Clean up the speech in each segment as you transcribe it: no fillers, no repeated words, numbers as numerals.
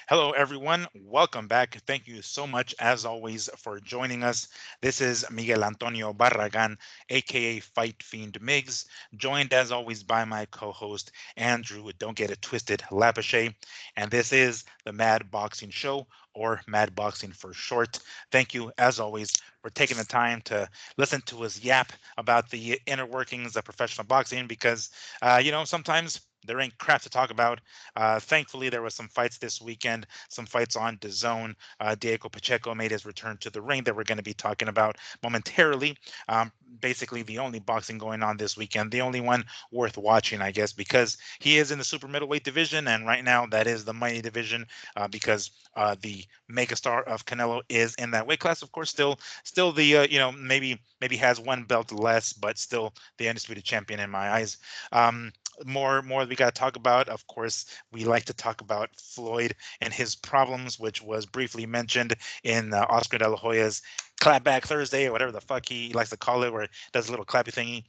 Hello, everyone. Welcome back. Thank you so much, as always, for joining us. This is Miguel Antonio Barragan, aka Fight Fiend Migs, joined as always by my co host, Andrew. Don't get it twisted, Lapache. And this is the Mad Boxing Show, or Mad Boxing for short. Thank you, as always, for taking the time to listen to us yap about the inner workings of professional boxing because, sometimes there ain't crap to talk about. Thankfully, there was some fights this weekend, some fights on DAZN. Diego Pacheco made his return to the ring that we're going to be talking about momentarily. Basically, the only boxing going on this weekend, the only one worth watching, I guess, because he is in the super middleweight division, and right now that is the mighty division because the megastar of Canelo is in that weight class. Of course, still the maybe has one belt less, but still the undisputed champion in my eyes. More we got to talk about. Of course, we like to talk about Floyd and his problems, which was briefly mentioned in Oscar De La Hoya's Clapback Thursday, or whatever the fuck he likes to call it, where it does a little clappy thingy.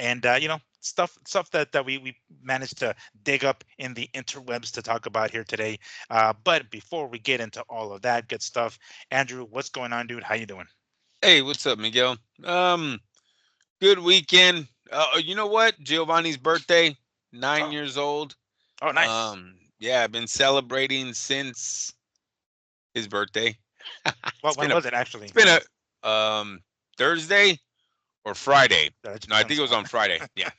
And stuff that we managed to dig up in the interwebs to talk about here today. But before we get into all of that good stuff, Andrew, what's going on, dude? How you doing? Hey, what's up, Miguel? Good weekend. You know what? Giovanni's birthday, nine Oh, years old. oh, nice. Yeah, I've been celebrating since his birthday. Well, It's when been a, was it actually? it's been Thursday or Friday. That just No, I depends think it was on. on Friday. Yeah,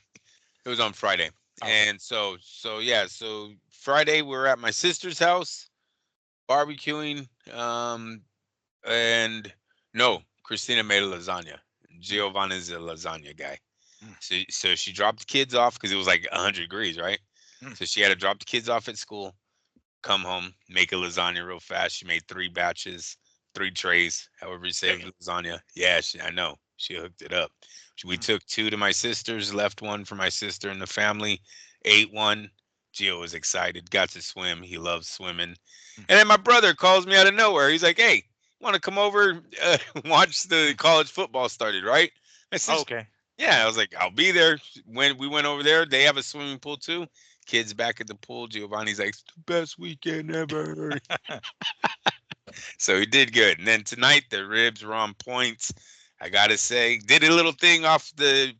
it was on Friday. Okay. And so Friday we were at my sister's house barbecuing. And no, Christina made a lasagna. Mm, Giovanni's a lasagna guy. mm, So she dropped the kids off because it was like 100 degrees, right? mm. So she had to drop the kids off at school, come home, make a lasagna real fast. She made 3 batches, 3 trays, however you say Damn. the lasagna. Yeah, I know. She hooked it up. We Mm, took two to my sister's, left one for my sister and the family, ate one. Gio was excited, got to swim. He loves swimming. mm. And then my brother calls me out of nowhere. He's like, "Hey, want to come over, watch the Mm. college football started, right?" I said, Oh, okay. yeah, I was like, I'll be there. When we went over there, they have a swimming pool too. Kids back at the pool. Giovanni's like, it's the best weekend ever. So he did good. And then tonight, the ribs were on points. I gotta say, did a little thing off the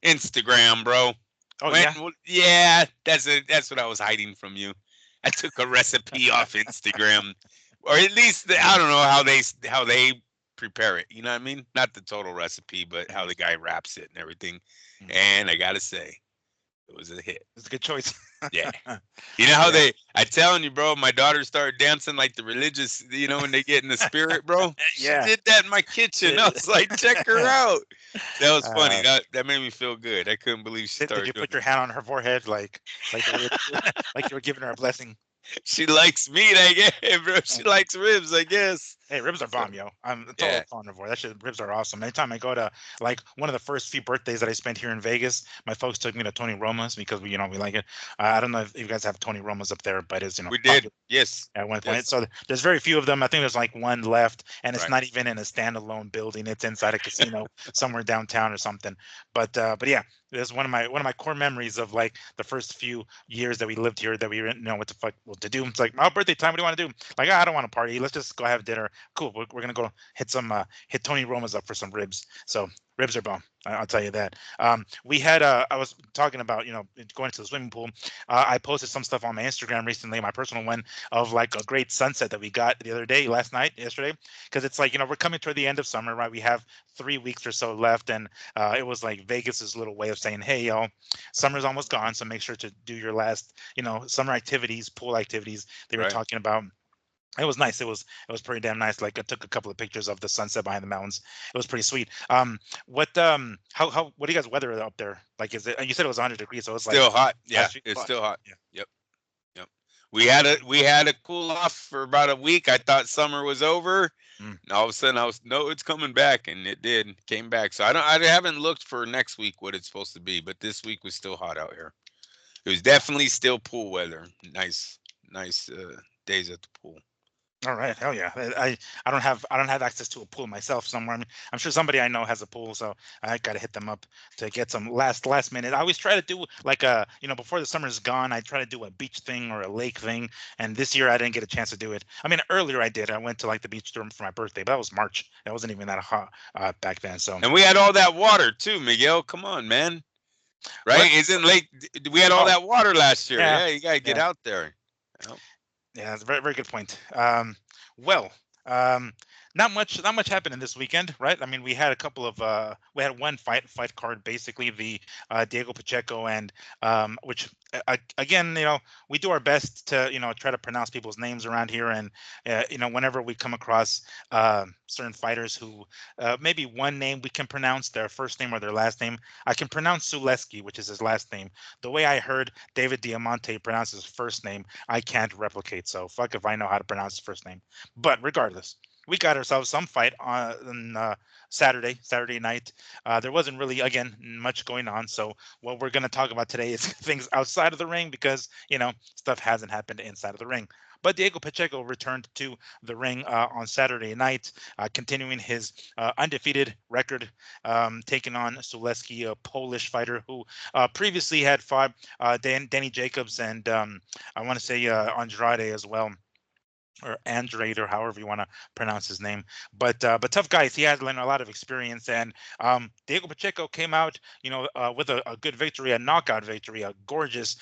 Instagram, bro. Oh, yeah. Yeah, that's what I was hiding from you. I took a recipe off Instagram, or at least I don't know how they prepare it. You know what I mean? Not the total recipe, but how Mm, the guy wraps it and everything. mm. And I gotta say, it was a hit. It's a good choice. Yeah. You know how Yeah. I telling you, bro, my daughter started dancing like the religious, when they get in the spirit, bro. She Yeah. did that in my kitchen. I was like, check her out. That was funny. uh, That made me feel good. I couldn't believe she did you started doing put that. your hand on her forehead like the way like you were giving her a blessing? She likes meat, I guess, bro. She likes ribs, I guess. Hey, ribs are So bomb, yo. I'm a total yeah. carnivore. That shit, ribs are awesome. Anytime I go to like one of the first few birthdays that I spent here in Vegas, my folks took me to Tony Roma's because we like it. I don't know if you guys have Tony Roma's up there, but it's We did. popular Yes. at one point. Yes. So there's very few of them. I think there's like one left, and it's Right. not even in a standalone building. It's inside a casino somewhere downtown or something. But yeah, it's one of my core memories of like the first few years that we lived here that we didn't know what the fuck what to do. It's like, oh, birthday time. What do you want to do? Like, "Ah, I don't want to party. Let's just go have dinner. Cool. We're gonna go hit Tony Roma's up for some ribs. So ribs are bomb. I'll tell you that. We had I was talking about going to the swimming pool. I posted some stuff on my Instagram recently, my personal one, of like a great sunset that we got the other day, last night, yesterday, because it's like we're coming toward the end of summer, right? We have 3 weeks or so left, and it was like Vegas's little way of saying, hey, y'all, summer's almost gone, so make sure to do your last summer activities, pool activities they were Right. talking about. It was nice. It was pretty damn nice. Like I took a couple of pictures of the sunset behind the mountains. It was pretty sweet. What how what do you guys weather up there? Like is it? And you said it was 100 degrees, so it's like Still hot. Yeah, last week. it's Fuck. still hot. Yeah. Yep. Yep. We had a cool off for about a week. I thought summer was over. Mm. And all of a sudden I was no, it's coming back, and it did came back. So I haven't looked for next week what it's supposed to be, but this week was still hot out here. It was Yeah. definitely still pool weather. Nice days at the pool. All right, hell yeah. I don't have access to a pool myself somewhere. I'm sure somebody I know has a pool, so I gotta hit them up to get some last minute. I always try to do like before the summer's gone, I try to do a beach thing or a lake thing. And this year I didn't get a chance to do it. I mean, earlier I did. I went to like the beach for my birthday, but that was March. That wasn't even that hot back then. So And we had all that water too, Miguel. Come on, man. what? Right? Isn't Lake? We had all Oh, that water last year. yeah, Yeah, you gotta get yeah. out there. Yep. Yeah, that's a very good point. Well, um, not much happening this weekend, right? I mean, we had a couple of we had one fight card, basically the Diego Pacheco and which again, we do our best to try to pronounce people's names around here, and whenever we come across certain fighters who maybe one name we can pronounce their first name or their last name. I can pronounce Suleski, which is his last name. The way I heard David Diamante pronounce his first name, I can't replicate. So fuck if I know how to pronounce his first name. But regardless, we got ourselves some fight on Saturday night. There wasn't really, again, much going on. So what we're going to talk about today is things outside of the ring because stuff hasn't happened inside of the ring. But Diego Pacheco returned to the ring on Saturday night, continuing his undefeated record, taking on Suleski, a Polish fighter who previously had fought Danny Jacobs and I want to say Andrade as well, or Andrade, or however you want to pronounce his name. But tough guys. He has a lot of experience, and Diego Pacheco came out, with a good victory, a knockout victory, a gorgeous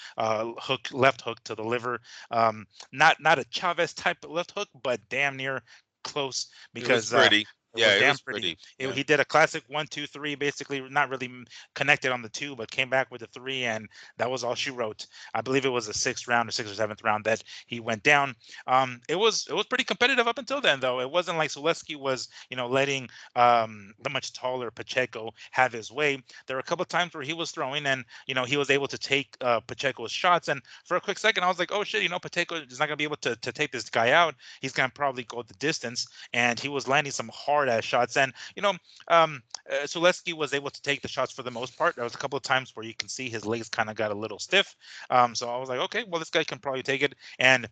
left hook to the liver. Not a Chavez type of left hook, but damn near close It was because pretty. it was Yeah, it damn was pretty. pretty. Yeah. He did a classic 1, 2, 3, basically not really connected on the two, but came back with a three, and that was all she wrote. I believe it was a sixth round or sixth or seventh round that he went down. It was pretty competitive up until then, though. It wasn't like Zaleski was, letting the much taller Pacheco have his way. There were a couple of times where he was throwing, and he was able to take Pacheco's shots. And for a quick second, I was like, oh shit, Pacheco is not gonna be able to take this guy out. He's gonna probably go the distance, and he was landing some hard ass shots. And Zaleski was able to take the shots for the most part. There was a couple of times where you can see his legs kind of got a little stiff. So I was like, okay, well, this guy can probably take it. And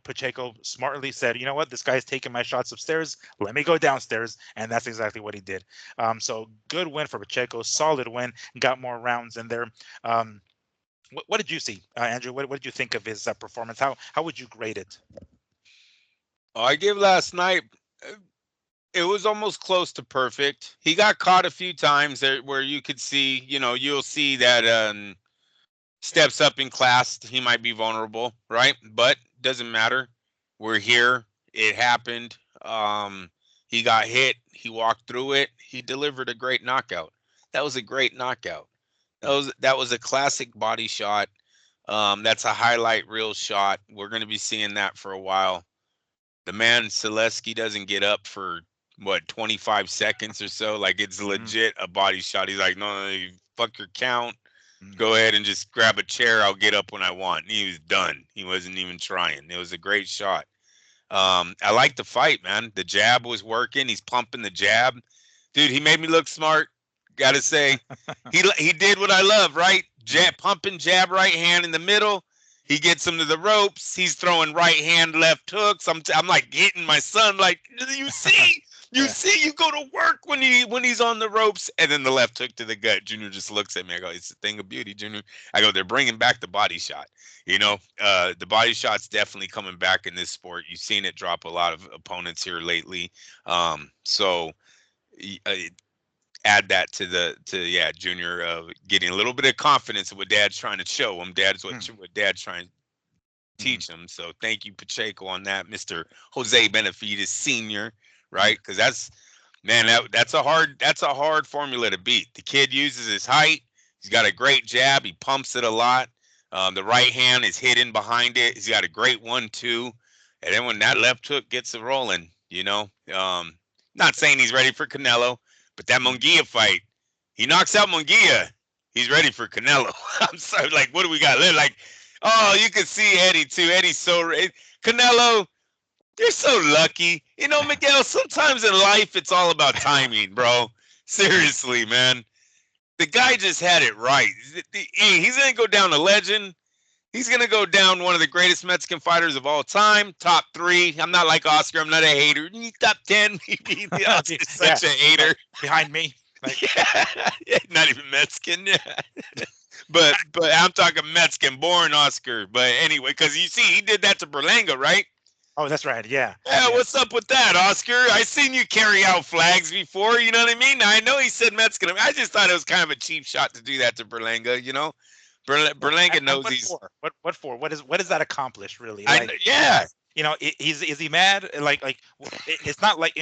Pacheco smartly said, you know what, this guy's taking my shots upstairs. Let me go downstairs. And that's exactly what he did. So good win for Pacheco, solid win, got more rounds in there. What did you see, Andrew? What did you think of his performance? How would you grade it? Oh, I gave last night. It was almost close to perfect. He got caught a few times there where you could see, you'll see that steps up in class, he might be vulnerable, right? But doesn't matter. We're here. It happened. He got hit. He walked through it. He delivered a great knockout. That was a great knockout. That was a classic body shot. That's a highlight reel shot. We're going to be seeing that for a while. The man Selesky doesn't get up for what 25 seconds or so. Like it's Mm, legit a body shot. He's like, no, you fuck your count. mm, Go ahead and just grab a chair. I'll get up when I want. And he was done. He wasn't even trying. It was a great shot. I like the fight, man. The jab was working. He's pumping the jab. Dude, he made me look smart. Gotta say, he did what I love, right? mm. Jab, pumping jab, right hand in the middle. He gets him to the ropes. He's throwing right hand, left hooks. I'm like hitting my son. Like you see, Yeah. you go to work when he's on the ropes, and then the left hook to the gut. Junior just looks at me. I go, it's a thing of beauty, Junior. I go, they're bringing back the body shot. The body shot's definitely coming back in this sport. You've seen it drop a lot of opponents here lately. So uh, add that to yeah, Junior getting a little bit of confidence of what Dad's trying to show him. Mm, What Dad's trying to mm, teach him. So thank you, Pacheco, on that, Mr. Jose Benavides Senior. mm, Right, because that's a hard formula to beat. The kid uses his height. He's got a great jab. He pumps it a lot. The right hand is hidden behind it. He's got a great 1-2. And then when that left hook gets it rolling, not saying he's ready for Canelo, but that mm. Munguia fight, he knocks out Munguia. He's ready for Canelo. I'm sorry. Like, what do we got? Like, oh, you can see Eddie too. Eddie's so Canelo. You're so lucky. Miguel, sometimes in life it's all about timing, bro. Seriously, man. The guy just had it right. He's going to go down a legend. He's gonna go down one of the greatest Mexican fighters of all time, top 3. I'm not like Oscar. I'm not a hater. Top 10, maybe. Oscar's Yeah, such a hater. behind me. Like, Yeah, not even Mexican. Yeah. But I'm talking Mexican born Oscar. But anyway, because you see, he did that to Berlanga, right? oh, that's right. Yeah, Yeah, yeah. what's up with that, Oscar? I seen you carry out flags before. You know what I mean? Now, I know he said Mexican. I just thought it was kind of a cheap shot to do that to Berlanga. You know, Berlanga And knows what he's. for? What for? What does that accomplish really? Yeah. Is he mad? It's not like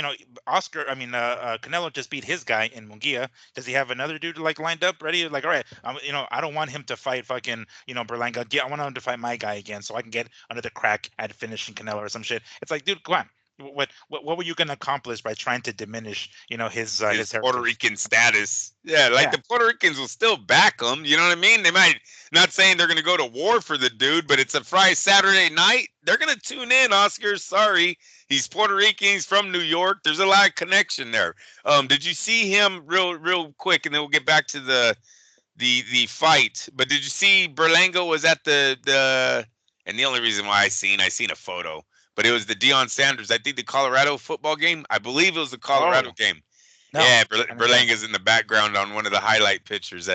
Oscar. I mean, Canelo just beat his guy in Munguia. Does he have another dude like lined up ready? Like, all right, I don't want him to fight fucking Berlanga. Yeah, I want him to fight my guy again, so I can get another crack at finishing Canelo or some shit. It's like, dude, come on. What were you gonna accomplish by trying to diminish his Puerto heritage? Rican status. Yeah, like Yeah, the Puerto Ricans will still back him. You know what I mean? They might not saying they're going to go to war for the dude, but it's a Friday, Saturday night. They're going to tune in. Oscar, sorry, he's Puerto Rican. He's from New York. There's a lot of connection there. Did you see him real quick, and then we'll get back to the fight? But did you see Berlanga was at the and the only reason why I seen a photo. But it was the Deion Sanders. I think the Colorado football game. I believe it was the Colorado oh game. no, Yeah, I missed that. Berlanga's in the background on one of the highlight pictures.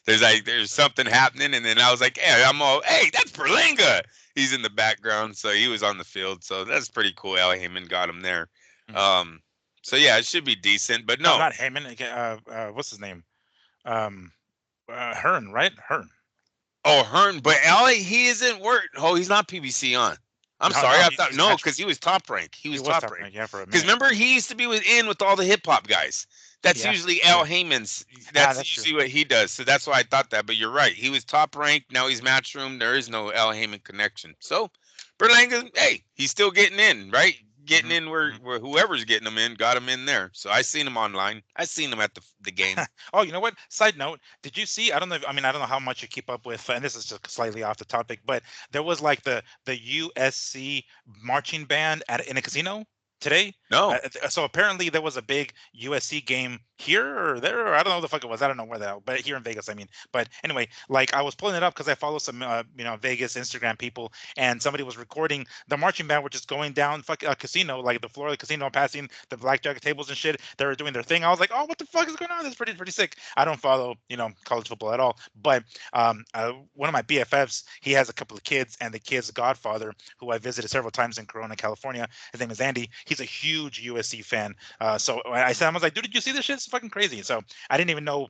There's something happening, and then I was like, hey, that's Berlanga. He's in the background, so he was on the field. So that's pretty cool. Al Heyman got him there. Mhm. Um, so yeah, it should be decent. But No, no, not Heyman. Okay, what's his name? Um, Hearn, right? Hearn. oh Hearn, but Al he isn't work. Oh, he's not PBC on. I'm No, sorry, no, I thought he's no, match. because he was top rank. He He was was top top rank. rank, yeah, for a Because minute. remember, he used to be with all the hip hop guys. That's Yeah, usually yeah. Al Heyman's. Ah, That's that's true. usually what he does. So that's why I thought that. But you're right. He was top ranked. Now he's matchroom. There is no Al Heyman connection. So Berlanga, hey, he's still getting in, right? Getting Hmm. in where whoever's getting him in got him in there. So I seen him online. I seen him at the game. Oh, you know what? Side note: did you see? I don't know. I mean, I don't know how much you keep up with, and this is just slightly off the topic, but there was like the USC marching band in a casino today. No, So apparently there was a big USC game here or there, or I don't know what the fuck it was. I don't know where that, but here in Vegas, I mean. But anyway, like I was pulling it up because I follow some Vegas Instagram people, and somebody was recording the marching band, which is going down fuck a casino, like the Florida casino, passing the blackjack tables and shit. They were doing their thing. I was like, oh, what the fuck is going on? This is pretty sick. I don't follow college football at all, but one of my BFFs, he has a couple of kids, and the kid's godfather, who I visited several times in Corona, California, his name is Andy. He's a huge USC fan. So I was like, dude, did you see this shit? It's fucking crazy. So I didn't even know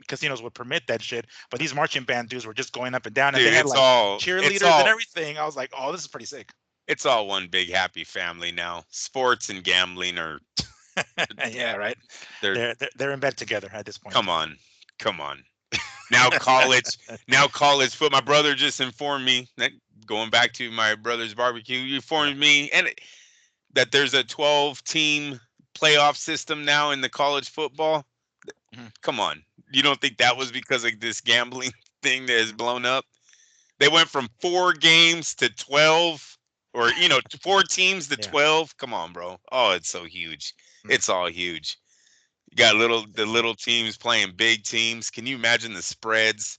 casinos would permit that shit, but these marching band dudes were just going up and down, and they dude, had it's like all it's cheerleaders and all everything. I was like, oh, this is pretty sick. it's all one big happy family now. Sports and gambling are Yeah, right. they're They're in bed together at this point. come on, come on. Now college, now college foot. My brother just informed me that going back to my brother's barbecue, you Yeah. informed me that there's a 12 team playoff system now in the college football. Mhm. Come on, you don't think that was because of this gambling thing that has blown up? They went from 4 games to 12, or 4 teams to Yeah. 12. Come on, bro. Oh, it's so huge. Mm. It's all huge. You got the little teams playing big teams. Can you imagine the spreads?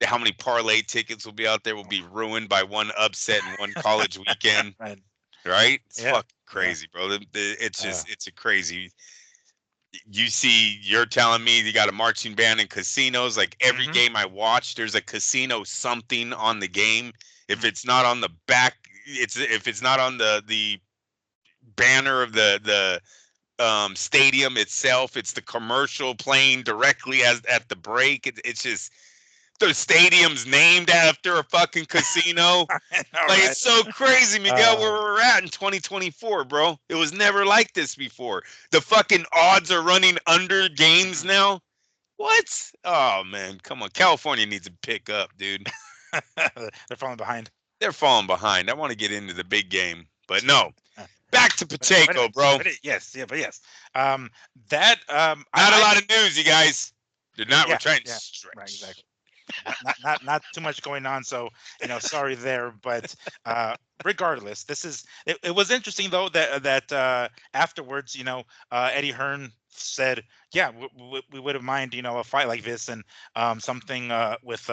How many parlay tickets will be out there will be ruined by one upset in one college weekend, Right. right? It's Yeah. fucking Yeah. crazy, bro. It's Uh, just it's a crazy. You're telling me you got a marching band in casinos. Like every mhm. game I watch, there's a casino something on the game. If Mm. it's not on the back, if it's not on the banner of the stadium itself, it's the commercial playing directly as at the break. It's just the stadium's named after a fucking casino. All Like right. it's so crazy, Miguel, where we're at in 2024, bro. It was never like this before. The fucking odds are running under games Mhm. now. What? Oh man, come on. California needs to pick up, dude. They're falling behind. They're falling behind. I want to get into the big game, but no. Uh, Back to but Pacheco, anyways, bro. yes, yeah, but yes. That Not a I lot of news, you guys. They're not. We're yeah, trying to yeah, right, stretch. exactly. Not too much going on, so sorry there. But regardless, it was interesting though that afterwards, Eddie Hearn said, yeah, we would have mind a fight like this, and something with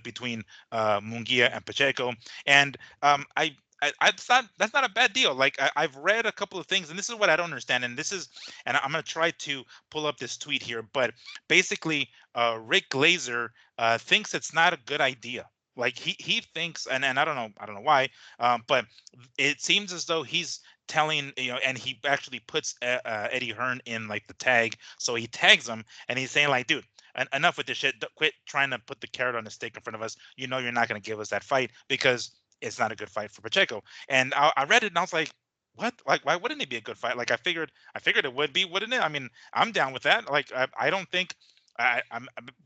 between Munguia and Pacheco. And that's not a bad deal. Like I've read a couple of things, and this is what I don't understand. And I'm gonna try to pull up this tweet here, but basically, Rick Glazer thinks it's not a good idea. Like he thinks, and I don't know why, but it seems as though he's telling, and he actually puts Eddie Hearn in like the tag, so he tags him, and he's saying like, dude, enough with this shit. Quit trying to put the carrot on the stick in front of us. You're not going to give us that fight because it's not a good fight for Pacheco. And I read it and I was like, what? Like, why wouldn't it be a good fight? Like, I figured it would be, wouldn't it? I mean, I'm down with that. Like, I don't think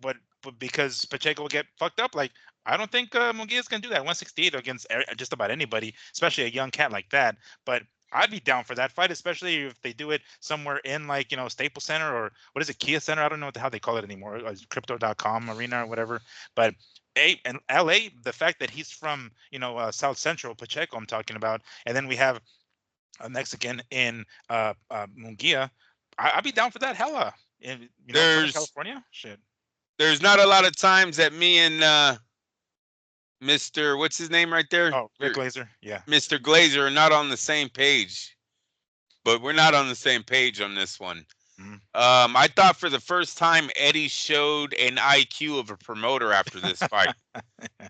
but because Pacheco will get fucked up, like I don't think Munguia's gonna do that 168 against just about anybody, especially a young cat like that. But I'd be down for that fight, especially if they do it somewhere in like Staples Center, or what is it, Kia Center? I don't know how they call it anymore, Crypto.com Arena or whatever. But and LA, the fact that he's from South Central Pacheco, I'm talking about, and then we have a Mexican in Munguia. I'd be down for that, hella. In Southern There's California, shit. there's not a lot of times that me and Mr. What's his name right there? Oh, Rick Glazer, yeah. Mr. Glazer are not on the same page, but we're not on the same page on this one. Mhm. I thought for the first time Eddie showed an IQ of a promoter after this fight.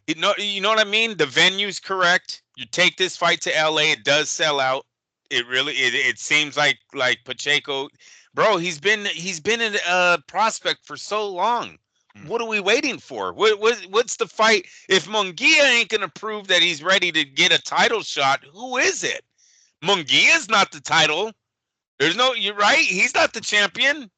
You know what I mean? The venue's correct. You take this fight to LA, it does sell out. It seems like Pacheco, bro, he's been a prospect for so long. Mm. What are we waiting for? What's the fight? If Munguia ain't gonna prove that he's ready to get a title shot, who is it? Munguia's not the title. You're right. He's not the champion.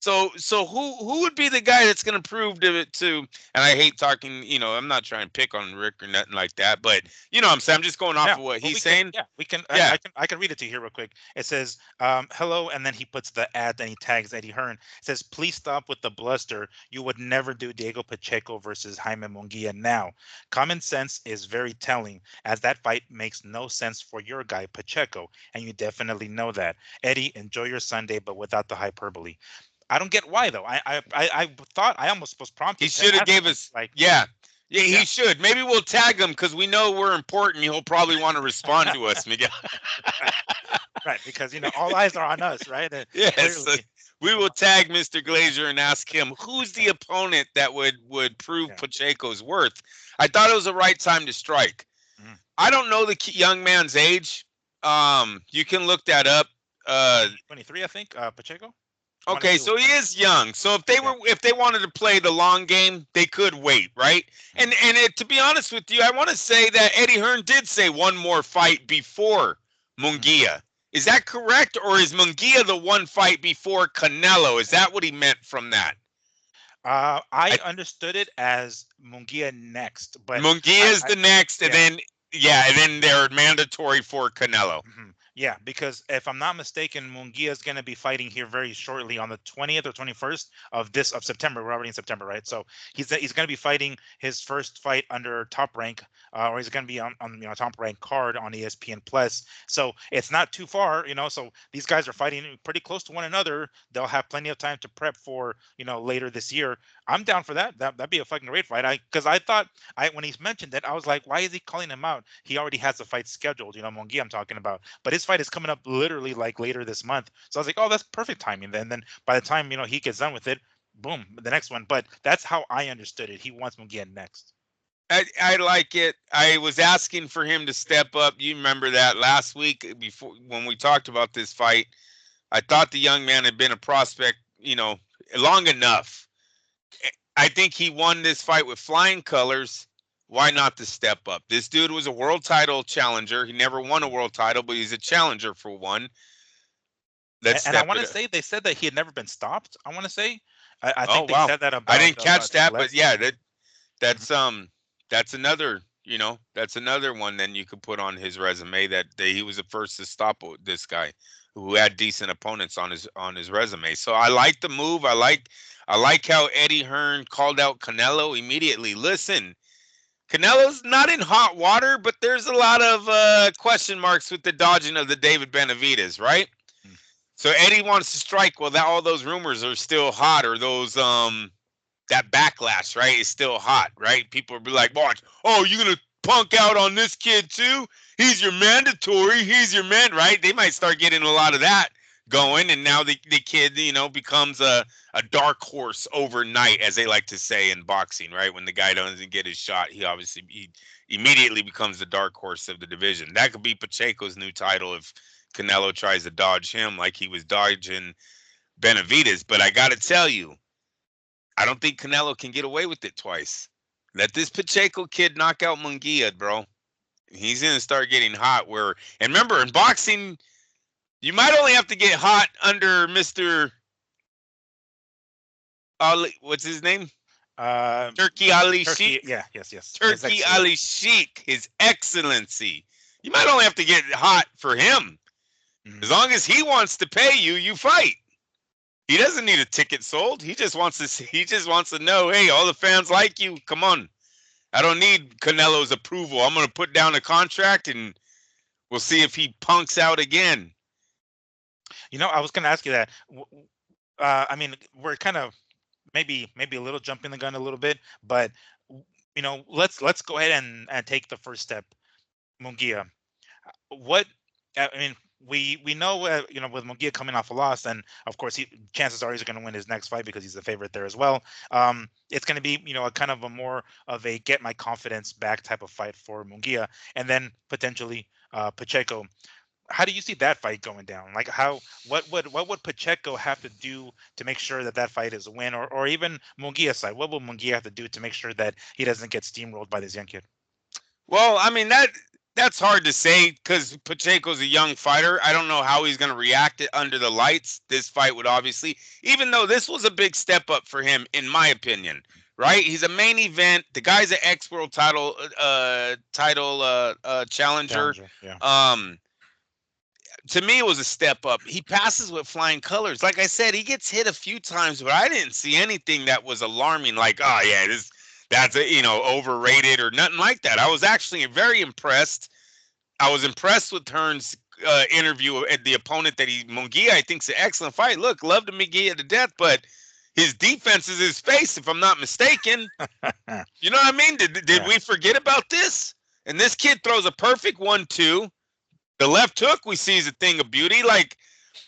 So who would be the guy that's going to prove to? And I hate talking. I'm not trying to pick on Rick or nothing like that. But you know what I'm saying. I'm just going off Yeah, of what well, he's saying. we can. Yeah. I can read it to you here real quick. It says, "Hello," and then he puts the ad, and he tags Eddie Hearn. It says, "Please stop with the bluster. You would never do Diego Pacheco versus Jaime Munguia now. Common sense is very telling, as that fight makes no sense for your guy Pacheco, and you definitely know that. Eddie, enjoy your Sunday, but without the hyperbole." I don't get why though. I thought I almost was He prompted to should have ask gave him, us. like, Yeah. Yeah, he yeah, should. Maybe we'll tag him because we know we're important. He'll probably want to respond to us, Miguel. right, right, because all eyes are on us, right? Yes. Clearly, We you know, will tag Mr. Glazer and ask him who's the opponent that would prove yeah. Pacheco's worth. I thought it was the right time to strike. Mhm. I don't know the young man's age. You can look that up. 23, I think. Pacheco. I want to Okay, say it was so he 20. is young. So Yeah. if they wanted to play the long game, they could wait, right? Mhm. To be honest with you, I want to say that Eddie Hearn did say one more fight before Mhm. Munguia. Is that correct, or is Munguia the one fight before Canelo? Is that what he meant from that? I I, understood it as Munguia next, but Munguia is I the next, and yeah. then yeah, and then they're mandatory for Canelo. Yeah, because if I'm not mistaken, Munguia is going to be fighting here very shortly on the 20th or 21st of September. We're already in September, right? So he's going to be fighting his first fight under Top Rank, or he's going to be on Top Rank card on ESPN Plus. So it's not too far, So these guys are fighting pretty close to one another. They'll have plenty of time to prep for later this year. I'm down for that. That'd be a fucking great fight. Because I thought when he mentioned it, I was like, why is he calling him out? He already has the fight scheduled. Munguia I'm talking about, but his fight is coming up literally like later this month. So I was like, oh, that's perfect timing then. Then by the time he gets done with it, boom, the next one. But that's how I understood it. He wants Munguia next. I like it. I was asking for him to step up. You remember that last week before when we talked about this fight. I thought the young man had been a prospect, long enough. I think he won this fight with flying colors. Why not to step up? This dude was a world title challenger. He never won a world title, but he's a challenger for one. Let's And I step want it to up. say they said that he had never been stopped. I want to say, I Oh think they wow. said that I didn't about catch that, but Celeste. yeah, Mhm. that's that's another, That's another one then you could put on his resume that he was the first to stop this guy who had decent opponents on his resume. So I like the move. I like how Eddie Hearn called out Canelo immediately. Listen, Canelo's not in hot water, but there's a lot of question marks with the dodging of the David Benavidez, right? Mm. So Eddie wants to strike. Well, all those rumors are still hot, or those that backlash, right, is still hot, right? People will be like, "Watch, oh, you're gonna punk out on this kid too? He's your mandatory. He's your man," right? They might start getting a lot of that going, and now the kid, becomes a dark horse overnight, as they like to say in boxing, right? When the guy doesn't get his shot, he immediately becomes the dark horse of the division. That could be Pacheco's new title if Canelo tries to dodge him like he was dodging Benavidez. But I got to tell you, I don't think Canelo can get away with it twice. Let this Pacheco kid knock out Munguia, bro. He's going to start getting hot. And remember, in boxing, you might only have to get hot under Mr. Ali, what's his name? Turkey Ali Turkey, Sheik. yeah, yes. Turkey Ali Sheik, His Excellency. You might only have to get hot for him. Mm-hmm. As long as he wants to pay you, you fight. He doesn't need a ticket sold. He just wants to know, hey, all the fans like you. Come on. I don't need Canelo's approval. I'm going to put down a contract and we'll see if he punks out again. I was going to ask you that. I mean, we're kind of maybe a little jumping the gun a little bit, but let's go ahead and take the first step. Munguia. What I mean, we know with Munguia coming off a loss, and of course chances are he's going to win his next fight because he's the favorite there as well. It's going to be a kind of a more of a get my confidence back type of fight for Munguia, and then potentially Pacheco. How do you see that fight going down? Like what would Pacheco have to do to make sure that fight is a win, or even Munguia's side? What will Munguia have to do to make sure that he doesn't get steamrolled by this young kid? Well, I mean that's hard to say because Pacheco's a young fighter. I don't know how he's going to react under the lights. This fight would obviously, even though this was a big step up for him, in my opinion, right? He's a main event. The guy's an ex-world title challenger. Yeah. To me, it was a step up. He passes with flying colors. Like I said, he gets hit a few times, but I didn't see anything that was alarming. Like, oh yeah, that's overrated or nothing like that. I was actually very impressed. I was impressed with Hearn's interview at the opponent Munguia. I think is an excellent fight. Look, love to Munguia to death, but his defense is his face, if I'm not mistaken. You know what I mean? Did we forget about this? And this kid throws a perfect 1-2. The left hook we see is a thing of beauty. Like,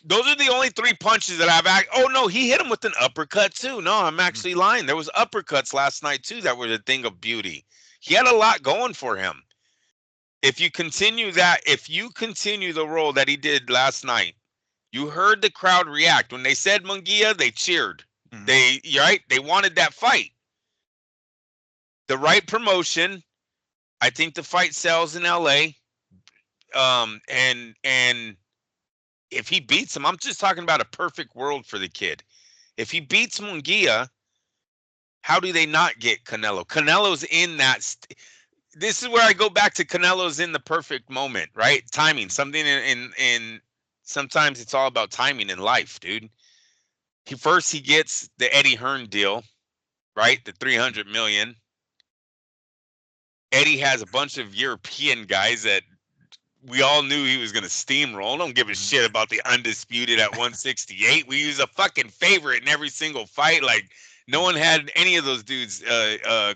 those are the only 3 punches that oh, no, he hit him with an uppercut, too. No, I'm actually lying. There was uppercuts last night, too, that were the thing of beauty. He had a lot going for him. If you continue the role that he did last night, you heard the crowd react. When they said Munguia, they cheered. Mm-hmm. They wanted that fight. The right promotion. I think the fight sells in LA. And if he beats him, I'm just talking about a perfect world for the kid. If he beats Munguia, how do they not get Canelo? Canelo's in that. This is where I go back to Canelo's in the perfect moment, right? Timing. Something in sometimes it's all about timing in life, dude. He gets the Eddie Hearn deal, right? The $300 million. Eddie has a bunch of European guys that we all knew he was going to steamroll. Don't give a shit about the undisputed at 168. We use a fucking favorite in every single fight. Like, no one had any of those dudes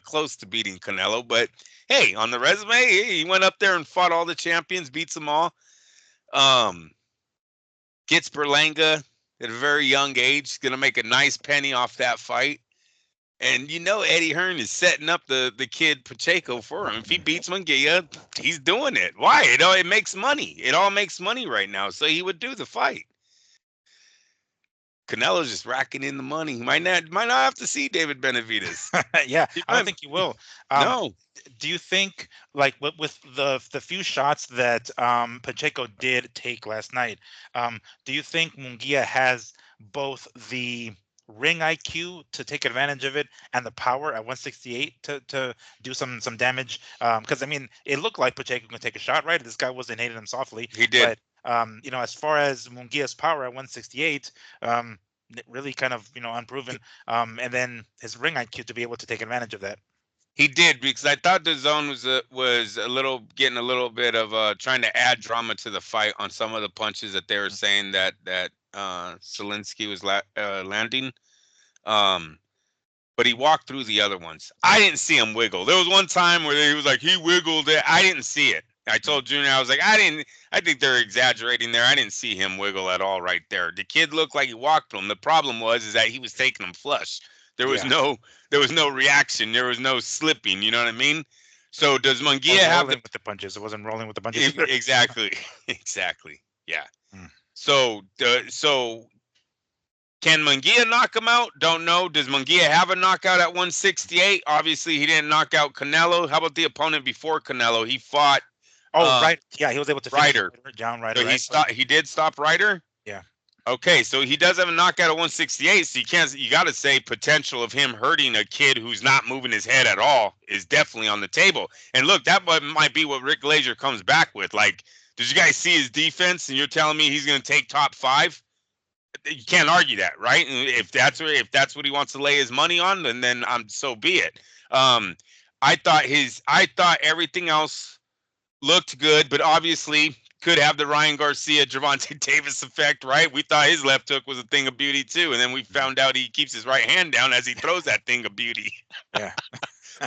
close to beating Canelo. But, hey, on the resume, he went up there and fought all the champions, beats them all. Gets Berlanga at a very young age. Going to make a nice penny off that fight. And Eddie Hearn is setting up the kid Pacheco for him. If he beats Munguia, he's doing it. Why? It makes money. It all makes money right now. So he would do the fight. Canelo's just racking in the money. He might not have to see David Benavidez. Yeah, I don't think he will. No. Do you think, like, with the few shots that Pacheco did take last night, do you think Munguia has both the ring IQ to take advantage of it, and the power at 168 to do some damage. Because I mean, it looked like Pacheco could take a shot, right? This guy wasn't hitting him softly, He did. but as far as Munguia's power at 168, really kind of unproven. And then his ring IQ to be able to take advantage of that. He did, because I thought the zone was a little getting a little bit of trying to add drama to the fight on some of the punches that they were saying that Solinsky was landing. Um, but he walked through the other ones. I didn't see him wiggle. There was one time where he was like he wiggled it. I didn't see it. I told Junior, I was like, I think they're exaggerating there. I didn't see him wiggle at all right there. The kid looked like he walked through him. The problem is that he was taking them flush. There was no reaction. There was no slipping. You know what I mean? So does Munguia have with the punches? It wasn't rolling with the punches. Exactly. Exactly. Yeah. Mm. So can Munguia knock him out? Don't know. Does Munguia have a knockout at 168? Obviously, he didn't knock out Canelo. How about the opponent before Canelo? He fought. Right. Yeah, he was able to finish Ryder. John Ryder. So he did stop Ryder? Yeah. Okay, so he does have a knockout at 168, so you got to say potential of him hurting a kid who's not moving his head at all is definitely on the table. And look, that might be what Rick Glazier comes back with. Like, did you guys see his defense? And you're telling me he's going to take top 5? You can't argue that, right? And if that's what he wants to lay his money on, then so be it. I thought everything else looked good, but obviously could have the Ryan Garcia, Gervonta Davis effect, right? We thought his left hook was a thing of beauty too, and then we found out he keeps his right hand down as he throws that thing of beauty. Yeah.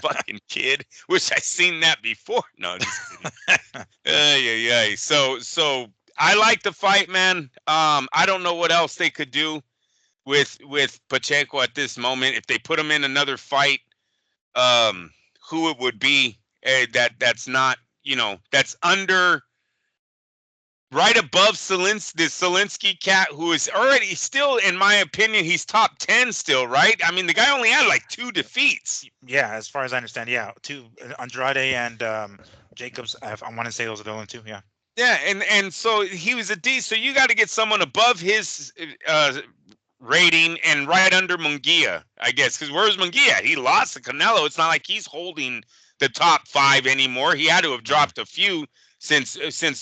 Fucking kid. Wish I seen that before. No, just kidding. Yeah. So I like the fight, man. I don't know what else they could do with Pacheco at this moment. If they put him in another fight, who it would be that's not, that's under, right above the Solinsky cat, who is already still, in my opinion, he's top 10 still, right? I mean, the guy only had like 2 defeats. Yeah, as far as I understand, yeah, 2, Andrade and Jacobs. I want to say those are the only 2. Yeah. Yeah, and so he was a D. So you got to get someone above his rating and right under Munguia, I guess. Because where's Munguia? He lost to Canelo. It's not like he's holding the top 5 anymore. He had to have dropped a few since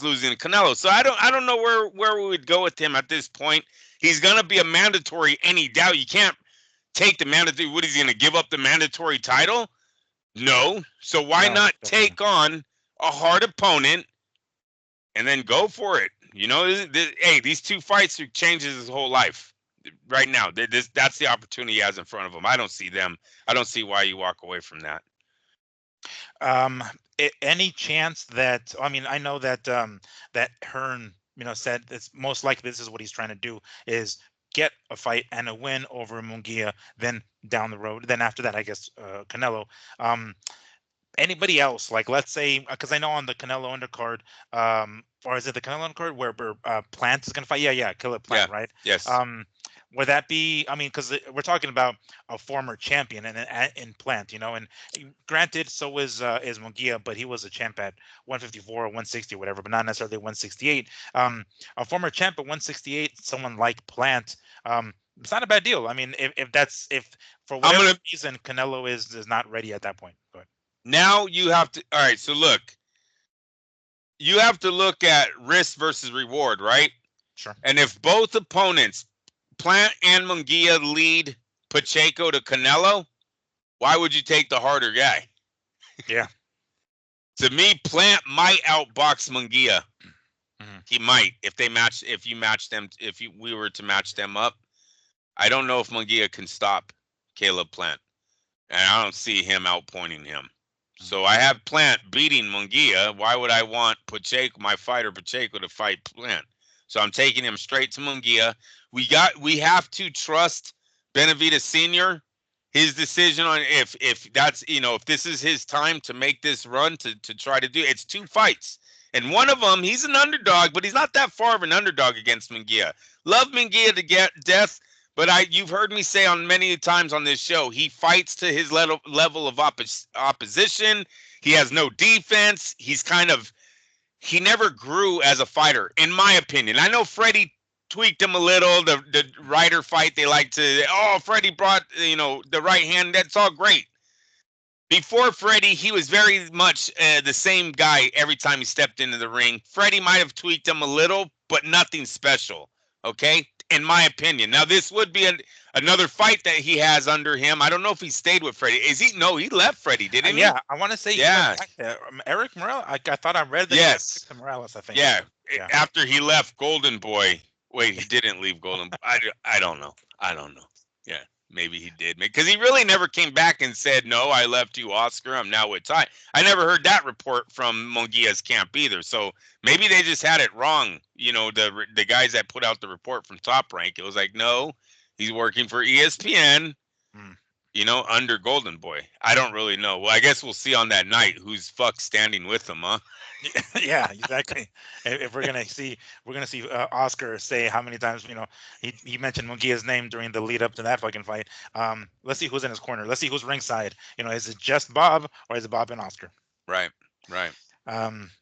losing to Canelo. So I don't know where we would go with him at this point. He's gonna be a mandatory, any doubt. You can't take the mandatory. What, is he gonna give up the mandatory title? No. So why not take on a hard opponent and then go for it? Hey, these 2 fights changes his whole life right now. That's the opportunity he has in front of him. I don't see why you walk away from that. Any chance that, I mean, I know that that Hearn said it's most likely this is what he's trying to do, is get a fight and a win over Munguia, then down the road, then after that, I guess Canelo. Anybody else, like, let's say, because I know on the Canelo undercard, or is it the Canelo undercard where Plant is going to fight? Yeah, Killer Plant, right? Yes. Would that be, I mean, because we're talking about a former champion in Plant, and granted, so is Munguia, but he was a champ at 154 or 160 or whatever, but not necessarily 168. A former champ at 168, someone like Plant, it's not a bad deal. I mean, if for whatever reason Canelo is not ready at that point. Go ahead. Now you have to, all right, so look, you have to look at risk versus reward, right? Sure. And if both opponents, Plant and Munguia, lead Pacheco to Canelo, why would you take the harder guy? Yeah. To me, Plant might outbox Munguia. Mm-hmm. He might if we were to match them up. I don't know if Munguia can stop Caleb Plant, and I don't see him outpointing him. So I have Plant beating Munguia. Why would I want Pacheco, my fighter Pacheco, to fight Plant? So I'm taking him straight to Munguia. We have to trust Benavidez Sr., his decision on if that's, if this is his time to make this run to try to do it. It's 2 fights. And one of them, he's an underdog, but he's not that far of an underdog against Munguia. Love Munguia to get death, but you've heard me say on many times on this show, he fights to his level of opposition. He has no defense. He never grew as a fighter, in my opinion. I know Freddie tweaked him a little. The Ryder fight, they like to, oh, Freddie brought, the right hand. That's all great. Before Freddie, he was very much the same guy every time he stepped into the ring. Freddie might have tweaked him a little, but nothing special. Okay, in my opinion. Now this would be another fight that he has under him. I don't know if he stayed with Freddie. Is he? No, he left Freddie, didn't he? Yeah, I want to say he Yeah. went back there. Eric Morales. I thought I read that Yes. he went back to Morales. I think. Yeah. Yeah. After he left Golden Boy. Wait, he didn't leave Golden Boy. I don't know. I don't know. Yeah. Maybe he did, because he really never came back and said, no, I left you, Oscar. I'm now with Ty. I never heard that report from Munguia's camp either. So maybe they just had it wrong. The guys that put out the report from Top Rank, it was like, no, he's working for ESPN, under Golden Boy. I don't really know. Well, I guess we'll see on that night who's standing with him, huh? Yeah, exactly. If we're gonna see, Oscar say how many times he mentioned Munguia's name during the lead up to that fucking fight. Let's see who's in his corner. Let's see who's ringside. Is it just Bob or is it Bob and Oscar? Right.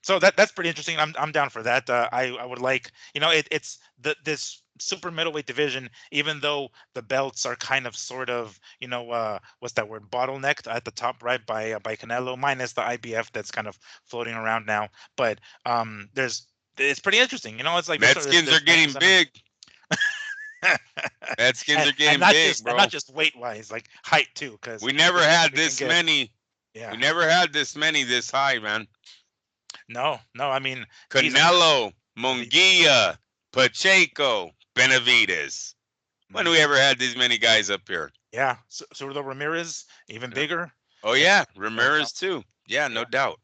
So that's pretty interesting. I'm down for that. I would like, it's this super middleweight division, even though the belts are kind of sort of, what's that word, bottlenecked at the top right by Canelo, minus the IBF that's kind of floating around now. But it's pretty interesting. It's like Mexicans are getting big. Mexicans are getting big, bro. And not just weight wise, like height too. Because we never had this many. Yeah. We never had this many this high, man. No. I mean, Canelo, Munguia, Pacheco, Benavidez. When we ever had these many guys up here? Yeah. So the Ramirez, even bigger. Oh yeah, Ramirez too. Yeah, no doubt.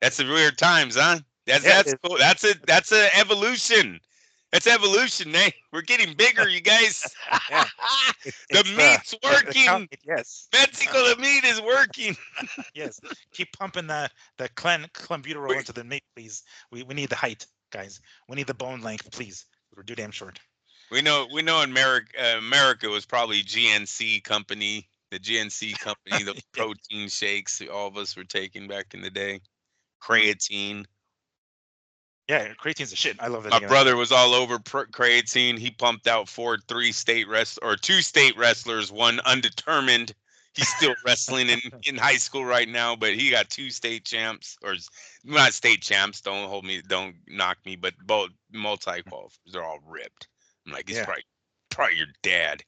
That's the weird times, huh? That's cool. That's a evolution. That's evolution, eh? We're getting bigger, you guys. Yeah. The meat's working. Yes. Mexico, the meat is working. Yes. Keep pumping the clenbuterol into the meat, please. We need the height, guys. We need the bone length, please. We're too damn short. We know in America was probably GNC company, the GNC company, the protein shakes all of us were taking back in the day. Creatine. Yeah, creatine's the shit. I love that. My brother was all over creatine. He pumped out 2 state wrestlers, one undetermined. He's still wrestling in high school right now, but he got 2 state champs, or not state champs. Don't knock me, but both multi-qualifiers. They're all ripped. I'm like, he's probably your dad.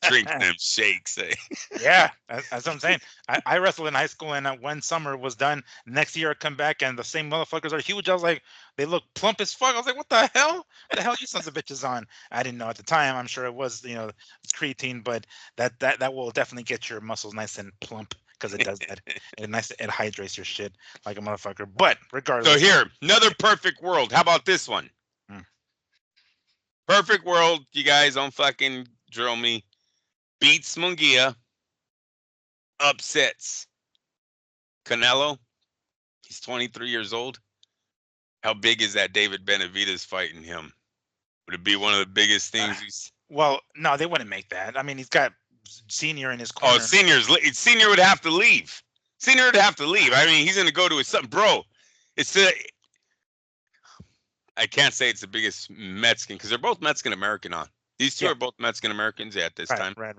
Drinking them shakes. Eh? Yeah, that's what I'm saying. I wrestled in high school, and one summer was done. Next year I come back, and the same motherfuckers are huge. I was like, they look plump as fuck. I was like, what the hell? What the hell you sons of bitches on? I didn't know at the time. I'm sure it was, it's creatine, but that will definitely get your muscles nice and plump, because it does that. It hydrates your shit like a motherfucker. But regardless. So here, another perfect world. How about this one? Perfect world. You guys don't fucking drill me. Beats Munguia. Upsets Canelo. He's 23 years old. How big is that David Benavidez fighting him? Would it be one of the biggest things? Well, no, they wouldn't make that. I mean, he's got Senior in his corner. Oh, Senior would have to leave. Senior would have to leave. I mean, he's going to go to his son. Bro, I can't say it's the biggest Mexican, because they're both Mexican-American on. These two are both Mexican-Americans at this time. Right.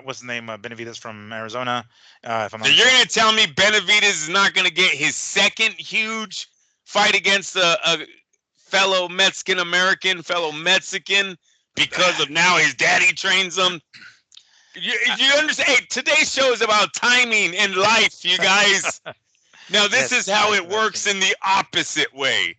What's the name? Benavidez from Arizona. So you're going to tell me Benavidez is not going to get his second huge fight against a fellow Mexican-American, fellow Mexican, because of now his daddy trains him? You understand? Hey, today's show is about timing in life, you guys. Now, this is how it works in the opposite way.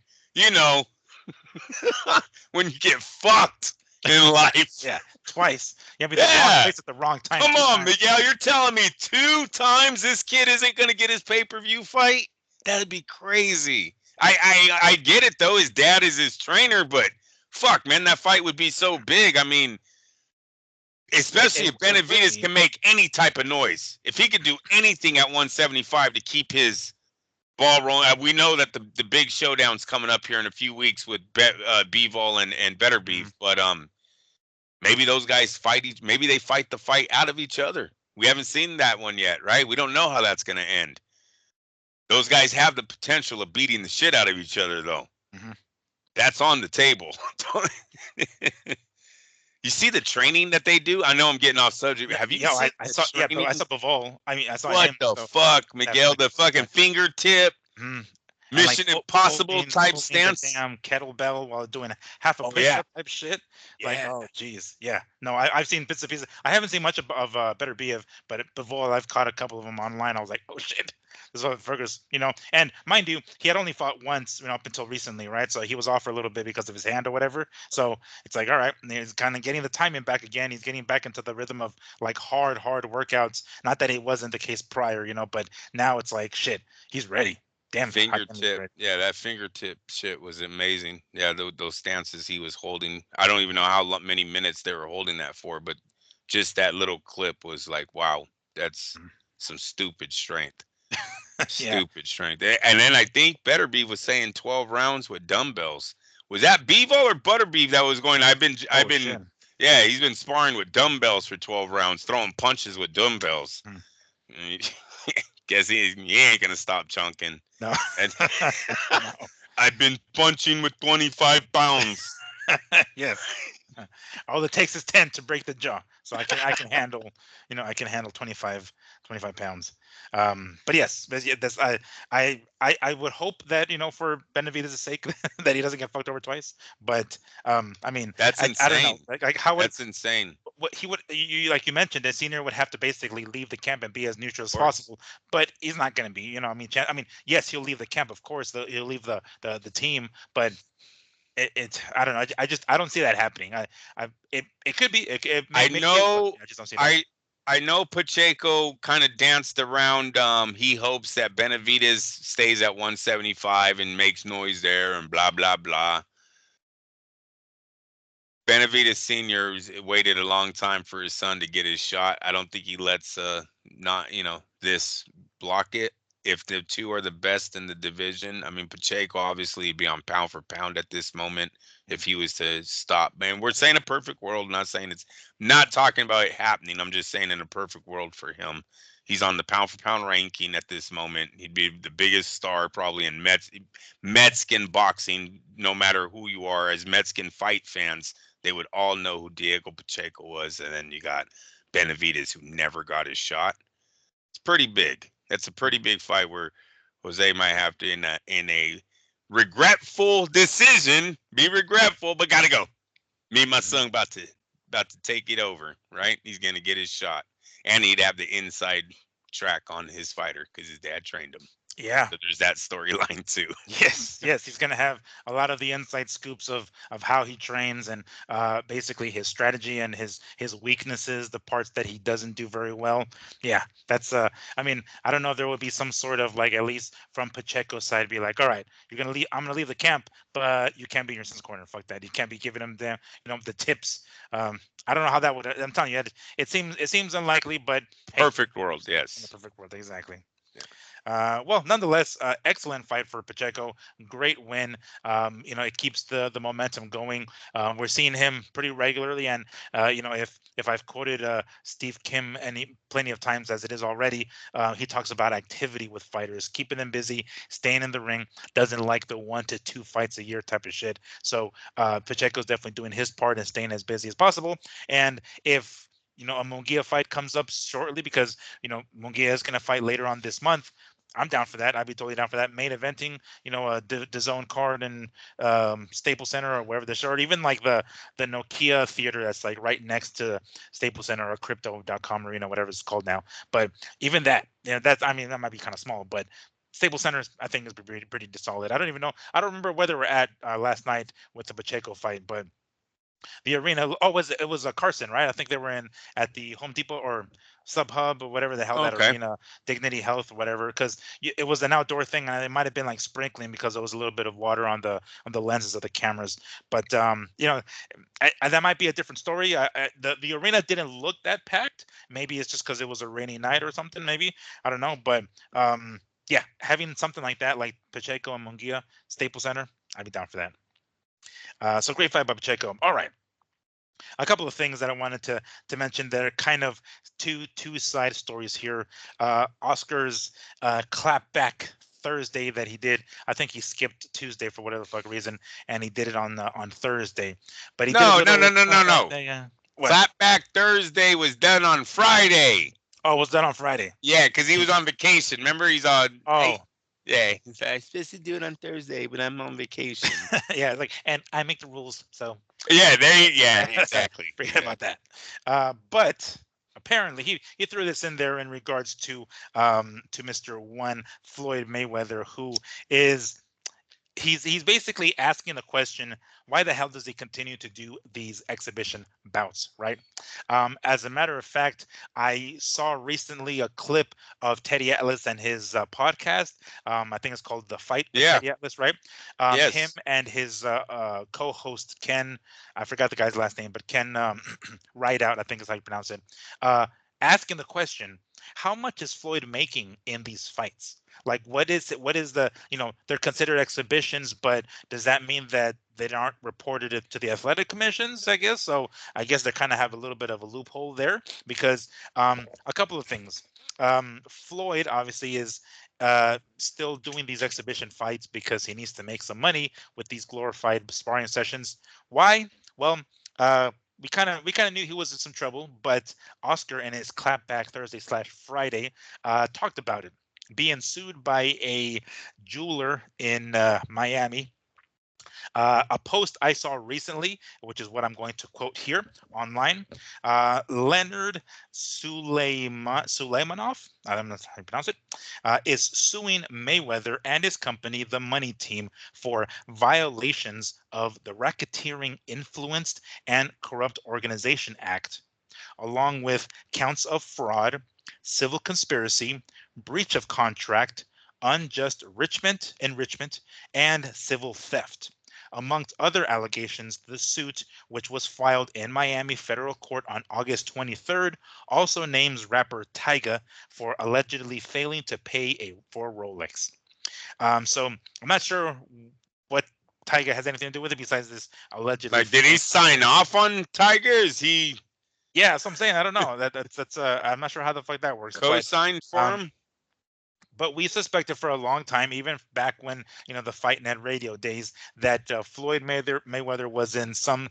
When you get fucked in life. Yeah, twice. You have to be the wrong place at the wrong time. Come on, Miguel. You're telling me 2 times this kid isn't going to get his pay-per-view fight? That'd be crazy. I get it, though. His dad is his trainer, but fuck, man, that fight would be so big. I mean, especially if Benavidez can make any type of noise. If he could do anything at 175 to keep his ball rolling. We know that the big showdown's coming up here in a few weeks with Bivol and Better Beef, but maybe those guys maybe they fight the fight out of each other. We haven't seen that one yet, right? We don't know how that's going to end. Those guys have the potential of beating the shit out of each other, though. That's on the table. You see the training that they do? I know I'm getting off subject. Yeah, Have you yo, seen I the saw, yeah, I training? saw Bivol. I mean, I saw What him. the So fuck, that Miguel? The fucking that fingertip, mm, and like Mission Impossible type pulling the stance. damn kettlebell while doing half a Oh yeah, push-up type shit. Like, yeah. oh geez, yeah. No, I've seen bits and pieces. I haven't seen much of Better Be of, but Bivol, I've caught a couple of them online. I was like, oh shit. This is what Fergus, and mind you, he had only fought once, up until recently, right? So he was off for a little bit because of his hand or whatever. So it's like, all right, and he's kind of getting the timing back again. He's getting back into the rhythm of like hard workouts. Not that it wasn't the case prior, but now it's like shit. He's ready. Damn, hot damn, he's Fingertip. ready. Yeah, that fingertip shit was amazing. Yeah, those stances he was holding. I don't even know how many minutes they were holding that for, but just that little clip was like, wow, that's Mhm. some stupid strength. Yeah. Stupid strength. And then I think Better Beef was saying 12 rounds with dumbbells. Was that Bevo or Butterbeef that was going? I've Oh been, shit. yeah, he's been sparring with dumbbells for 12 rounds, throwing punches with dumbbells. Hmm. Guess he ain't gonna stop chunking. No. And No. I've been punching with 25 pounds. Yes. All it takes is 10 to break the jaw. So I can handle, I can handle 25 pounds. But yes, yeah, that's I would hope that, for Benavidez' sake that he doesn't get fucked over twice. But I mean, That's I don't know. insane. Like how would That's insane. what he would you like you mentioned, the senior would have to basically leave the camp and be as neutral Of as course. possible, but he's not going to be, I mean, yes, he'll leave the camp, of course, he'll leave the team, but it's I don't know, I don't see that happening. It could be, I maybe it would. know I just don't see it I happening. I know Pacheco kind of danced around. He hopes that Benavidez stays at 175 and makes noise there and blah blah blah. Benavidez Senior waited a long time for his son to get his shot. I don't think he lets not this block it. If the two are the best in the division, I mean Pacheco obviously would be on pound for pound at this moment if he was to stop. Man, we're saying a perfect world, not saying it's not talking about it happening. I'm just saying in a perfect world for him. He's on the pound for pound ranking at this moment. He'd be the biggest star probably in Mexican boxing, no matter who you are, as Mexican fight fans they would all know who Diego Pacheco was, and then you got Benavidez, who never got his shot. It's pretty big. That's a pretty big fight where Jose might have to, in a regretful decision, be regretful, but gotta go. Me and my Mhm. son about to take it over, right? He's gonna get his shot, and he'd have the inside track on his fighter because his dad trained him. Yeah. So there's that storyline too. Yes, yes, he's going to have a lot of the inside scoops of how he trains, and basically his strategy and his weaknesses, the parts that he doesn't do very well. Yeah, that's I mean, I don't know if there would be some sort of, like, at least from Pacheco's side, be like, all right, you're gonna leave. I'm gonna leave the camp, but you can't be in your son's corner. Fuck that. You can't be giving him the tips. I don't know how that would. I'm telling you, it seems unlikely, but hey, Perfect who world, knows? In the yes. perfect world, exactly. Well, nonetheless, excellent fight for Pacheco. Great win. It keeps the momentum going. We're seeing him pretty regularly, and if I've quoted Steve Kim plenty of times as it is already, he talks about activity with fighters, keeping them busy, staying in the ring. Doesn't like the 1 to 2 fights a year type of shit. So Pacheco's definitely doing his part and staying as busy as possible. And if a Munguia fight comes up shortly, because Munguia is going to fight later on this month, I'm down for that. I'd be totally down for that. Main eventing, the zone card and Staples Center or wherever the show, or even like the Nokia theater that's like right next to Staples Center or Crypto.com arena, whatever it's called now. But even that, that's, I mean, that might be kind of small, but Staples Center, I think, is pretty solid. I don't even know. I don't remember whether we're at last night with the Pacheco fight, but the arena. Oh, it was a Carson, right? I think they were in at the Home Depot or SubHub or whatever the hell that Okay. arena, Dignity Health, whatever. Because it was an outdoor thing, and it might have been like sprinkling because there was a little bit of water on the lenses of the cameras. But that might be a different story. The arena didn't look that packed. Maybe it's just because it was a rainy night or something. Maybe I don't know. But yeah, having something like that, like Pacheco and Munguia, Staples Center, I'd be down for that. So great fight by Pacheco. All right, a couple of things that I wanted to mention that are kind of two side stories here. Oscar's clapback Thursday that he did. I think he skipped Tuesday for whatever fuck reason, and he did it on Thursday. But he did a No, no, no, little. no, no, no. Yeah. What? Clapback Thursday was done on Friday. Oh, it was done on Friday. Yeah, because he was on vacation. Remember, he's on. Oh, Yeah, he's like, I'm supposed to do it on Thursday, but I'm on vacation. yeah. Like, and I make the rules, so Yeah, yeah, exactly. forget about that. But apparently, he threw this in there in regards to Mr. One Floyd Mayweather, who is he's basically asking the question, why the hell does he continue to do these exhibition bouts, right? As a matter of fact, I saw recently a clip of Teddy Atlas and his podcast. I think it's called The Fight with Yeah. Teddy Atlas, right? Yes. Him and his co-host Ken, I forgot the guy's last name, but Ken Rideout, I think is how you pronounce it, asking the question, how much is Floyd making in these fights? Like, what is it? What is the, they're considered exhibitions, but does that mean that they aren't reported it to the athletic commissions, I guess? So I guess they kind of have a little bit of a loophole there because a couple of things. Floyd obviously is still doing these exhibition fights because he needs to make some money with these glorified sparring sessions. Why? Well, we kind of knew he was in some trouble, but Oscar in his clapback Thursday/Friday talked about it, being sued by a jeweler in Miami. A post I saw recently, which is what I'm going to quote here online. Leonard Suleimanov, I don't know how you pronounce it, is suing Mayweather and his company, the Money Team, for violations of the Racketeering Influenced and Corrupt Organization Act, along with counts of fraud, civil conspiracy, breach of contract, unjust enrichment, and civil theft. Amongst other allegations, the suit, which was filed in Miami federal court on August 23rd, also names rapper Tyga for allegedly failing to pay for Rolex. So I'm not sure what Tyga has anything to do with it besides this allegedly. Like, did he sign off on Tiger? Is he? Yeah, that's what I'm saying. I don't know. That's I'm not sure how the fuck that works. Co-signed for him? But we suspected for a long time, even back when the Fight Net Radio days, that Floyd Mayweather was in some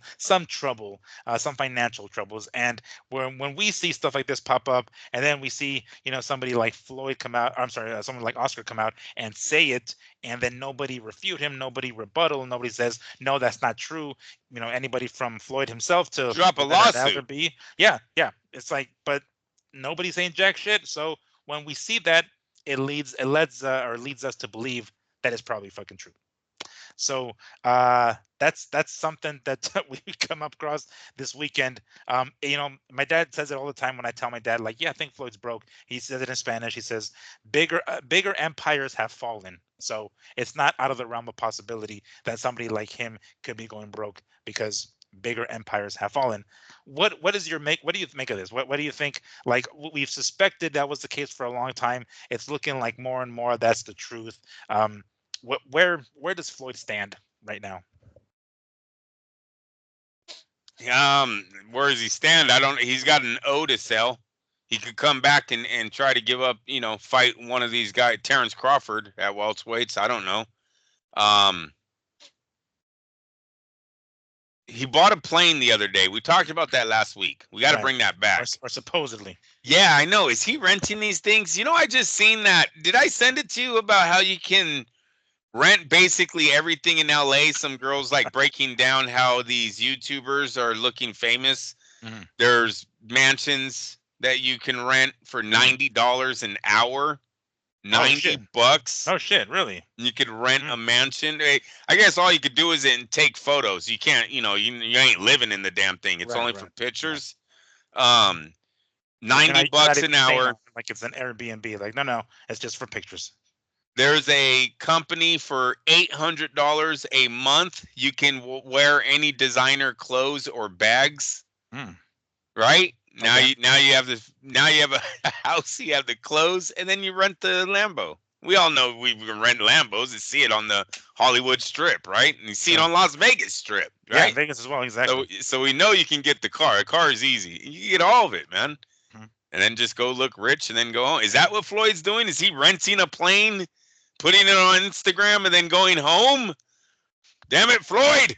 trouble, some financial troubles. And when we see stuff like this pop up, and then we see somebody like Floyd come out, I'm sorry, someone like Oscar come out and say it, and then nobody refute him, nobody rebuttal, nobody says no, that's not true. Anybody from Floyd himself to drop a lawsuit. Yeah, it's like, but nobody's saying jack shit. So when we see that, it leads us to believe that it's probably fucking true. So that's something that we come up across this weekend. My dad says it all the time when I tell my dad, like, yeah, I think Floyd's broke. He says it in Spanish. He says bigger empires have fallen. So it's not out of the realm of possibility that somebody like him could be going broke because bigger empires have fallen. What do you make of this? What do you think? Like, we've suspected that was the case for a long time. It's looking like more and more that's the truth. Where does Floyd stand right now? Where does he stand? I don't. He's got an O to sell. He could come back and try to give up. Fight one of these guys, Terence Crawford at welterweights. I don't know. He bought a plane the other day. We talked about that last week. We got to bring that back. Or supposedly. Yeah, I know. Is he renting these things? I just seen that. Did I send it to you about how you can rent basically everything in LA? Some girls like breaking down how these YouTubers are looking famous. Mm-hmm. There's mansions that you can rent for $90 an hour. $90. Oh shit, really? You could rent a mansion. I guess all you could do is take photos. You can't, you ain't living in the damn thing. It's only for pictures. $90 an hour. Like it's an Airbnb. Like, no, it's just for pictures. There's a company for $800 a month. You can wear any designer clothes or bags. Right? Now you have a house, you have the clothes, and then you rent the Lambo. We all know we can rent Lambos and see it on the Hollywood Strip, right? And you see it on Las Vegas Strip, right? Yeah, Vegas as well, exactly. So we know you can get the car. A car is easy. You get all of it, man. And then just go look rich and then go on. Is that what Floyd's doing? Is he renting a plane putting it on Instagram and then going home. Damn it, Floyd.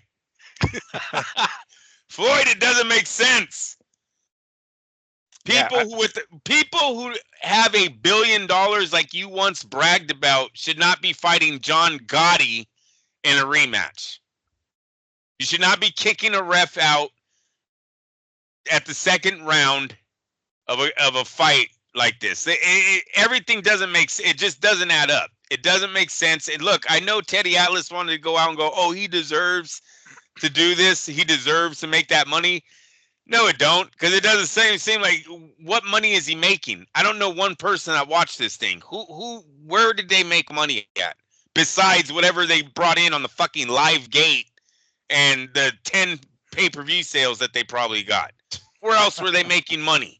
Floyd, it doesn't make sense. People who have $1 billion like you once bragged about should not be fighting John Gotti in a rematch. You should not be kicking a ref out at the second round of a fight like this. Everything doesn't make sense. It just doesn't add up. It doesn't make sense. And look, I know Teddy Atlas wanted to go out and go, oh, he deserves to do this. He deserves to make that money. No, it don't, because it doesn't seem like, what money is he making? I don't know one person that watched this thing. Where did they make money at? Besides whatever they brought in on the fucking live gate and the 10 pay-per-view sales that they probably got. Where else were they making money?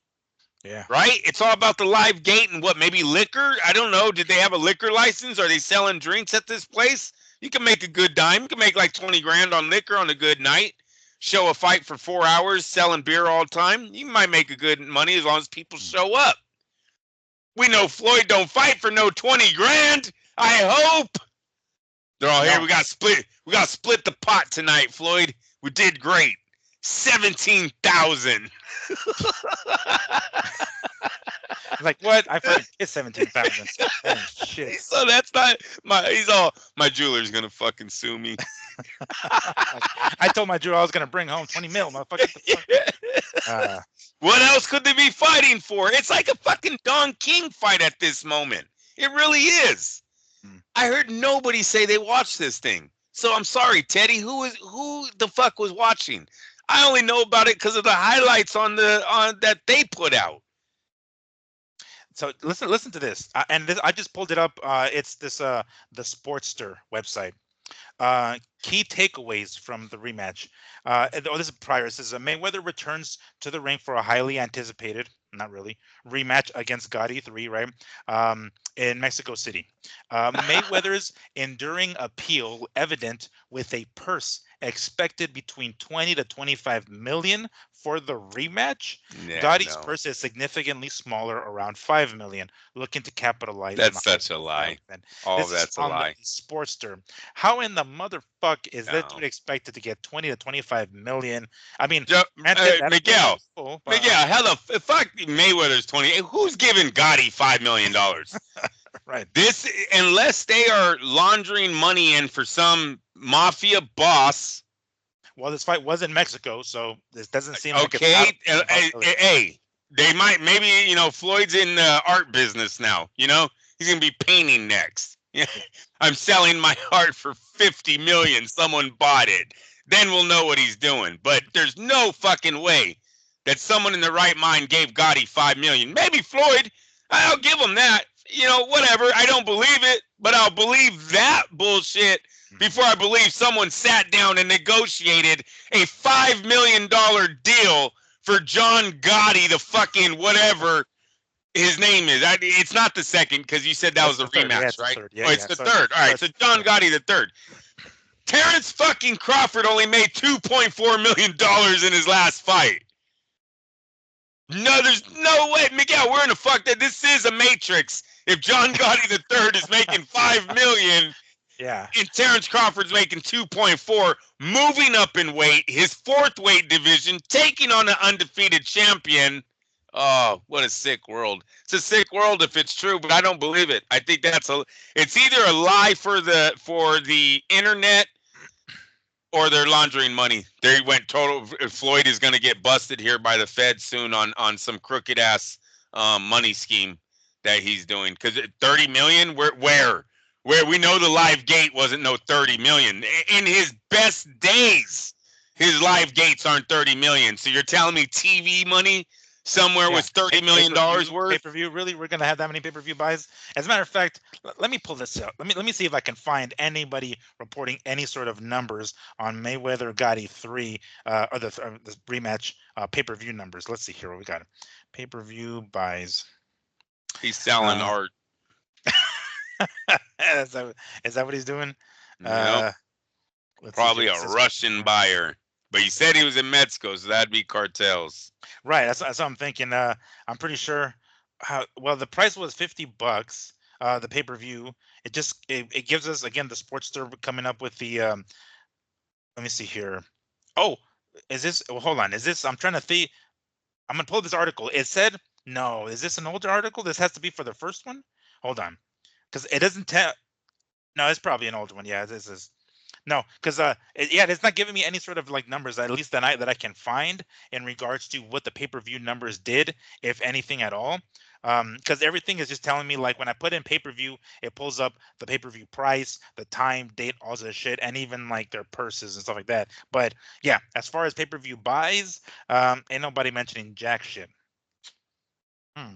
Yeah. Right? It's all about the live gate and what, maybe liquor? I don't know. Did they have a liquor license? Are they selling drinks at this place? You can make a good dime. You can make like 20 grand on liquor on a good night. Show a fight for 4 hours, selling beer all the time. You might make a good money as long as people show up. We know Floyd don't fight for no 20 grand. I hope. They're all here. We got to split the pot tonight, Floyd. We did great. 17,000. Like, what? I fucking hit 17,000. Shit. So that's not my jeweler's gonna fucking sue me. I told my jeweler I was gonna bring home 20 mil, motherfucker. What else could they be fighting for? It's like a fucking Don King fight at this moment. It really is. I heard nobody say they watched this thing. So I'm sorry, Teddy. Who the fuck was watching? I only know about it because of the highlights on that they put out. So listen to this, and I just pulled it up. It's this the Sportster website. Key takeaways from the rematch. This is prior. It says Mayweather returns to the ring for a highly anticipated, not really, rematch against Gotti 3, right? In Mexico City. Mayweather's enduring appeal evident with a purse expected between 20 to 25 million for the rematch. Gotti's purse is significantly smaller, around 5 million, looking to capitalize. That's such a lie. All that's a lie. Sportster. How in the motherfuck is that dude expected to get 20 to 25 million? I mean, Miguel, how the fuck Mayweather's 20? Who's giving Gotti $5 million? Right. This, unless they are laundering money in for some mafia boss. Well, this fight was in Mexico, so this doesn't seem like okay. Hey, they might, maybe, Floyd's in the art business now. He's gonna be painting next. I'm selling my art for 50 million. Someone bought it. Then we'll know what he's doing. But there's no fucking way that someone in the right mind gave Gotti 5 million. Maybe Floyd. I'll give him that. Whatever. I don't believe it, but I'll believe that bullshit before I believe someone sat down and negotiated a $5 million deal for John Gotti, the fucking whatever his name is. It's not the second, because you said that was the rematch, right? It's the third. All right, so John Gotti the third. Terence fucking Crawford only made $2.4 million in his last fight. No, there's no way. Miguel, we're in a fuck that this is a matrix. If John Gotti the third is making $5 million, yeah, and Terence Crawford's making 2.4, moving up in weight, his fourth weight division, taking on an undefeated champion. Oh, what a sick world. It's a sick world if it's true, but I don't believe it. I think it's either a lie for the internet, or they're laundering money. They went total. Floyd is going to get busted here by the Fed soon on some crooked ass money scheme that he's doing. Because 30 million, where we know the live gate wasn't no 30 million. In his best days, his live gates aren't 30 million. So you're telling me TV money somewhere was $30 million worth? Pay-per-view? Really? We're going to have that many pay-per-view buys? As a matter of fact, let me pull this out. Let me see if I can find anybody reporting any sort of numbers on Mayweather Gotti 3 or the rematch pay-per-view numbers. Let's see here what we got. Pay-per-view buys. He's selling art. Is that what he's doing? Nope. Probably a Russian buyer. But he said he was in Mexico, so that'd be cartels. Right. That's what I'm thinking. I'm pretty sure. The price was $50. The pay-per-view, it gives us again the Sportster coming up with the let me see here. Oh, is this? Well, hold on. Is this? I'm trying to think. I'm gonna pull this article. It said no. Is this an older article? This has to be for the first one. Hold on, because it doesn't tell. No, it's probably an older one. Yeah, this is. No, because yeah, it's not giving me any sort of like numbers, at least that I can find in regards to what the pay-per-view numbers did, if anything at all. Because everything is just telling me like when I put in pay-per-view, it pulls up the pay-per-view price, the time, date, all this shit, and even like their purses and stuff like that. But yeah, as far as pay-per-view buys, ain't nobody mentioning jack shit. Hmm.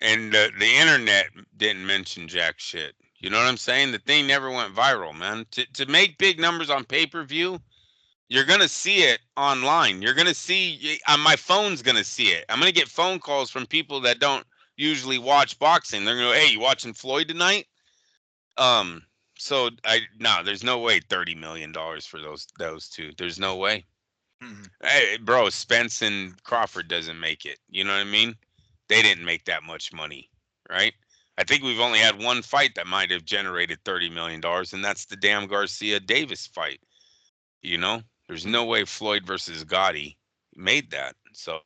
And the internet didn't mention jack shit. You know what I'm saying? The thing never went viral, man. To make big numbers on pay-per-view, you're going to see it online. You're going to see, my phone's going to see it. I'm going to get phone calls from people that don't usually watch boxing. They're going to go, hey, you watching Floyd tonight? Um, so no, there's no way $30 million for those two. There's no way. Mhm. Hey, bro, Spence and Crawford doesn't make it. You know what I mean? They didn't make that much money, right? I think we've only had one fight that might have generated $30 million, and that's the damn Garcia Davis fight. You know, there's no way Floyd versus Gotti made that. So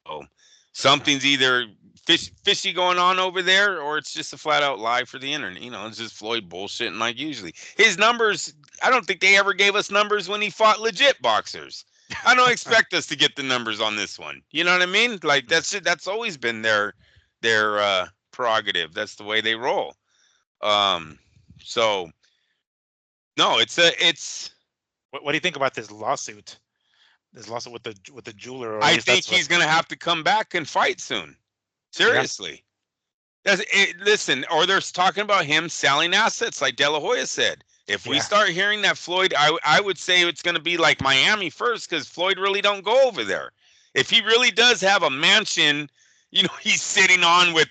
something's either fishy going on over there, or it's just a flat out lie for the internet. You know, it's just Floyd bullshitting like usually. His numbers, I don't think they ever gave us numbers when he fought legit boxers. I don't expect us to get the numbers on this one. You know what I mean? Like that's always been their prerogative. That's the way they roll. Um, so no, it's. What do you think about this lawsuit? This lawsuit with the jeweler, or at I least think that's what. he's gonna have to come back and fight soon. Yeah. Seriously. Listen, or they're talking about him selling assets, like De La Hoya said. If we Yeah. start hearing that Floyd, I would say it's going to be like Miami first, because Floyd really don't go over there. If he really does have a mansion, he's sitting on with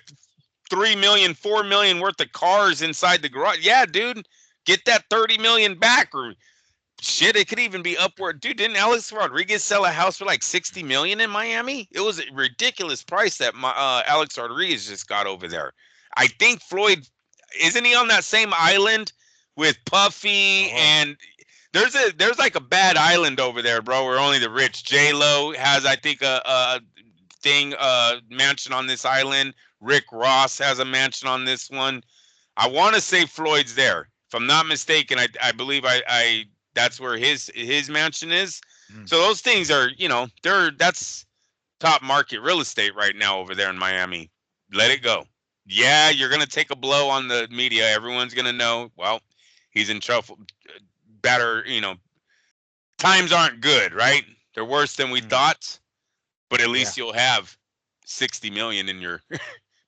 3 million, 4 million worth of cars inside the garage. Yeah, dude, get that 30 million back, or shit, it could even be upward. Dude, didn't Alex Rodriguez sell a house for like 60 million in Miami? It was a ridiculous price that Alex Rodriguez just got over there. I think Floyd, isn't he on that same island with Puffy? Oh. And there's like a bad island over there, bro, where only the rich. J-Lo has, I think, a mansion on this island. Rick Ross has a mansion on this one. I want to say Floyd's there. If I'm not mistaken, I believe I that's where his mansion is. Mm. So those things are, that's top market real estate right now over there in Miami. Let it go. Yeah, you're gonna take a blow on the media. Everyone's gonna know. Well, he's in trouble. Better, times aren't good, right? They're worse than we Mm. thought. But at Yeah. least you'll have 60 million in your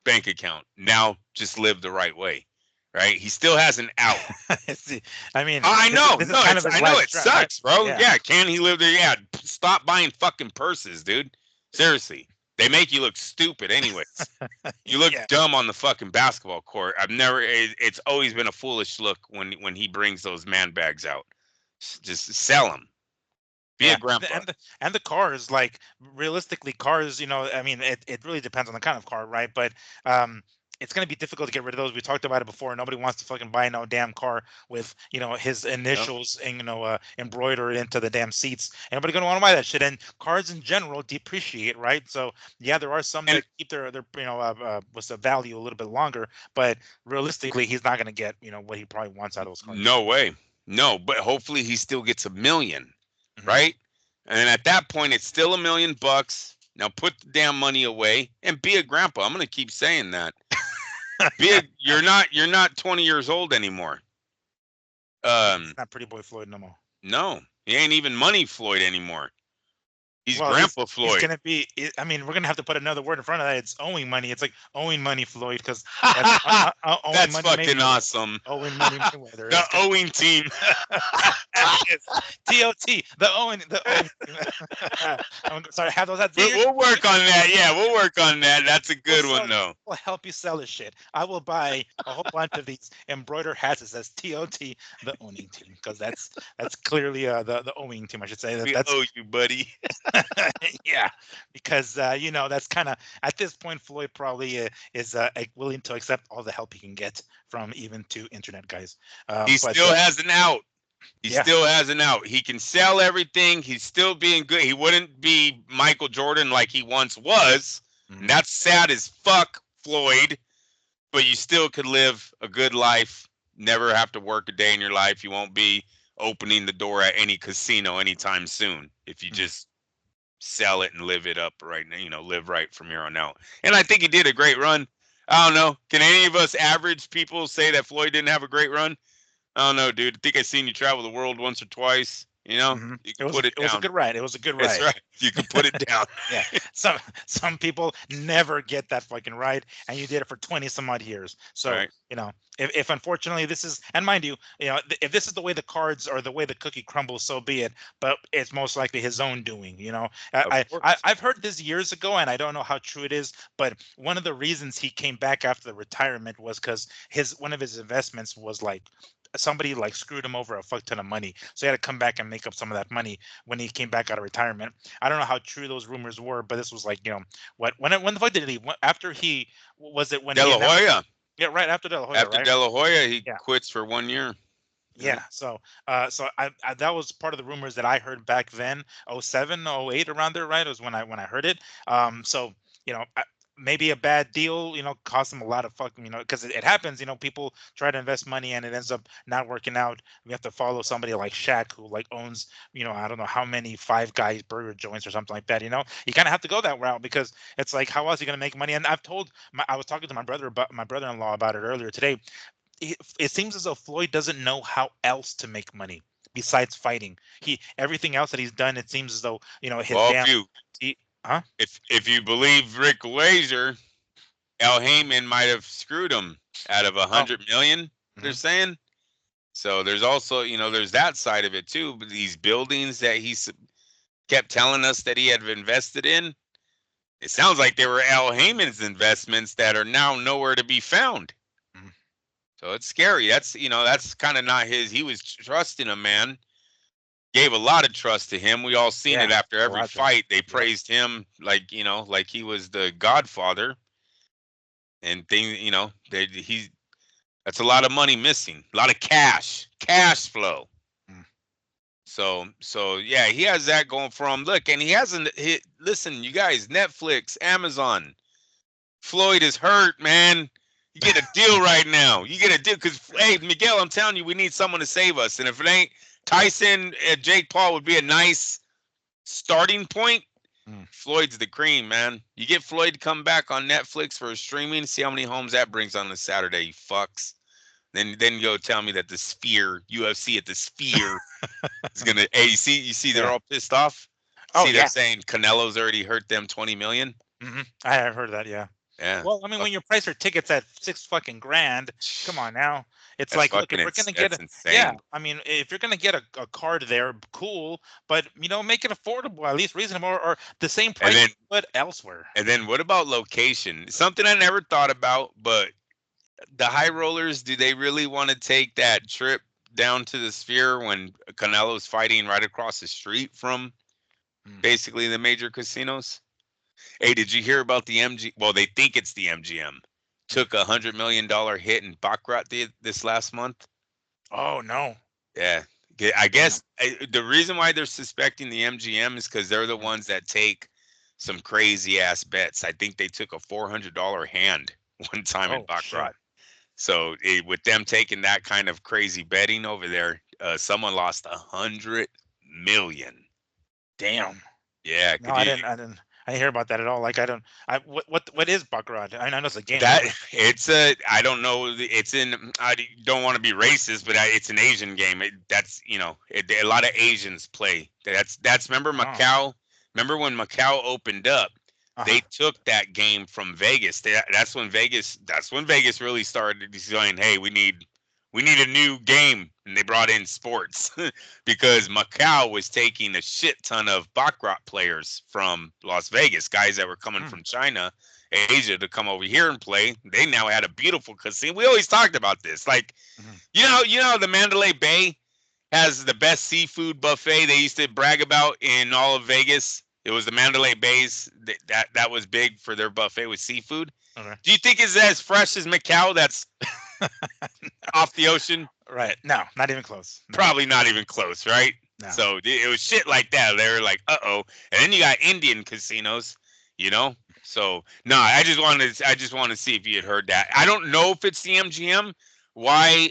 bank account. Now, just live the right way, right? He still has an out. See, I mean, I know. this is No, kind of his I know last it shot, right? sucks, bro. Yeah. Yeah, can he live there? Yeah, stop buying fucking purses, dude. Seriously. They make you look stupid anyways. You look Yeah. dumb on the fucking basketball court. It's always been a foolish look when he brings those man bags out. Just sell them. Be a Yeah, grandpa. and the cars, like realistically, cars. I mean, it really depends on the kind of car, right? But it's gonna be difficult to get rid of those. We talked about it before. Nobody wants to fucking buy no damn car with his Yep. initials and embroidered into the damn seats. Anybody gonna want to buy that shit? And cars in general depreciate, right? So yeah, there are some And that keep their what's the value a little bit longer, but realistically, he's not gonna get what he probably wants out of those cars. no way. No, but hopefully he still gets 1 million, Hmm. right? And at that point, it's still $1 million. Now put the damn money away and be a grandpa. I'm gonna keep saying that. You're not 20 years old anymore. It's Um, not Pretty Boy Floyd no more. no, he ain't even Money Floyd anywore. He's Well, he's Grandpa he's Floyd. gonna be. I mean, we're gonna have to put another word in front of that. It's owing money. It's like owing money, Floyd, because that's owing That's money fucking Mayweather. awesome. Owing money Mayweather. The It's gonna Owing Team. it's TOT. The Owing. Sorry, have those at the. We'll work on that. Yeah, we'll work on that. That's a We'll good sell. one, though. We'll help you sell this shit. I will buy a whole bunch of these embroidered hats that says TOT, the owning team, because that's clearly the owing team. I should say that We that's owe you, buddy. Yeah, because that's kind of at this point Floyd probably is willing to accept all the help he can get from even two internet guys. He But still has an out. He yeah, still has an out. He can sell everything. He's still being good. He wouldn't be Michael Jordan like he once was. And mhm, that's sad as fuck, Floyd. But you still could live a good life, never have to work a day in your life. You won't be opening the door at any casino anytime soon if you mhm. just sell it and live it up right now, live right from here on out. And I think he did a great run. I don't know. Can any of us average people say that Floyd didn't have a great run? I don't know, dude. I think I've seen you travel the world once or twice. You It can was a put it it was a down. good ride. It was a good That's ride. right. You can put it down. Yeah, some people never get that fucking ride, and you did it for 20 some odd years. All So right. if unfortunately this is, and mind you, if this is the way the cards or the way the cookie crumbles, so be it. But it's most likely his own doing. Of course. I've heard this years ago, and I don't know how true it is. But one of the reasons he came back after the retirement was because his one of his investments was like somebody like screwed him over a fuck ton of money, so he had to come back and make up some of that money when he came back out of retirement. I don't know how true those rumors were, but this was like, when the fuck did he leave? After he was it when De he La announced? Hoya. Yeah, right after De La Hoya, After right? De La Hoya, he Yeah, quits for 1 year. Yeah. yeah. So I that was part of the rumors that I heard back then, 07, 08, around there, right? It was when I heard it. So maybe a bad deal, cost them a lot of fucking, because it happens. People try to invest money and it ends up not working out. We have to follow somebody like Shaq who like owns, I don't know how many Five Guys burger joints or something like that. You kind of have to go that route because it's like, how else are you gonna make money? And I was talking to my brother-in-law about it earlier today. It seems as though Floyd doesn't know how else to make money besides fighting. Everything else that he's done, it seems as though his Well, damn. Huh? if you believe Rick Laser, Al Heyman might have screwed him out of a Oh. 100 million. They're Mhm. saying. So there's also, there's that side of it too. But these buildings that kept telling us that he had invested in, it sounds like they were Al Heyman's investments that are now nowhere to be found. Mhm. So it's scary. That's kind of not his. He was trusting a man, gave a lot of trust to him. We all seen Yeah, it after a every lot there. fight. They Yep. praised him like he was the godfather. And that's a lot of money missing, a lot of cash flow. Mm. So yeah, he has that going for him. Look, and he hasn't hit. Listen, you guys, Netflix, Amazon, Floyd is hurt, man. You get a deal right now. You get a deal because, hey, Miguel, I'm telling you, we need someone to save us. And if it ain't Tyson, Jake Paul would be a nice starting point. Mm. Floyd's the cream, man. You get Floyd to come back on Netflix for streaming. See how many homes that brings on a Saturday, you fucks. Then you go tell me that the Sphere, UFC at the Sphere, is gonna. Hey, you see, they're Yeah. all pissed off. Oh See, they're yeah. saying Canelo's already hurt them 20 million. I have heard that. Yeah. Yeah, Well, I mean, when you price your tickets at six fucking grand, come on now. It's that's like, look, if fucking we're gonna get that's a, yeah, insane. I mean, if you're gonna get a card there, cool, but make it affordable, at least reasonable, or the same And price then but elsewhere. and then what about location? Something I never thought about, but the high rollers, do they really want to take that trip down to the Sphere when Canelo's fighting right across the street from Mm. basically the major casinos? Hey, did you hear about the MG? Well, they think it's the MGM. Mm. Took $100 million hit in Baccarat this last month. Oh no. Yeah. I Damn. guess the reason why they're suspecting the MGM is because they're the Mm. ones that take some crazy ass bets. I think they took a $400 hand one time in Oh Baccarat. shit. So with them taking that kind of crazy betting over there, someone lost 100 million. Damn. Yeah, No, could you? I didn't hear about that at all. Like, I don't. What is baccarat? I know it's a game. That it's a I don't know. It's in. Don't want to be racist, but it's an Asian game. That's a lot of Asians play. That's remember Oh. Macau. Remember when Macau opened up? Uh-huh. They took that game from Vegas. That's when Vegas. That's when Vegas really started saying, "Hey, we need a new game," and they brought in sports because Macau was taking a shit ton of baccarat players from Las Vegas, guys that were coming Mm. from China, Asia to come over here and play. They now had a beautiful casino. We always talked about this, like Mhm. the Mandalay Bay has the best seafood buffet they used to brag about in all of Vegas. It was the Mandalay Bay's that was big for their buffet with seafood. Okay. Do you think it's as fresh as Macau? That's off the ocean. Right. No, not even close. No. Probably not even close, right? No. So it was shit like that. They were like, uh-oh. And then you got Indian casinos, you know? So no, I just want to see if you had heard that. I don't know if it's the MGM. Why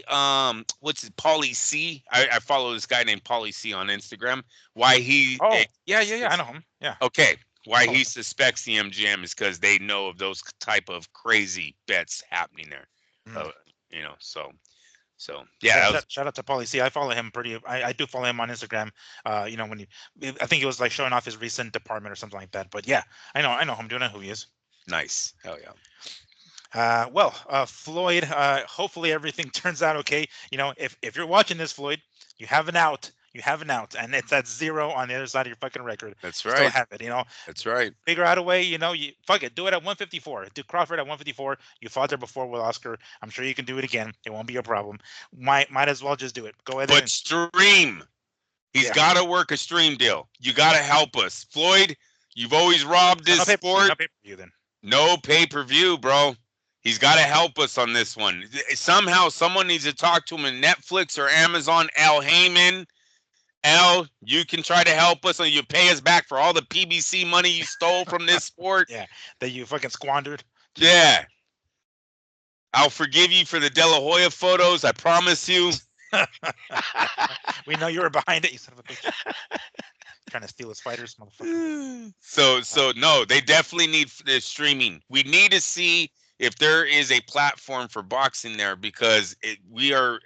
what's it, Paulie C? I follow this guy named Paulie C on Instagram. Why he Oh, yeah, I know him. Yeah. okay. Why Oh. he suspects the MGM is because they know of those type of crazy bets happening there. Mm. You know, so yeah, Shout out to Paulie C. I follow him I do follow him on Instagram. You know, when I think he was like showing off his recent department or something like that. But yeah, I know him. Do you know who he is? nice. Hell yeah. Floyd, hopefully everything turns out okay. You know, if you're watching this, Floyd, you have an out. You have an out, and it's at 0 on the other side of your fucking record. That's Still right. have it, you know. That's right. Figure out a way, you know. You fuck it, do it at 154. Do Crawford at 154. You fought there before with Oscar. I'm sure you can do it again. It won't be a problem. Might as well just do it. Go ahead. But stream. He's got to work a stream deal. You got to help us, Floyd. You've always robbed this sport. No pay-per-view then. No pay-per-view, bro. He's got to help us on this one. Somehow, someone needs to talk to him in Netflix or Amazon. Al Heyman. Al, you can try to help us, and you pay us back for all the PBC money you stole from this sport. Yeah, that you fucking squandered. Yeah. I'll forgive you for the De La Hoya photos. I promise you. We know you were behind it, you son of a bitch. Trying to steal his fighters, motherfucker. So no, they definitely need the streaming. We need to see if there is a platform for boxing there, because we are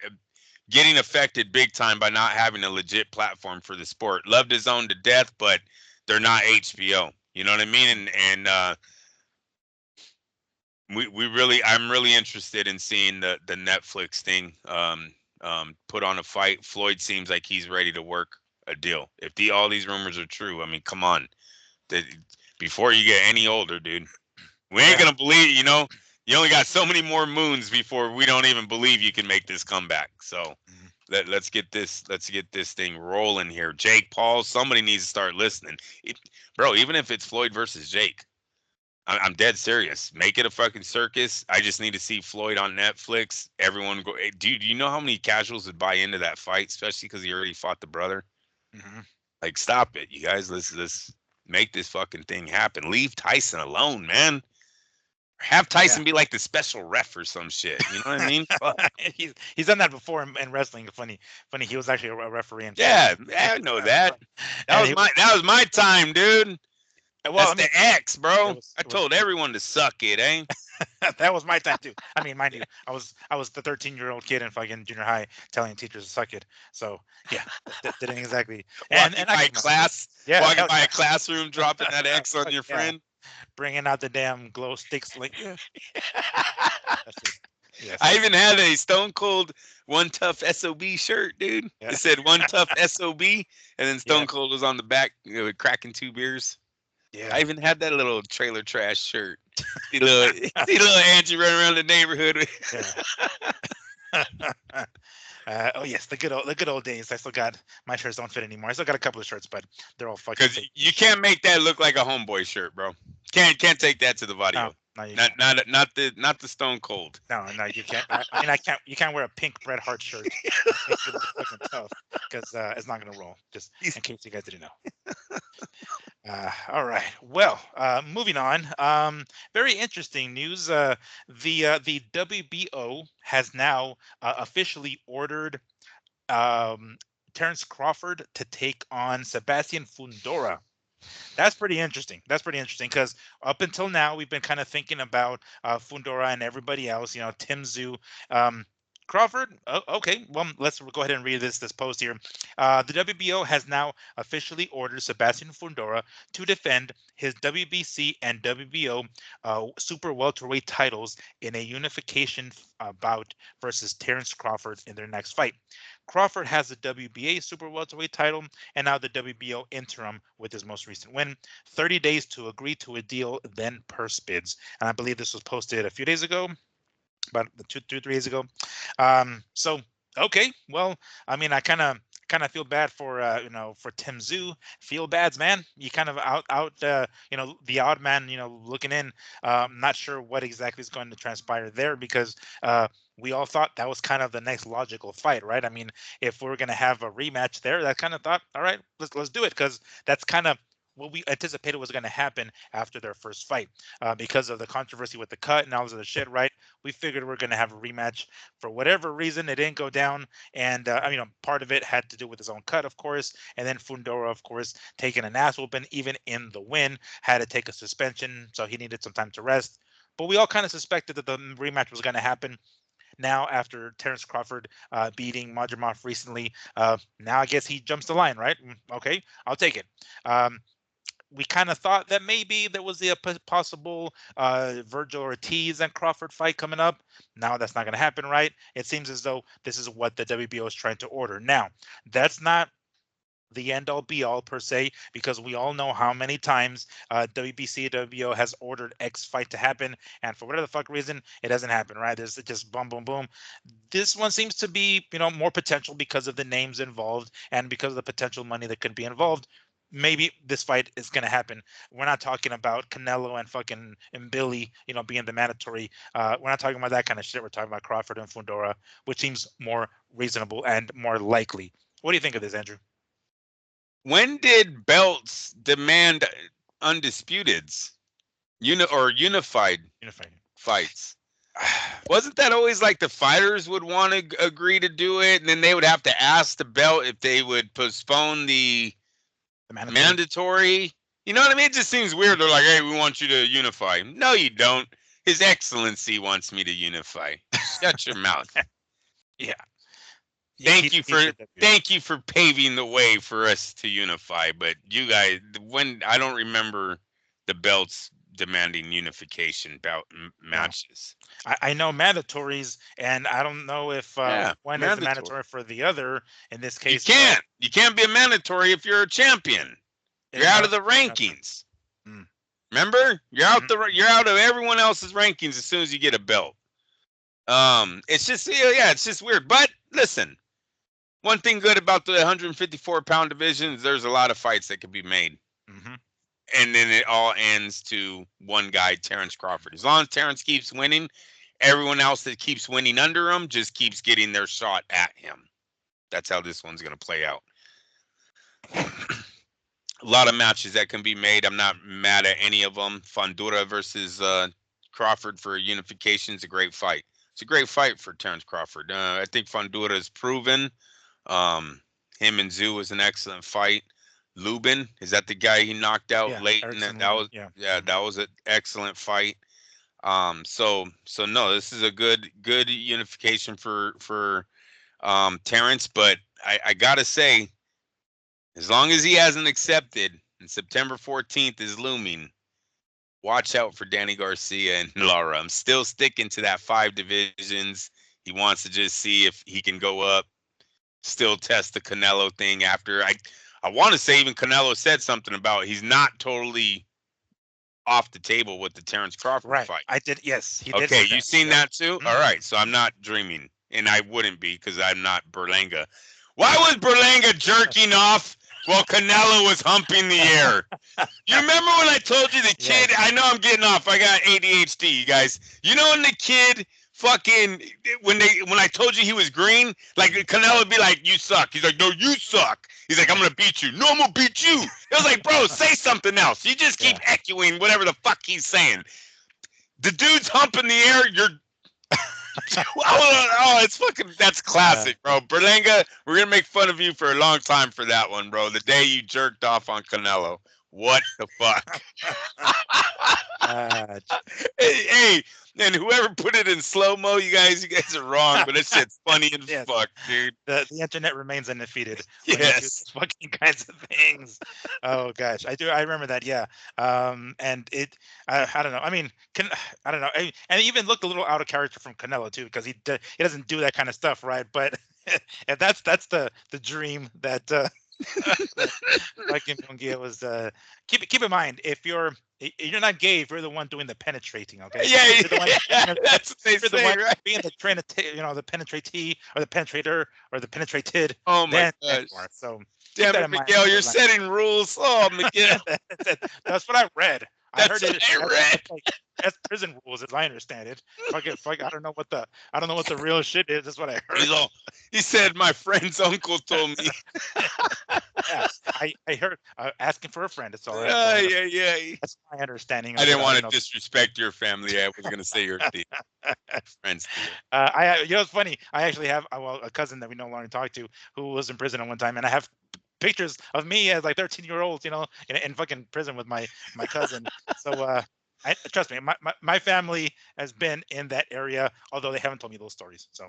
getting affected big time by not having a legit platform for the sport. Love DAZN to death, but they're not HBO. You know what I mean? And I'm really interested in seeing the Netflix thing put on a fight. Floyd seems like he's ready to work a deal. If all these rumors are true, I mean, come on. Before you get any older, dude, we ain't gonna believe. You know, you only got so many more moons before we don't even believe you can make this comeback. So let's get this thing rolling here. Jake Paul, somebody needs to start listening, bro. Even if it's Floyd versus Jake, I'm dead serious. Make it a fucking circus. I just need to see Floyd on Netflix. Everyone go. Hey, dude, you know how many casuals would buy into that fight, especially because he already fought the brother. Mm-hmm. Like, stop it, you guys. Let's make this fucking thing happen. Leave Tyson alone, man. Have Tyson be like the special ref or some shit. You know what I mean? He's done that before in wrestling. Funny. He was actually a referee. Yeah, I know that. That was my time, dude. Well, that's the X, bro. I told everyone to suck it, eh? That was my time too. I mean, mind you, I was the 13-year-old kid in fucking junior high telling teachers to suck it. So yeah, didn't exactly. Walking by a classroom, dropping that X on your friend, bringing out the damn glow sticks. Like, yes. I even had a Stone Cold One Tough SOB shirt, dude. Yeah. It said One Tough SOB, and then Stone Cold was on the back, cracking 2 beers. Yeah, I even had that little trailer trash shirt. See little Angie running around the neighborhood. Oh yes, the good old days. I still got my shirts don't fit anymore. I still got a couple of shirts, but they're all fucking. Because you can't make that look like a homeboy shirt, bro. Can't take that to the video. No, not the Stone Cold. No, you can't. I mean, you can't wear a pink Bret Hart shirt. It's fucking tough because it's not gonna roll. Just in case you guys didn't know. All right. Well, moving on. Very interesting news. The WBO has now officially ordered Terence Crawford to take on Sebastian Fundora. That's pretty interesting. Because up until now, we've been kind of thinking about Fundora and everybody else. You know, Tim Tszyu. Crawford, okay. Well, let's go ahead and read this post here. The WBO has now officially ordered Sebastian Fundora to defend his WBC and WBO super welterweight titles in a unification bout versus Terence Crawford in their next fight. Crawford has the WBA super welterweight title and now the WBO interim with his most recent win. 30 days to agree to a deal, then purse bids. And I believe this was posted a few days ago. About 2-3 days ago. So okay, well, I mean, I kind of kind of feel bad for for Tim Zoo. Feel bads, man. You kind of out the odd man, looking in. Not sure what exactly is going to transpire there because we all thought that was kind of the next logical fight, right? I mean, if we're gonna have a rematch there, that kind of thought, all right, let's do it because that's kind of what we anticipated was going to happen after their first fight, because of the controversy with the cut and all this other shit, right? We figured we are going to have a rematch. For whatever reason, it didn't go down, and I mean, part of it had to do with his own cut, of course, and then Fundora, of course, taking an ass whooping, even in the win, had to take a suspension, so he needed some time to rest. But we all kind of suspected that the rematch was going to happen. Now, after Terence Crawford beating Madrimov recently, now I guess he jumps the line, right? Okay, I'll take it. We kind of thought that maybe there was the possible Virgil Ortiz and Crawford fight coming up. Now that's not going to happen, right? It seems as though this is what the WBO is trying to order. Now, that's not the end all be all per se, because we all know how many times WBC WBO has ordered X fight to happen, and for whatever the fuck reason, it doesn't happen, right? There's just boom, boom, boom. This one seems to be, more potential because of the names involved and because of the potential money that could be involved. Maybe this fight is going to happen. We're not talking about Canelo and fucking and Billy, being the mandatory. We're not talking about that kind of shit. We're talking about Crawford and Fundora, which seems more reasonable and more likely. What do you think of this, Andrew? When did belts demand undisputeds, unified Unified fights? Wasn't that always like the fighters would want to agree to do it, and then they would have to ask the belt if they would postpone the mandatory? You know what I mean? It just seems weird. They're like, hey, we want you to unify. No, you don't. His Excellency wants me to unify. Shut your mouth. Yeah. Thank you for paving the way for us to unify. But you guys, when I don't remember the belts demanding unification bout matches. I know mandatories, and I don't know if one is mandatory for the other. In this case, you can't be a mandatory if you're a champion. You're out of the rankings. Remember, you're out of everyone else's rankings as soon as you get a belt. It's just weird. But listen, one thing good about the 154-pound division is there's a lot of fights that can be made. Mm-hmm. And then it all ends to one guy, Terence Crawford. As long as Terence keeps winning, everyone else that keeps winning under him just keeps getting their shot at him. That's how this one's going to play out. A lot of matches that can be made. I'm not mad at any of them. Fundora versus Crawford for unification is a great fight. It's a great fight for Terence Crawford. I think Fundora is proven. Him and Zoo was an excellent fight. Lubin, is that the guy he knocked out late? That was an excellent fight. So no, this is a good unification for Terence, but I gotta say, as long as he hasn't accepted and September 14th is looming, watch out for Danny Garcia and Lara. I'm still sticking to that 5 divisions. He wants to just see if he can go up, still test the Canelo thing after. I want to say even Canelo said something about he's not totally off the table with the Terence Crawford fight. I did. Yes, he did. Okay, you seen that too? Mm-hmm. All right, so I'm not dreaming, and I wouldn't be because I'm not Berlanga. Why was Berlanga jerking off while Canelo was humping the air? You remember when I told you the kid? I know I'm getting off. I got ADHD, you guys. You know when the kid fucking when I told you he was green, like Canelo would be like, "You suck." He's like, "No, you suck." He's like, "I'm gonna beat you." "No, I'm gonna beat you." It was like, bro, say something else. You just keep echoing whatever the fuck he's saying. The dude's humping the air. You're it's fucking, that's classic, bro. Berlanga, we're gonna make fun of you for a long time for that one, bro. The day you jerked off on Canelo. What the fuck? Hey, and whoever put it in slow-mo, you guys are wrong, but that shit's funny as fuck, dude. The internet remains undefeated. Yes. Fucking kinds of things. Oh gosh, I remember that. Yeah. And it, I don't know. I mean, I don't know. And it even looked a little out of character from Canelo too, because he doesn't do that kind of stuff, right? But if that's the dream that Fucking Mungia was keep in mind, if you're not gay if you're the one doing the penetrating, okay? Yeah, You're the one yeah, that's what they you're the say, one right? being the the penetratee or the penetrator or the penetrated, Oh my then you gosh. are. So keep Damn that it, in mind. Miguel, you're setting rules. Oh, Miguel, That's what I read. I that's heard what it. I read. That's prison rules, as I understand it. Fuck. I don't know what the real shit is. That's what I heard. He's all, he said, my friend's uncle told me. Yeah, I heard asking for a friend. It's all right. That's all right. Yeah, yeah. That's my understanding I of it. didn't I want don't to know. disrespect your family. I was going to say your friend's deal. It's funny. I actually have a cousin that we no longer talk to who was in prison at one time, and I have pictures of me as like 13-year-olds, in fucking prison with my cousin. So trust me, my family has been in that area, although they haven't told me those stories. So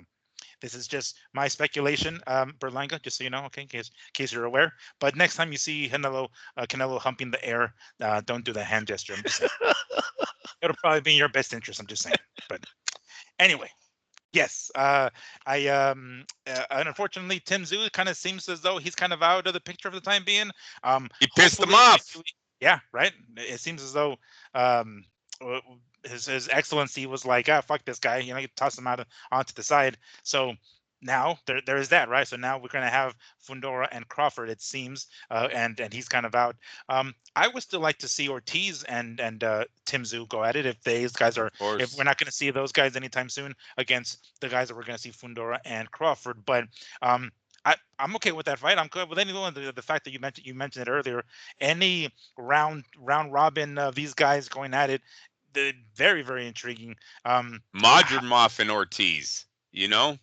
this is just my speculation, Berlanga, just so you know, okay, in case you're aware. But next time you see Canelo humping the air, don't do the hand gesture. I'm just saying. It'll probably be in your best interest. I'm just saying. But anyway, yes, and unfortunately, Tim Zoo kind of seems as though he's kind of out of the picture for the time being. He pissed him Hopefully, off. eventually, yeah, right. It seems as though um, his excellency was like, ah, fuck this guy, he tossed him out onto the side. So now there is that, right? So now we're gonna have Fundora and Crawford, it seems, and he's kind of out. I would still like to see Ortiz and Tim Zoo go at it if these guys Of are if we're course. not going to see those guys anytime soon against the guys that we're going to see Fundora and Crawford. But um, I'm okay with that fight. I'm good with anyone. The fact that you mentioned it earlier. Any round robin of these guys going at it, very very intriguing. Madrimov and Ortiz, you know?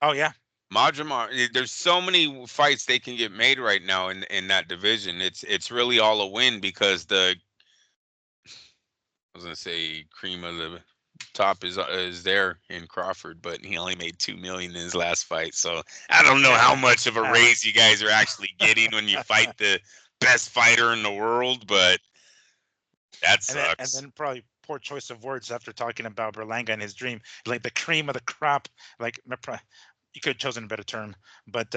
Oh yeah, Madrimov, there's so many fights they can get made right now in that division. It's really all a win because I was gonna say cream of the top is there in Crawford, but he only made 2 million in his last fight. So I don't know yeah. how much of a Uh, raise you guys are actually getting when you fight the best fighter in the world, but that and sucks. then probably poor choice of words after talking about Berlanga and his dream, like the cream of the crop. Like you could have chosen a better term, but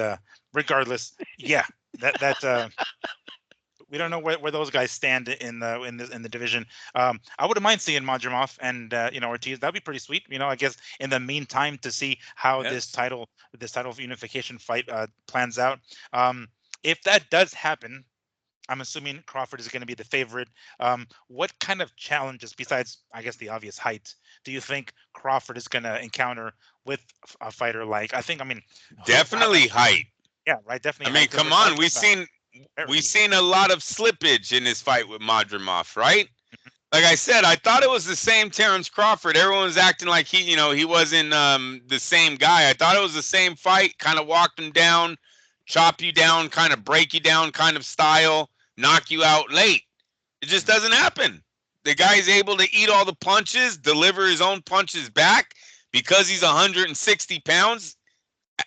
regardless, yeah, that we don't know where those guys stand in the division. I wouldn't mind seeing Madrimov and Ortiz. That'd be pretty sweet. I guess in the meantime to see how Yes. this title unification fight plans out. Um, if that does happen, I'm assuming Crawford is going to be the favorite. What kind of challenges, besides I guess the obvious height, do you think Crawford is going to encounter with a fighter like? I mean, Definitely height. yeah, right, I definitely mean, height because we're come on, talking we've about seen we've very. seen a lot of slippage in his fight with Madrimov, right? Like I said, I thought it was the same Terence Crawford. Everyone was acting like he wasn't the same guy. I thought it was the same fight, kind of walked him down, chop you down, kind of break you down kind of style, knock you out late. It just Mhm. doesn't happen. The guy's able to eat all the punches, deliver his own punches back because he's 160 pounds.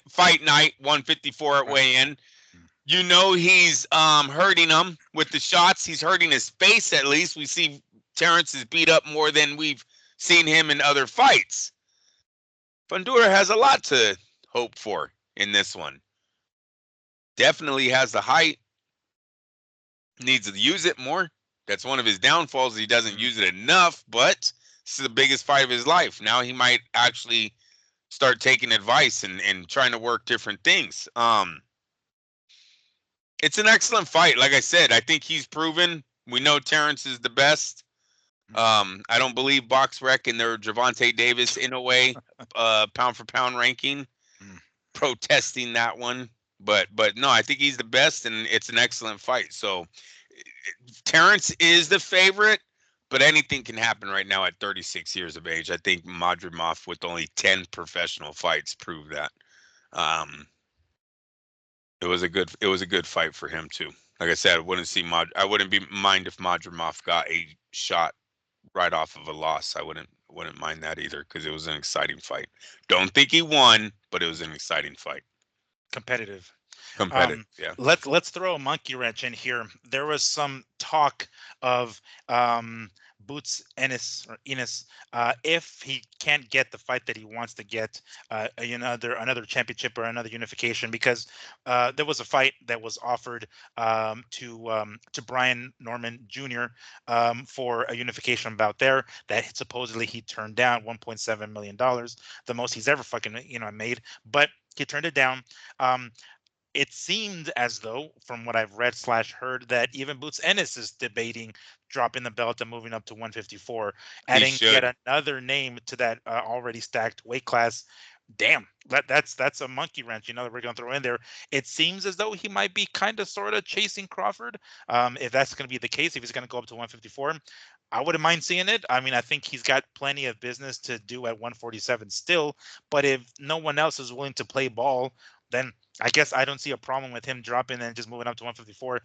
Fight night, 154 at Right. weigh in. Mm. He's hurting him with the shots. He's hurting his face at least. We see Terence is beat up more than we've seen him in other fights. Fundora has a lot to hope for in this one. Definitely has the height. Needs to use it more. That's one of his downfalls. He doesn't Mm. use it enough, but this is the biggest fight of his life. Now he might actually start taking advice and trying to work different things. It's an excellent fight. Like I said, I think he's proven. We know Terence is the best. Mm. I don't believe BoxRec in their Javante Davis in a way, pound for pound ranking, Mm. protesting that one. But no, I think he's the best, and it's an excellent fight. So Terence is the favorite, but anything can happen right now at 36 years of age. I think Madrimov with only 10 professional fights proved that. Um, it was a good fight for him too. Like I said, I wouldn't be mind if Madrimov got a shot right off of a loss. I wouldn't mind that either because it was an exciting fight. Don't think he won, but it was an exciting fight. Competitive. Competitive, Um, yeah. let's throw a monkey wrench in here. There was some talk of Boots Ennis, if he can't get the fight that he wants to get, another championship or another unification, because there was a fight that was offered to Brian Norman Jr. For a unification bout there that supposedly he turned down $1.7 million, the most he's ever fucking made, but he turned it down. Um, it seemed as though, from what I've read slash heard, that even Boots Ennis is debating dropping the belt and moving up to 154, He adding yet should. another name to that already stacked weight class. Damn, that's a monkey wrench, that we're gonna throw in there. It seems as though he might be kind of sort of chasing Crawford. If that's gonna be the case, if he's gonna go up to 154, I wouldn't mind seeing it. I mean, I think he's got plenty of business to do at 147 still. But if no one else is willing to play ball, then I guess I don't see a problem with him dropping and just moving up to 154.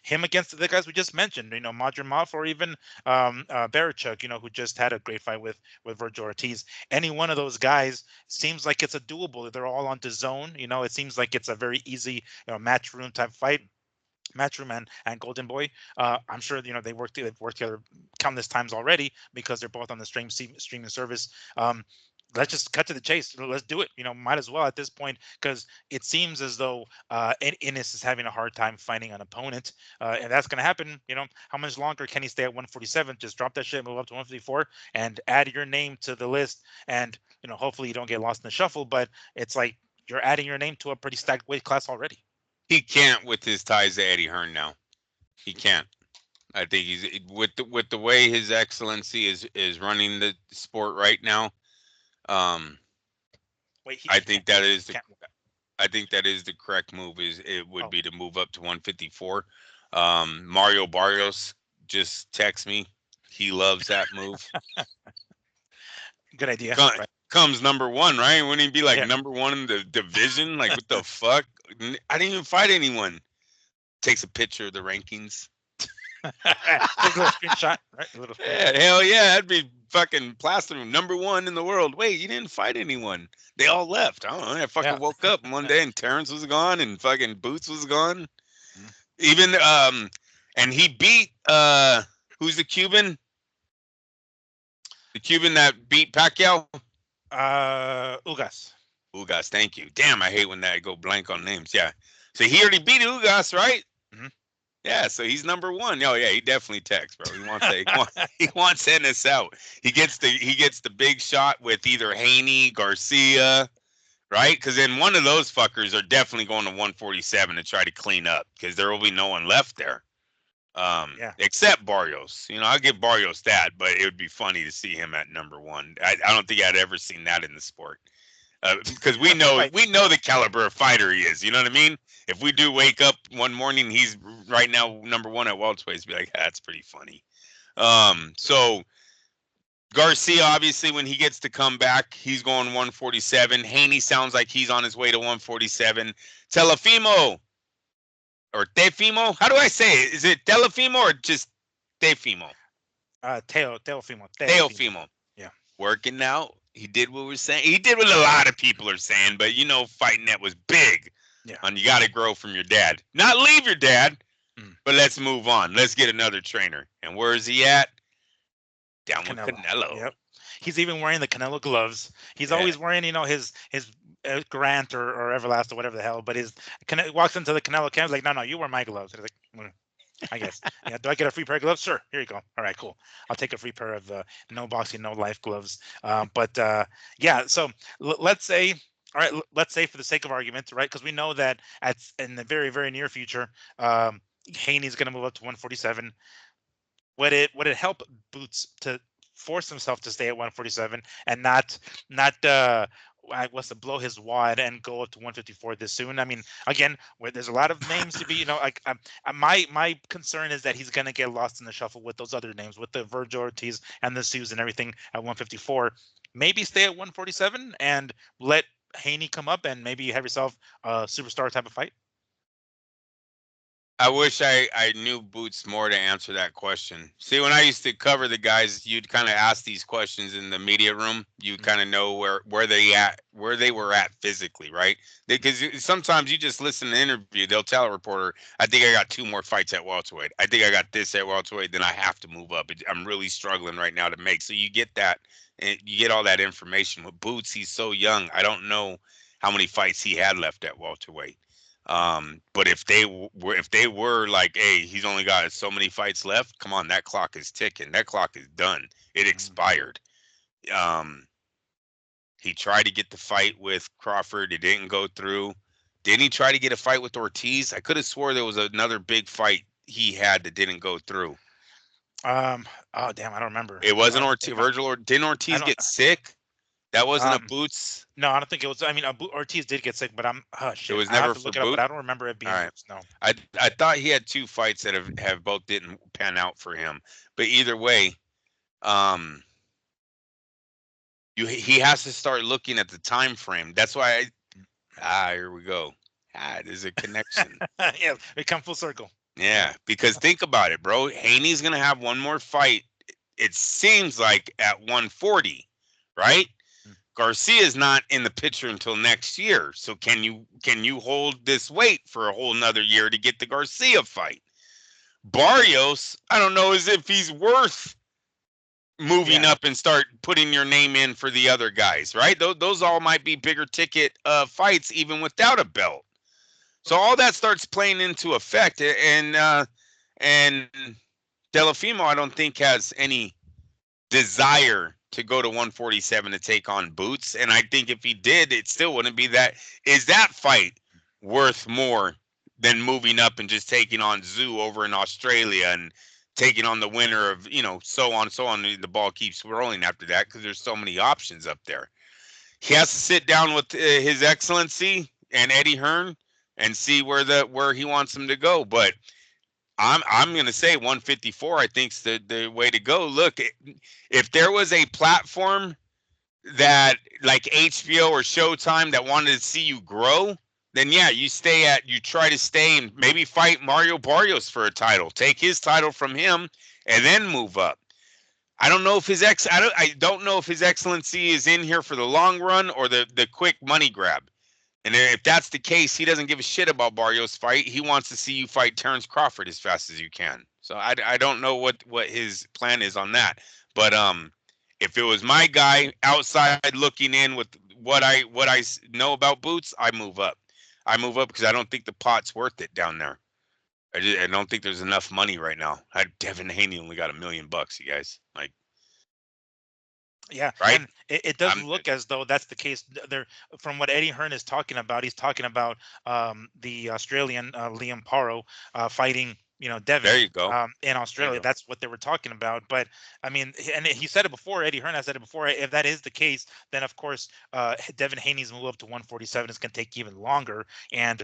Him against the guys we just mentioned, Madrimov, or even Barichuk, who just had a great fight with Virgil Ortiz. Any one of those guys seems like it's a doable. They're all on the zone. It seems like it's a very easy, match room type fight. Matchroom and Golden Boy. I'm sure they've worked together countless times already because they're both on the streaming service. Let's just cut to the chase. Let's do it. Might as well at this point, because it seems as though Innes is having a hard time finding an opponent, and that's going to happen. How much longer can he stay at 147? Just drop that shit, move up to 154, and add your name to the list. And hopefully you don't get lost in the shuffle. But it's like you're adding your name to a pretty stacked weight class already. He can't with his ties to Eddie Hearn now. He can't. I think he's with the way His Excellency is running the sport right now. Um, Wait, I he think can't. that He is the can't. I think that is the correct move. Is it would Oh, be to move up to 154. Mario Barrios just text me. He loves that move. good idea. Co- Right. Comes number one, right? Wouldn't he be like Yeah. number one in the division? Like what the fuck? I didn't even fight anyone. Takes a picture of the rankings. Take a little screenshot. Right. A little screenshot. Yeah, hell yeah, that'd be fucking plastered. Number one in the world. Wait, you didn't fight anyone. They all left. I don't know. I Yeah. fucking woke up one day and Terence was gone and fucking Boots was gone. Mhm. Even and he beat who's the Cuban? The Cuban that beat Pacquiao? Ugas. Ugas, thank you. Damn, I hate when I go blank on names. Yeah. So he already beat Ugas, right? Mhm. Yeah, so he's number one. Oh yeah, he definitely texts, bro. He wants Ennis out. He gets the big shot with either Haney, Garcia, right? Because then one of those fuckers are definitely going to 147 to try to clean up because there will be no one left there. Yeah. Except Barrios. I'll give Barrios that, but it would be funny to see him at number one. I don't think I'd ever seen that in the sport. Because we know Right. we know the caliber of fighter he is. You know what I mean? If we do wake up one morning, he's right now number one at welterweight, be like, that's pretty funny. So Garcia, obviously, when he gets to come back, he's going 147. Haney sounds like he's on his way to 147. Telefimo or Tefimo, how do I say it? Is it Telefimo or just Tefimo? Teofimo. Teofimo. Yeah. Working out. He did what we're saying. He did what a lot of people are saying, but fighting that was big. Yeah. And you got to grow from your dad. Not leave your dad, Mm. but let's move on. Let's get another trainer. And where is he at? Down with Canelo. Canelo. Yep. He's even wearing the Canelo gloves. He's Yeah. always wearing, his Grant or Everlast or whatever the hell. But walks into the Canelo camp, like, no, you wear my gloves. And he's like, I guess. Yeah. Do I get a free pair of gloves? Sure. Here you go. All right, cool. I'll take a free pair of no boxing, no life gloves. But yeah. So let's say, all right, let's say for the sake of argument, right? Because we know that in the very, very near future, Haney's going to move up to 147. Would it help Boots to force himself to stay at 147 and not what's to blow his wad and go up to 154 this soon? I mean, again, where there's a lot of names to be, like my concern is that he's gonna get lost in the shuffle with those other names, with the Virgil Ortiz and the Sues and everything at 154. Maybe stay at 147 and let Haney come up and maybe have yourself a superstar type of fight. I wish I knew Boots more to answer that question. See, when I used to cover the guys, you'd kind of ask these questions in the media room. You Mm. kind of know where they were at physically, right? Because sometimes you just listen to an interview, they'll tell a reporter, "I think I got 2 more fights at welterweight. I think I got this at welterweight. Then I have to move up. I'm really struggling right now to make." So you get that, and you get all that information. With Boots, he's so young. I don't know how many fights he had left at welterweight. But if they were like, hey, he's only got so many fights left, come on, that clock is ticking. That clock is done. It Mm. expired. Um, he tried to get the fight with Crawford. It didn't go through. Didn't he try to get a fight with Ortiz? I could have swore there was another big fight he had that didn't go through. Um. Oh damn, I don't remember. It wasn't Ortiz. If I, Virgil or didn't I Ortiz don't. get sick? That wasn't a Um. Boots. No, I don't think it was. I mean, Ortiz did get sick, but oh It shit, was I have never to for look it up. But Boots. I don't remember it All being right. Boots. No. I thought he had 2 fights that have both didn't pan out for him. But either way, um, he has to start looking at the time frame. That's why here we go. There's a connection. Yeah, we come full circle. Yeah. Yeah, because think about it, bro. Haney's gonna have one more fight. It seems like at 140, right? Mm. Garcia's not in the picture until next year. So can you hold this weight for a whole nother year to get the Garcia fight? Barrios, I don't know as if he's worth moving Yeah. up and start putting your name in for the other guys, right? Those all might be bigger ticket fights even without a belt. So all that starts playing into effect, and Delafimo, I don't think has any desire to go to 147 to take on Boots, and I think if he did, it still wouldn't be that. Is that fight worth more than moving up and just taking on Zoo over in Australia and taking on the winner of so on and so on? The ball keeps rolling after that because there's so many options up there. He has to sit down with His Excellency and Eddie Hearn and see where he wants him to go. But I'm going to say 154. I think's the way to go. Look, if there was a platform that like HBO or Showtime that wanted to see you grow, then yeah, you try to stay and maybe fight Mario Barrios for a title, take his title from him, and then move up. I don't know if His Excellency is in here for the long run or the quick money grab. And if that's the case, he doesn't give a shit about Barrios' fight. He wants to see you fight Terence Crawford as fast as you can. So I don't know what his plan is on that. But if it was my guy outside looking in with what I know about Boots, I move up. I move up because I don't think the pot's worth it down there. I don't think there's enough money right now. Devin Haney only got $1 million, you guys. Like, Yeah, right? and it does I'm look as though that's the case. There, from what Eddie Hearn is talking about, he's talking about the Australian Liam Paro fighting, There Devin you go. in There you Australia. go. That's what they were talking about. But I mean, and he said it before. Eddie Hearn has said it before. If that is the case, then of course Devin Haney's move up to 147 is going to take even longer. And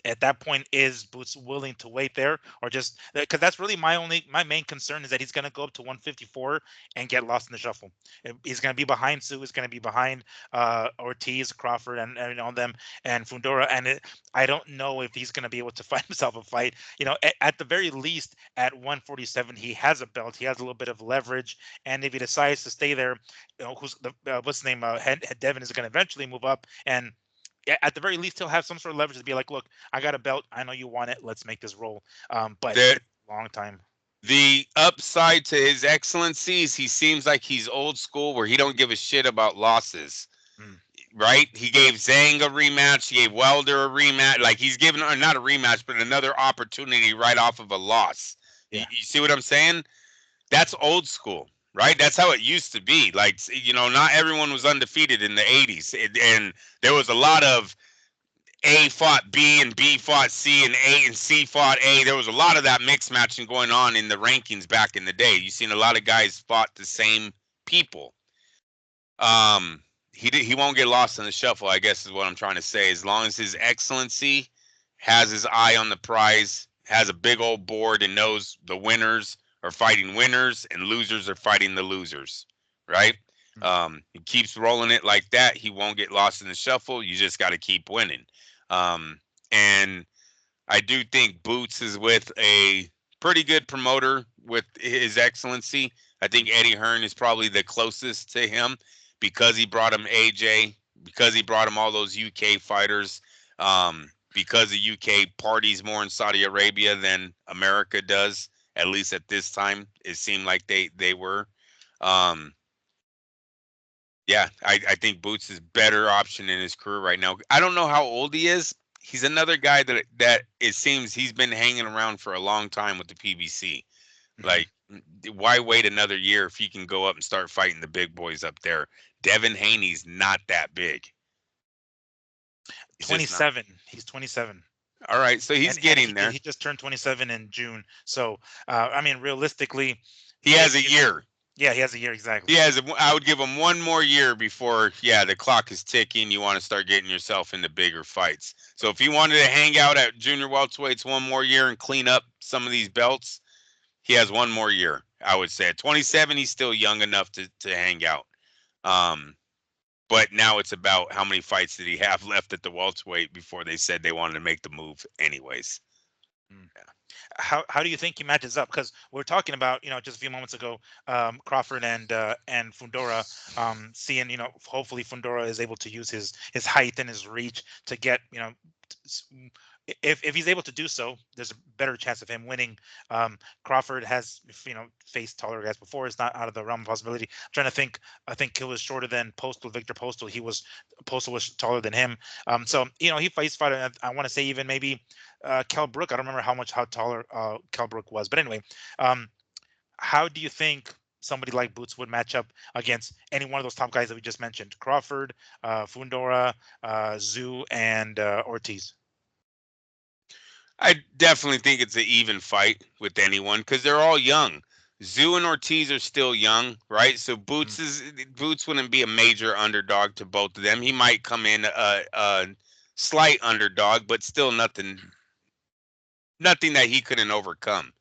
at that point, is Boots willing to wait there, or just because that's really my main concern is that he's going to go up to 154 and get lost in the shuffle. He's going to be behind Sue. He's going to be behind Ortiz, Crawford, and all them, and Fundora. And I don't know if he's going to be able to find himself a fight. At the very least, at 147, he has a belt. He has a little bit of leverage. And if he decides to stay there, who's the what's his name? Devin is going to eventually move up, and at the very least, he'll have some sort of leverage to be like, look, I got a belt. I know you want it. Let's make this roll. But There, it's a long time. the upside to His Excellencies, he seems like he's old school where he don't give a shit about losses. Mm. Right? He gave Zhang a rematch. He gave Wilder a rematch. Like he's given not a rematch, but another opportunity right off of a loss. You, Yeah. you see what I'm saying? That's old school, right? That's how it used to be. Like not everyone was undefeated in the '80s, and there was a lot of A fought B and B fought C and A and C fought A. There was a lot of that mix matching going on in the rankings back in the day. You've seen a lot of guys fought the same people. Um, he won't get lost in the shuffle, I guess is what I'm trying to say. As long as His Excellency has his eye on the prize, has a big old board, and knows the winners are fighting winners and losers are fighting the losers, right? Mm. He keeps rolling it like that. He won't get lost in the shuffle. You just got to keep winning. And I do think Boots is with a pretty good promoter with his excellency. I think Eddie Hearn is probably the closest to him because he brought him AJ, because he brought him all those UK fighters, because the UK parties more in Saudi Arabia than America does. At least at this time, it seemed like they were. Um, yeah, I think Boots is better option in his career right now. I don't know how old he is. He's another guy that it seems he's been hanging around for a long time with the PBC. Mhm. Like, why wait another year if he can go up and start fighting the big boys up there? Devin Haney's not that big. He's just not. 27. He's 27. All right, so he's And getting there. he just turned 27 in June. So I mean, realistically, He has if a you year. yeah, he has a year exactly. He has. I would give him one more year before, yeah, the clock is ticking. You want to start getting yourself into bigger fights. So if he wanted to hang out at junior welterweights one more year and clean up some of these belts, he has one more year. I would say at 27, he's still young enough to hang out. Um, but now it's about how many fights did he have left at the welterweight before they said they wanted to make the move, anyways. Mm. How do you think he matches up? Because we are talking about, just a few moments ago, Crawford and Fundora, seeing, hopefully Fundora is able to use his height and his reach to get, if he's able to do so, there's a better chance of him winning. Crawford has, faced taller guys before. It's not out of the realm of possibility. I'm trying to think. I think he was shorter than Victor Postal. Postal was taller than him. So he fights fighter. I want to say even maybe Kell Brook. I don't remember how taller Kell Brook was, but anyway, um, how do you think somebody like Boots would match up against any one of those top guys that we just mentioned? Crawford, Fundora, Zoo, and Ortiz. I definitely think it's an even fight with anyone because they're all young. Zoo and Ortiz are still young, right? So Mm. Boots wouldn't be a major underdog to both of them. He might come in a slight underdog, but still nothing that he couldn't overcome.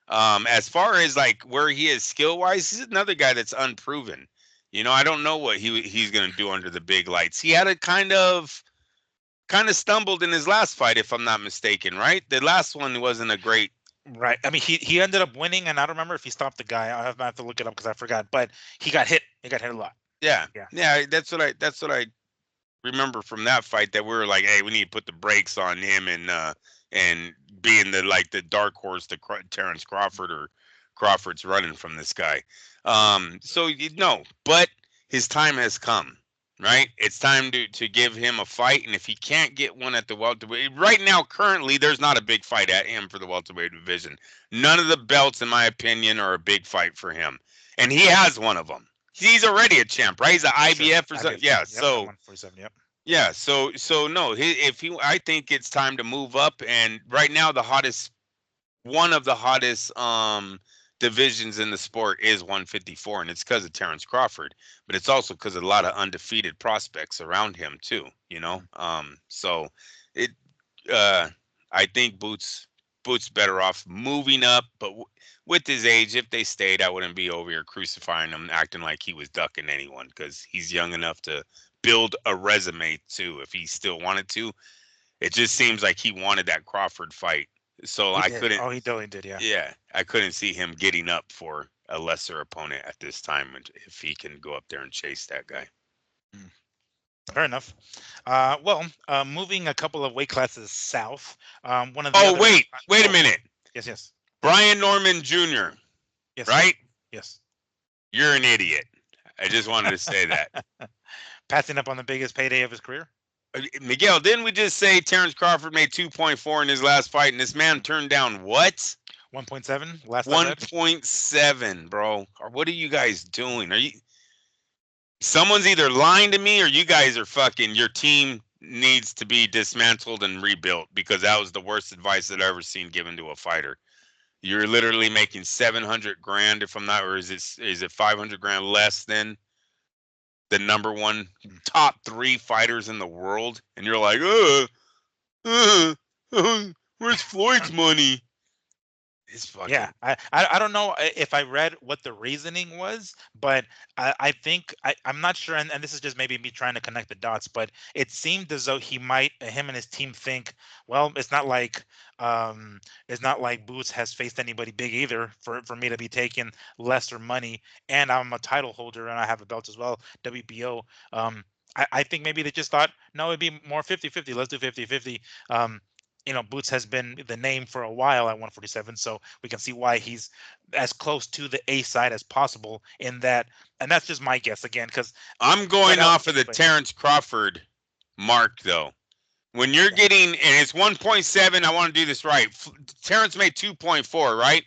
As far as like where he is skill wise, he's another guy that's unproven. I don't know what he's gonna do under the big lights. He had a kind of stumbled in his last fight, if I'm not mistaken, right? The last one wasn't a great. Right. I mean, he ended up winning, and I don't remember if he stopped the guy. I have to look it up because I forgot. But he got hit. He got hit a lot. Yeah, Yeah. yeah, that's what I remember from that fight. That we were like, hey, we need to put the brakes on him and being the dark horse to Terence Crawford or Crawford's running from this guy. So no, but his time has come. Right, it's time to give him a fight, and if he can't get one at the welterweight right now, currently there's not a big fight at him for the welterweight division. None of the belts, in my opinion, are a big fight for him, and he has one of them. He's already a champ, right? He's an For sure. IBF or something. IBF Yeah, champ. Yep. At so 147. Yep. yeah, so no, I think it's time to move up, and right now one of the hottest divisions in the sport is 154, and it's because of Terence Crawford, but it's also because of a lot of undefeated prospects around him too. Mhm. So it uh, I think Boots better off moving up, but with his age, if they stayed, I wouldn't be over here crucifying him, acting like he was ducking anyone because he's young enough to build a resume too. If he still wanted to, it just seems like he wanted that Crawford fight. So He I did. couldn't, Oh, he totally did. Yeah. yeah, I couldn't see him getting up for a lesser opponent at this time if he can go up there and chase that guy. Mm. Fair enough. Well, moving a couple of weight classes south, one of the Oh, other. wait a Oh, minute. yes, yes, Brian Norman Jr., yes, right? yes. You're an idiot. I just wanted to say that. Passing up on the biggest payday of his career. Miguel, didn't we just say Terence Crawford made 2.4 in his last fight, and this man Mm. turned down what? 1.7. Last I read. 1.7, bro. Or what are you guys doing? Are you someone's either lying to me or you guys are fucking your team needs to be dismantled and rebuilt because that was the worst advice that I've ever seen given to a fighter. You're literally making 700 grand if I'm not, or is it 500 grand less than the number one Mm. top three fighters in the world, and you're like, where's Floyd's money? It's Yeah, fucking. I don't know if I read what the reasoning was, but I think I'm not sure, and this is just maybe me trying to connect the dots, but it seemed as though him and his team think, well, it's not like Boots has faced anybody big either for me to be taking lesser money, and I'm a title holder and I have a belt as well, WBO. I think maybe they just thought, no, it'd be more 50-50. Let's do 50-50. Boots has been the name for a while at 147, so we can see why he's as close to the A side as possible in that. And that's just my guess again, because I'm what going else off can of you the play? Terence Crawford mark though. When you're Yeah, getting, and it's 1.7, I want to do this right. Terrence made 2.4, right?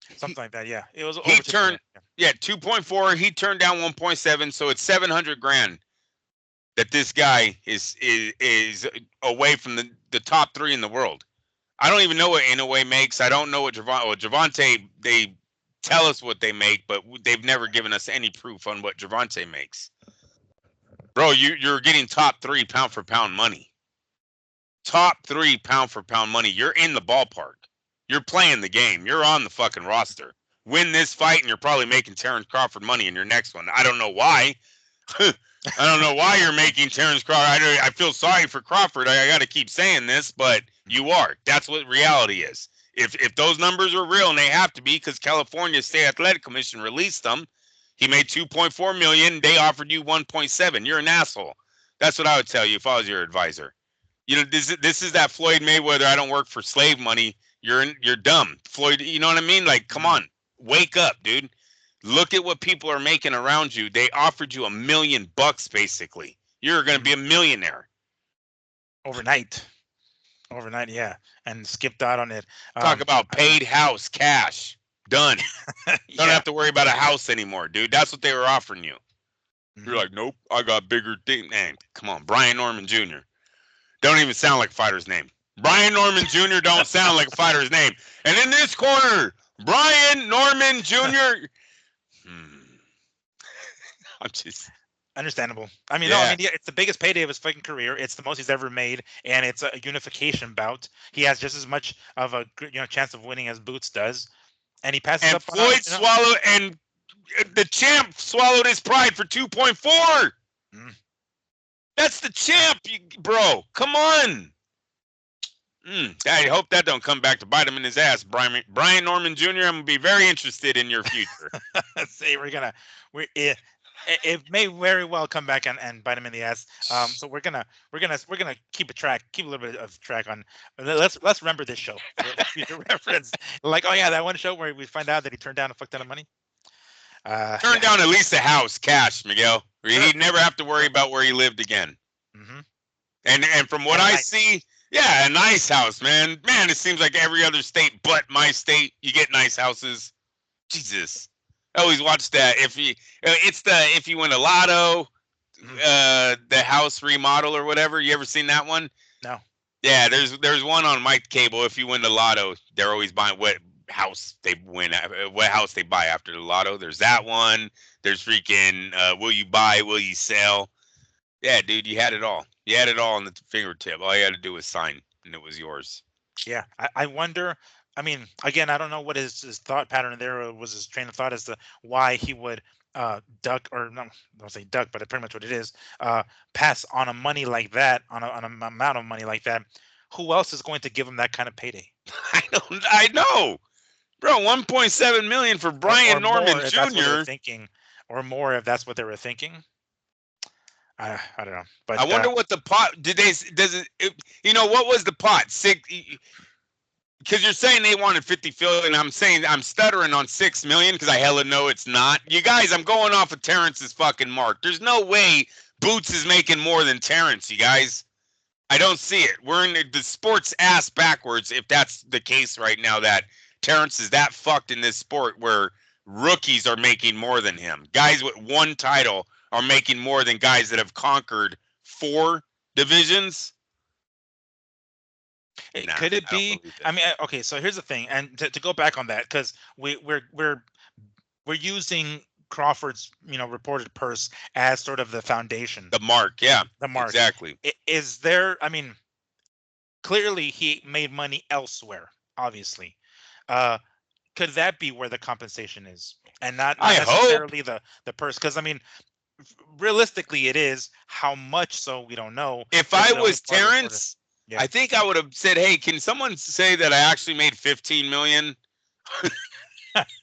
He, something like that. Yeah, it was he over 2 million. turned, yeah, 2.4. He turned down 1.7, so it's 700 grand that this guy is away from the top three in the world. I don't even know what Inoue makes. I don't know what Javante. They tell us what they make, but they've never given us any proof on what Javante makes. Bro, you're getting top three pound for pound money. Top three pound for pound money. You're in the ballpark. You're playing the game. You're on the fucking roster. Win this fight, and you're probably making Terence Crawford money in your next one. I don't know why. I don't know why you're making Terence Crawford. I feel sorry for Crawford. I got to keep saying this, but you are. That's what reality is. If those numbers are real, and they have to be, because California State Athletic Commission released them, he made 2.4 million. They offered you 1.7. You're an asshole. That's what I would tell you if I was your advisor. This is that Floyd Mayweather. I don't work for slave money. You're dumb, Floyd. You know what I mean? Like, come Mhm. on, wake up, dude. Look at what people are making around you. They offered you $1 million basically. You're going to be Mhm. a millionaire. Overnight, overnight, yeah, and skipped out on it. Talk about I don't know. paid house cash. Done. Don't Yeah. have to worry about a house anymore, dude. That's what they were offering you. You're Hmm. like, nope, I got bigger thing. Man, come on, Brian Norman Jr. Don't even sound like a fighter's name. Brian Norman Jr. don't sound like a fighter's name. And in this corner, Brian Norman Jr. Hmm. I'm just, Understandable. I mean, no, I yeah. mean, yeah, it's the biggest payday of his fucking career. It's the most he's ever made, and it's a unification bout. He has just as much of a chance of winning as Boots does, and he passes And up on a Floyd swallowed, and the champ swallowed his pride for 2.4. mm, That's the yeah. champ, bro. Come on. I hope that don't come back to bite him in his ass, Brian Norman Jr. I'm gonna be very interested in your future. Say it may very well come back and bite him in the ass. So we're gonna keep a little bit of track on. Let's remember this show for future reference. Like, oh yeah, that one show where we find out that he turned down a fuck ton of money. Turn Yeah, down at least a house, cash, Miguel. sure, He'd never have to worry sure. about where he lived again. Hmm. And from what And a I nice. see, yeah, a nice house, man. Man, it seems like every other state but my state, you get nice houses. Jesus, I always watch that. If you win a lotto, Mhm. the house remodel or whatever. You ever seen that one? No. Yeah, there's one on my cable. If you win the lotto, they're always buying what house they buy after the lotto. There's that one. There's freaking will you buy, will you sell? Yeah, dude, you had it all. You had it all on the fingertip. All you had to do was sign, and it was yours. Yeah, I wonder. I mean, again, I don't know what his thought pattern there was, his train of thought as to why he would duck, or no, don't say duck, but pretty much what it is, pass on a money like that, on an amount of money like that. Who else is going to give him that kind of payday, I know, bro. 1.7 million for or Brian Norman more if that's what they were Jr. thinking, or more if that's what they were thinking? I don't know, I but wonder what the pot did they does what was the pot six? Because you're saying they wanted 50 million. I'm saying I'm stuttering on 6 million because I hella know it's not. You guys, I'm going off of Terrence's fucking mark. There's no way Boots is making more than Terrence. You guys, I don't see it. We're in the sport's ass backwards if that's the case right now. That Terrence is that fucked in this sport where rookies are making more than him. Guys with one title are making more than guys that have conquered 4 divisions. Nah, could it I don't be? believe I it. mean, okay, so here's the thing, and to go back on that, because we're using Crawford's reported purse as sort of the foundation, The mark, yeah, the mark. exactly. Is there? I mean, clearly he made money elsewhere, obviously. Could that be where the compensation is, and not I hope. necessarily the purse? Because I mean, realistically, it is. How much? So we don't know If because I the only was part reported. Terence, Yeah. I think I would have said, "Hey, can someone say that I actually made 15 million?"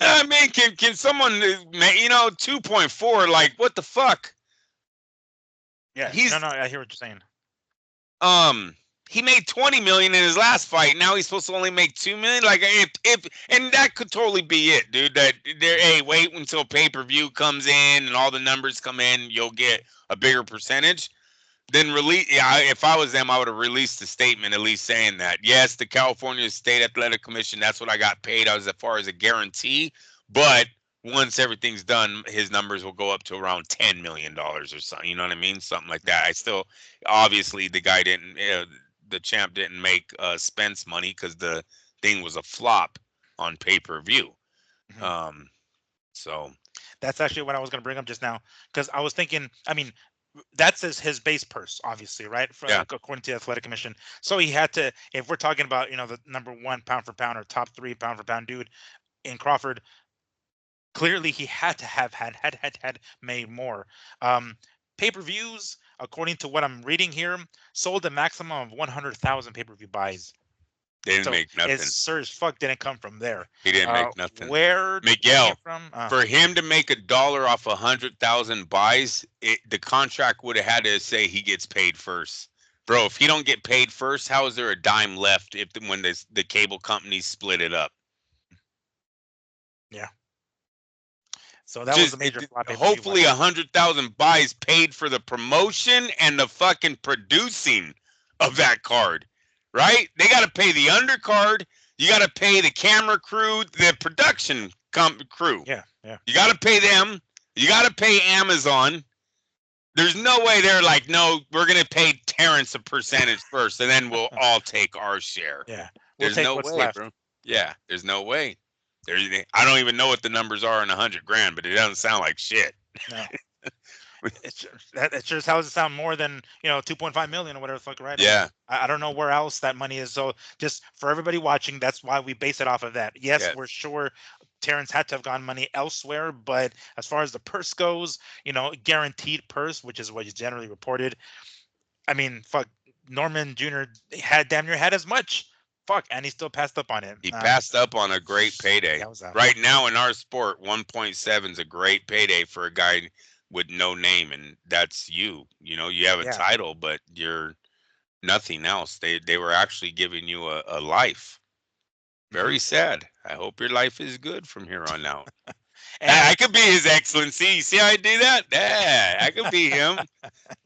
I mean, can someone, 2.4? Like, what the fuck? Yeah. No, He's no. I hear what you're saying. um he made 20 million in his last fight. Now he's supposed to only make 2 million. Like, if and that could totally be it, dude. That there, hey, wait until pay-per-view comes in and all the numbers come in, you'll get a bigger percentage. Then release. Yeah, if I was them, I would have released a statement at least saying that yes, the California State Athletic Commission. That's what I got paid as far as a guarantee. But once everything's done, his numbers will go up to around $10 million or something. You know what I mean? Something like that. I still, obviously, the guy didn't. The champ didn't make Spence money because the thing was a flop on pay-per-view. Mhm. Um, so That's actually what I was going to bring up just now because I was thinking. I mean, that's his base purse, obviously, right? yeah, According to the athletic commission. So he had to, if we're talking about, the number one pound for pound or top three pound for pound dude in Crawford, clearly he had to have had made more. Um, Pay-per-views, according to what I'm reading here, sold a maximum of 100,000 pay-per-view buys. they didn't So make it nothing. sure as fuck didn't come from there. He didn't make nothing. Where it came Miguel, from? for him to make $1 off 100,000 buys, the contract would have had to say he gets paid first. Bro, if he don't get paid first, how is there a dime left when the cable companies split it up? Yeah. So that was Just a major flop pay-per-view hopefully wise. 100,000 buys paid for the promotion and the fucking producing of that card, right? They got to pay the undercard. You got to pay the camera crew, the production crew. Yeah, yeah. You got to pay them. You got to pay Amazon. There's no way they're like, no, we're going to pay Terence a percentage first, and then we'll all take our share. Yeah. We'll There's take no what's way, left. bro. Yeah, there's no way. I don't even know what the numbers are in 100 grand, but it doesn't sound like shit. No. It sure as hell doesn't sound more than 2.5 million or whatever the fuck, right? I mean, Yeah, I don't know where else that money is. So just for everybody watching, that's why we base it off of that. Yes, yeah. we're sure Terrence had to have gotten money elsewhere, but as far as the purse goes, guaranteed purse, which is what is generally reported. I mean, fuck, Norman Jr. had damn near had as much. Fuck, and he still passed up on it. He passed up on a great payday. That was Right now in our sport, 1.7 is a great payday for a guy with no name, and that's you. You have a yeah. title, but you're nothing else. They were actually giving you a life. Mhm. Very sad. I hope your life is good from here on out. And I could be His Excellency. You see how I do that? Yeah, I could be him.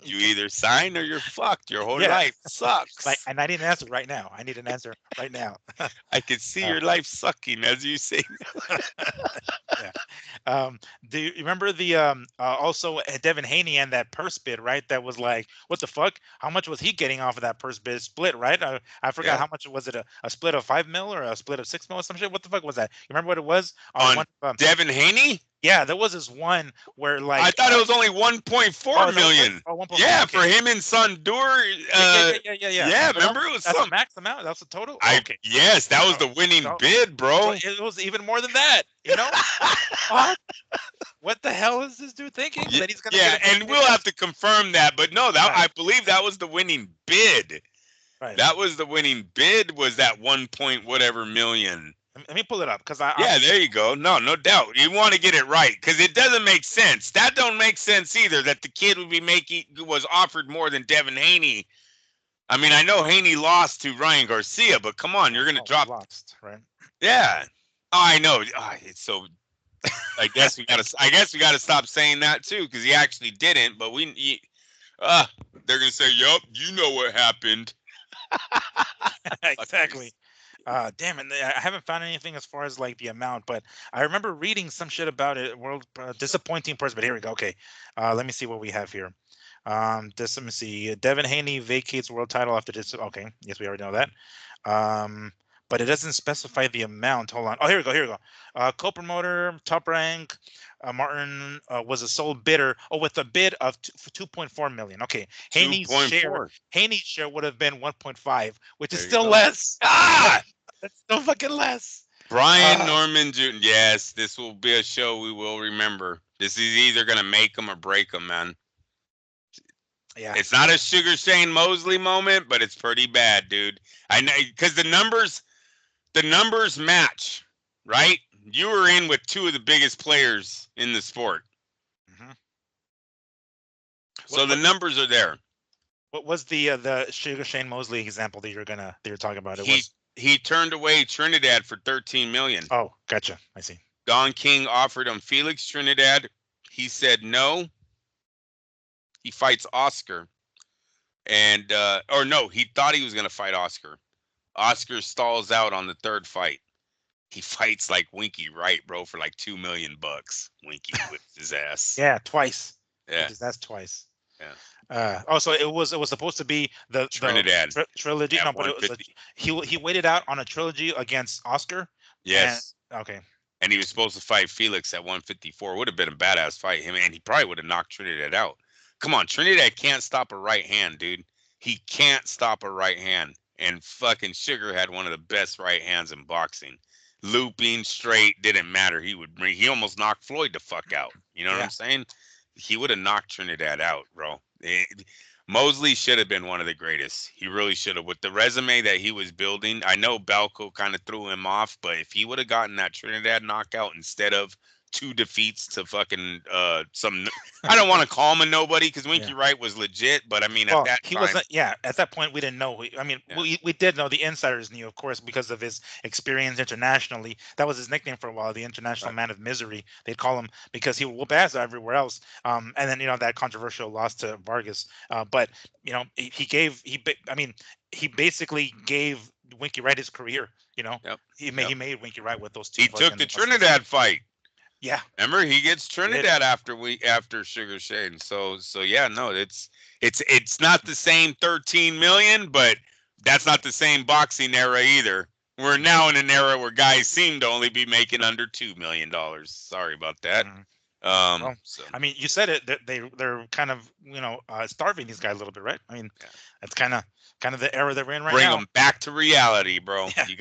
You either sign or you're fucked. Your whole yeah, life sucks. and I need an answer right now. I need an answer right now. I could see Uh, your life sucking as you say. yeah. Do you remember the also Devin Haney and that purse bid, right? That was like, what the fuck? How much was he getting off of that purse bid split, right? I forgot Yeah. how much was it, a split of 5 mil or a split of 6 mil or some shit? What the fuck was that? You remember what it was on On one? Devin Haney? Yeah, there was this one where I like, thought it was only 1.4 oh, is that what it was? million. Oh, 1.4. Yeah, Okay. for him and Sundur. Yeah. Yeah, So remember it was that's the some. max amount. That's the total. I Okay. yes, that was So, the winning so, bid, so bro. it was even more than that. You know? What the hell is this dude thinking? Yeah, That he's gonna get yeah, a big and we'll payday? have to confirm that, but no, that Right, I believe that was the winning bid. right. That was the winning bid. Was that 1 point whatever million? Let me pull it up because I'm Yeah, there you go. No, no doubt. You want to get it right because it doesn't make sense. That don't make sense either. That the kid would be making was offered more than Devin Haney. I mean, I know Haney lost to Ryan Garcia, but come on, you're gonna drop. lost, right? Yeah, I know. It's so. I guess we gotta. I guess we gotta stop saying that too because he actually didn't. But uh, they're gonna say, "Yup, you know what happened." Exactly. Fuckers. Damn it! I haven't found anything as far as like the amount, but I remember reading some shit about it. World disappointing person, but here we go. Okay, let me see what we have here. Let me see. Devin Haney vacates world title after this. Okay, yes, we already know that. Um, but it doesn't specify the amount. Hold on. Oh, here we go. Here we go. Co-promoter, top rank. Martin was a sole bidder. Oh, with a bid of 2.4 million. Okay, Two point four. Haney's share would have been 1.5, which is There you still go. less. Ah, That's still fucking less. Brian Norman Jr. Yes, this will be a show we will remember. This is either gonna make him or break him, man. Yeah. It's not a Sugar Shane Mosley moment, but it's pretty bad, dude. I know because the numbers match, right? You were in with two of the biggest players in the sport, Hmm. so the numbers are there. What was the Sugar Shane Mosley example that you're talking about? It He was. he turned away Trinidad for 13 million. Oh, gotcha. I see. Don King offered him Felix Trinidad. He said no. He fights Oscar, and or no, he thought he was gonna fight Oscar. Oscar stalls out on the third fight. He fights like Winky Wright, bro, for like $2 million. Winky whips his ass. Yeah, twice. Yeah, That's twice. yeah. So it was supposed to be the Trinidad trilogy. at No, but it was 150. he waited out on a trilogy against Oscar. Yes. And, okay. And he was supposed to fight Felix at 154. Would have been a badass fight. Him, and he probably would have knocked Trinidad out. Come on, Trinidad can't stop a right hand, dude. He can't stop a right hand. And fucking Sugar had one of the best right hands in boxing. Looping straight, didn't matter. He almost knocked Floyd the fuck out. You know what I'm saying? He would have knocked Trinidad out, bro. Mosley should have been one of the greatest. He really should have. With the resume that he was building, I know Balco kind of threw him off, but if he would have gotten that Trinidad knockout instead of 2 defeats to fucking some, I don't want to call him a nobody because Winky Wright was legit, but I mean at that he time, wasn't. Yeah, at that point we didn't know. I mean, we did know, the insiders knew, of course, because of his experience internationally. That was his nickname for a while, the International Man of Misery. They'd call him because he would whoop ass everywhere else. And then that controversial loss to Vargas. But he basically gave Winky Wright his career. He made Winky Wright with those two. He took the Trinidad fight. Yeah. Remember, he gets Trinidad after Sugar Shane. So yeah, no, it's not the same 13 million, but that's not the same boxing era either. We're now in an era where guys seem to only be making under $2 million. Sorry about that. I mean, you said it, that they're kind of starving these guys a little bit, right? I mean, that's kind of the era that we're in right now. Bring them back to reality, bro. Yeah, you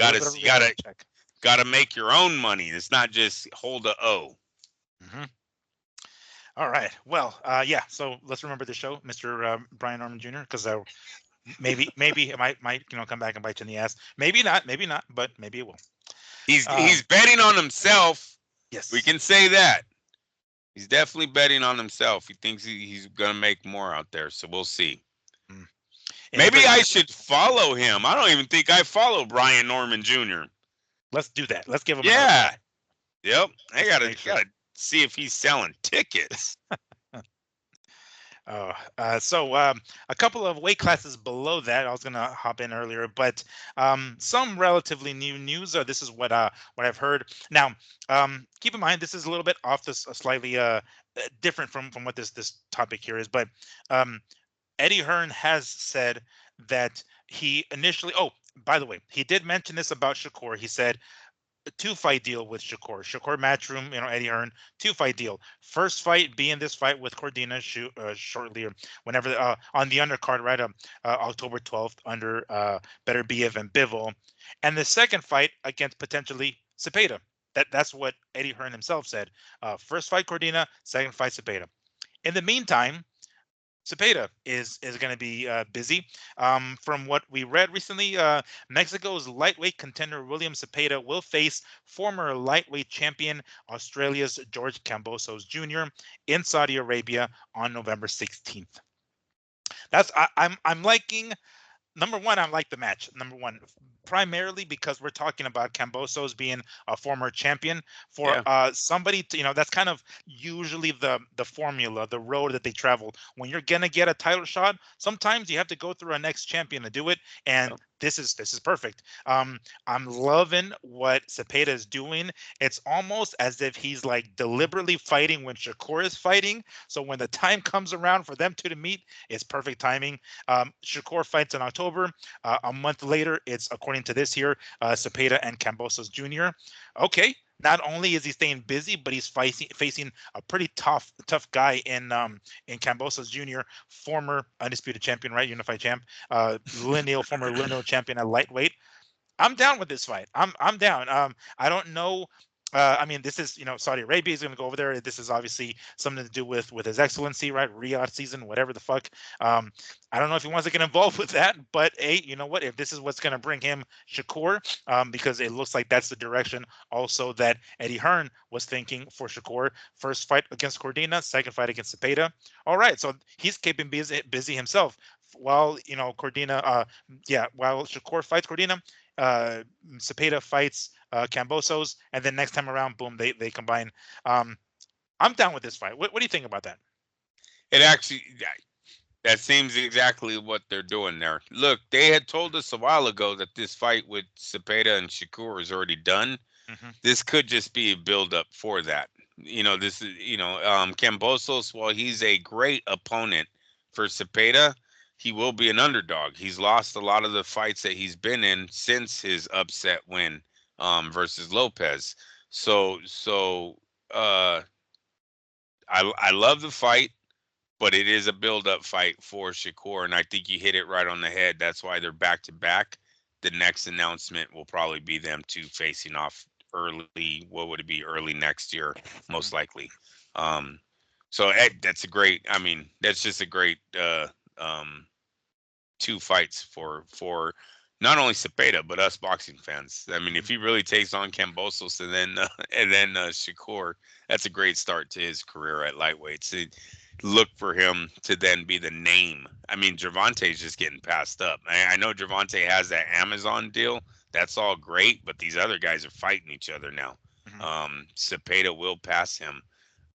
gotta make your own money. It's not just hold a O. Mm-hmm. All right. Well, yeah. So let's remember the show, Mr. Brian Norman Jr., because maybe it might come back and bite you in the ass. Maybe not, but maybe it will. He's betting on himself. Yes, we can say that. He's definitely betting on himself. He thinks he's gonna make more out there. So we'll see. Maybe I should follow him. I don't even think I follow Brian Norman Jr. Let's do that. Let's give him. Yeah. Yep. I gotta see if he's selling tickets. So a couple of weight classes below that, I was gonna hop in earlier, but some relatively new news. This is what I've heard. Now, keep in mind this is a little bit off this, slightly different from what this topic here is, but Eddie Hearn has said that he initially. Oh, by the way, he did mention this about Shakur. He said a 2-fight deal with Shakur. Shakur Matchroom, Eddie Hearn, 2-fight deal. First fight being this fight with Cordina shortly, or whenever on the undercard, right? October 12th under Better Biev and Bivol, and the second fight against potentially Zepeda. That's what Eddie Hearn himself said. First fight Cordina, second fight Zepeda. In the meantime, Zepeda is going to be busy. From what we read recently, Mexico's lightweight contender William Zepeda will face former lightweight champion Australia's George Kambosos Jr. in Saudi Arabia on November 16th. I'm liking. Number one, I like the match. Number one, primarily because we're talking about Kambosos being a former champion. For somebody to, that's kind of usually the formula, the road that they travel. When you're gonna get a title shot, sometimes you have to go through a next champion to do it, and this is perfect. I'm loving what Zepeda is doing. It's almost as if he's like deliberately fighting when Shakur is fighting. So when the time comes around for them two to meet, it's perfect timing. Shakur fights in October. A month later, it's, according to this here, Zepeda and Kambosos Jr. Okay, not only is he staying busy, but he's facing a pretty tough guy in Kambosos Jr., former undisputed champion, right? Unified champ, former lineal champion at lightweight. I'm down with this fight. I'm down. I don't know. I mean, this is Saudi Arabia is going to go over there. This is obviously something to do with His Excellency, right? Riyadh season, whatever the fuck. Um, I don't know if he wants to get involved with that, but hey, you know what? If this is what's going to bring him Shakur, because it looks like that's the direction also that Eddie Hearn was thinking for Shakur. First fight against Cordina, second fight against Zepeda. All right, so he's keeping busy himself while Cordina. Yeah, while Shakur fights Cordina, uh, Cepeda fights Kambosos, and then next time around, boom, they combine. Um, I'm down with this fight. What do you think about that? It actually that seems exactly what they're doing there. Look, they had told us a while ago that this fight with Cepeda and Shakur is already done. Hmm. This could just be a build up for that. This is Kambosos, while he's a great opponent for Cepeda, he will be an underdog. He's lost a lot of the fights that he's been in since his upset win versus Lopez. So uh I love the fight, but it is a build up fight for Shakur, and I think you hit it right on the head. That's why they're back to back. The next announcement will probably be them two facing off early. What would it be? Early next year, most likely. Um, so that's a great. I mean, that's just a great um, two fights for not only Cepeda but us boxing fans. I mean, if he really takes on Kambosos and then Shakur, that's a great start to his career at lightweights. Look for him to then be the name. I mean, Gervonta's just getting passed up. I know Gervonta has that Amazon deal. That's all great, but these other guys are fighting each other now. Hmm. Cepeda will pass him.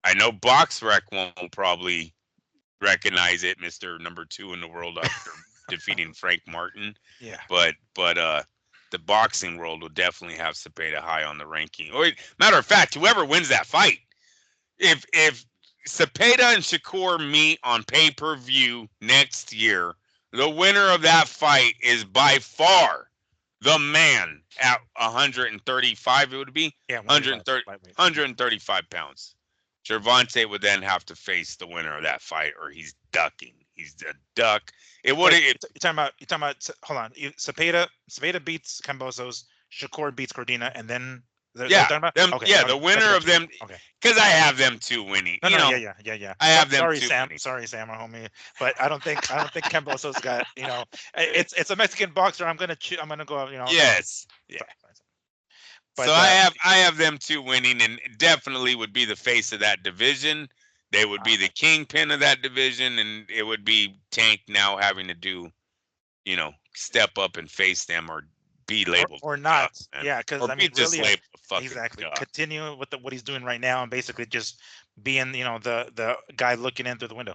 I know BoxRec won't probably recognize it, Mister Number Two in the world after defeating Frank Martin, Yeah. but the boxing world will definitely have Cepeda high on the ranking. Or matter of fact, whoever wins that fight, if Cepeda and Shakur meet on pay-per-view next year, the winner of that fight is by far the man at 135. It would be Yeah. 135 130, lightweight. 135 pounds. Gervonta would then have to face the winner of that fight, or he's ducking. He's a duck. It would. Wait, you're talking about. Hold on. Cepeda beats Cambosos. Shakur beats Cordina, and then is that what Yeah, you're talking about? them. Okay. Yeah, Okay. the Gotcha. winner of Gotcha. them, Okay. because I have them two winning. No, no, yeah. I have them Sorry, two Sam. winning. Sorry, Sam, our homie. But I don't think Cambosos got. It's a Mexican boxer. I'm gonna go. Yes. Yeah. Sorry. So But I have them two winning, and definitely would be the face of that division. They would be the kingpin of that division, and it would be Tank now having to step up and face them, or be labeled or a duck, not. man. Yeah, because Or I be mean, just really, labeled a fucking exactly. duck. Continue with what he's doing right now, and basically just being the guy looking in through the window.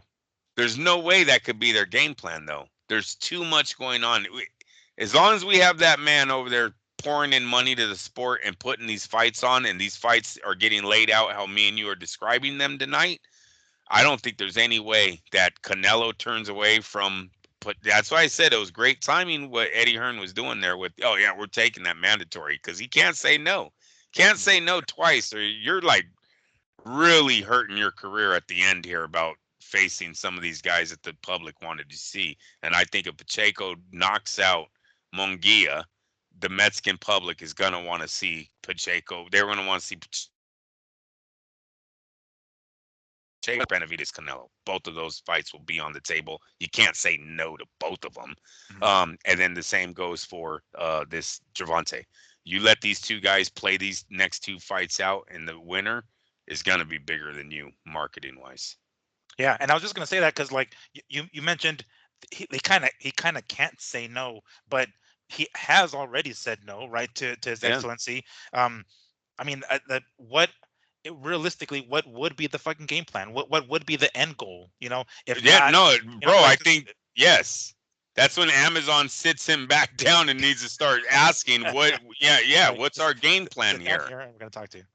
There's no way that could be their game plan, though. There's too much going on. As long as we have that man over there pouring in money to the sport and putting these fights on, and these fights are getting laid out how me and you are describing them tonight, I don't think there's any way that Canelo turns away from. But that's why I said it was great timing what Eddie Hearn was doing there with. Oh yeah, we're taking that mandatory, because he can't say no. Can't say no twice, or you're like really hurting your career at the end here about facing some of these guys that the public wanted to see. And I think if Pacheco knocks out Munguia, the Mexican public is going to want to see Pacheco. They're going to want to see Pacheco, Benavides, Canelo. Both of those fights will be on the table. You can't say no to both of them. Mhm. And then the same goes for this Gervonta. You let these two guys play these next two fights out, and the winner is going to be bigger than you marketing wise. Yeah, and I was just gonna say that because like you mentioned, he kind of can't say no, but he has already said no, right, to His Yeah. Excellency. Um, I mean, realistically, what would be the fucking game plan? What would be the end goal? If Yeah, not, no, bro, like I think yes. That's when Amazon sits him back down and needs to start asking yeah, like, what's our game plan sit down here? here and we're gonna talk to you.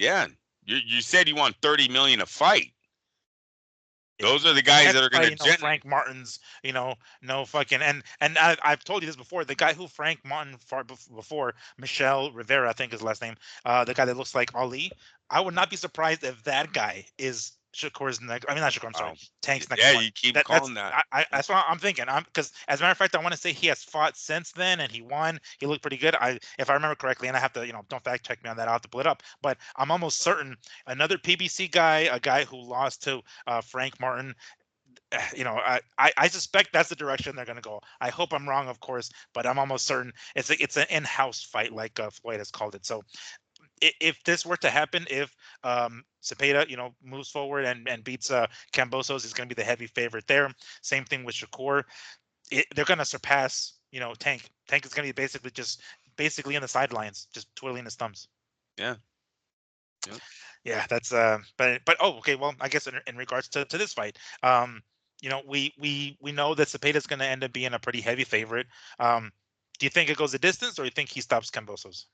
Yeah. You said you want 30 million a fight. Yeah. Those are the guys that That's are why, going to Frank Martin's, no fucking, and I've told you this before. The guy who Frank Martin fought before, Michelle Rivera, I think his last name, the guy that looks like Ali. I would not be surprised if that guy is Shakur's next. I mean, not Shakur. I'm sorry. Wow. Tank's next Yeah, one. you keep That's calling that. that's what I'm thinking. I'm because as a matter of fact, I want to say he has fought since then and he won. He looked pretty good. If I remember correctly, and I have to don't fact check me on that. I'll have to pull it up. But I'm almost certain another PBC guy, a guy who lost to Frank Martin. I suspect that's the direction they're going to go. I hope I'm wrong, of course, but I'm almost certain it's an in-house fight, like Floyd has called it. So if this were to happen, if Zepeda, moves forward and beats Kambosos, is going to be the heavy favorite there. Same thing with Shakur. They're going to surpass, Tank. Tank is going to be basically in the sidelines, just twiddling his thumbs. Yeah. Yep. Yeah, that's but oh, okay. Well, I guess in regards to this fight, we know that Zepeda is going to end up being a pretty heavy favorite. Do you think it goes the distance, or you think he stops Kambosos?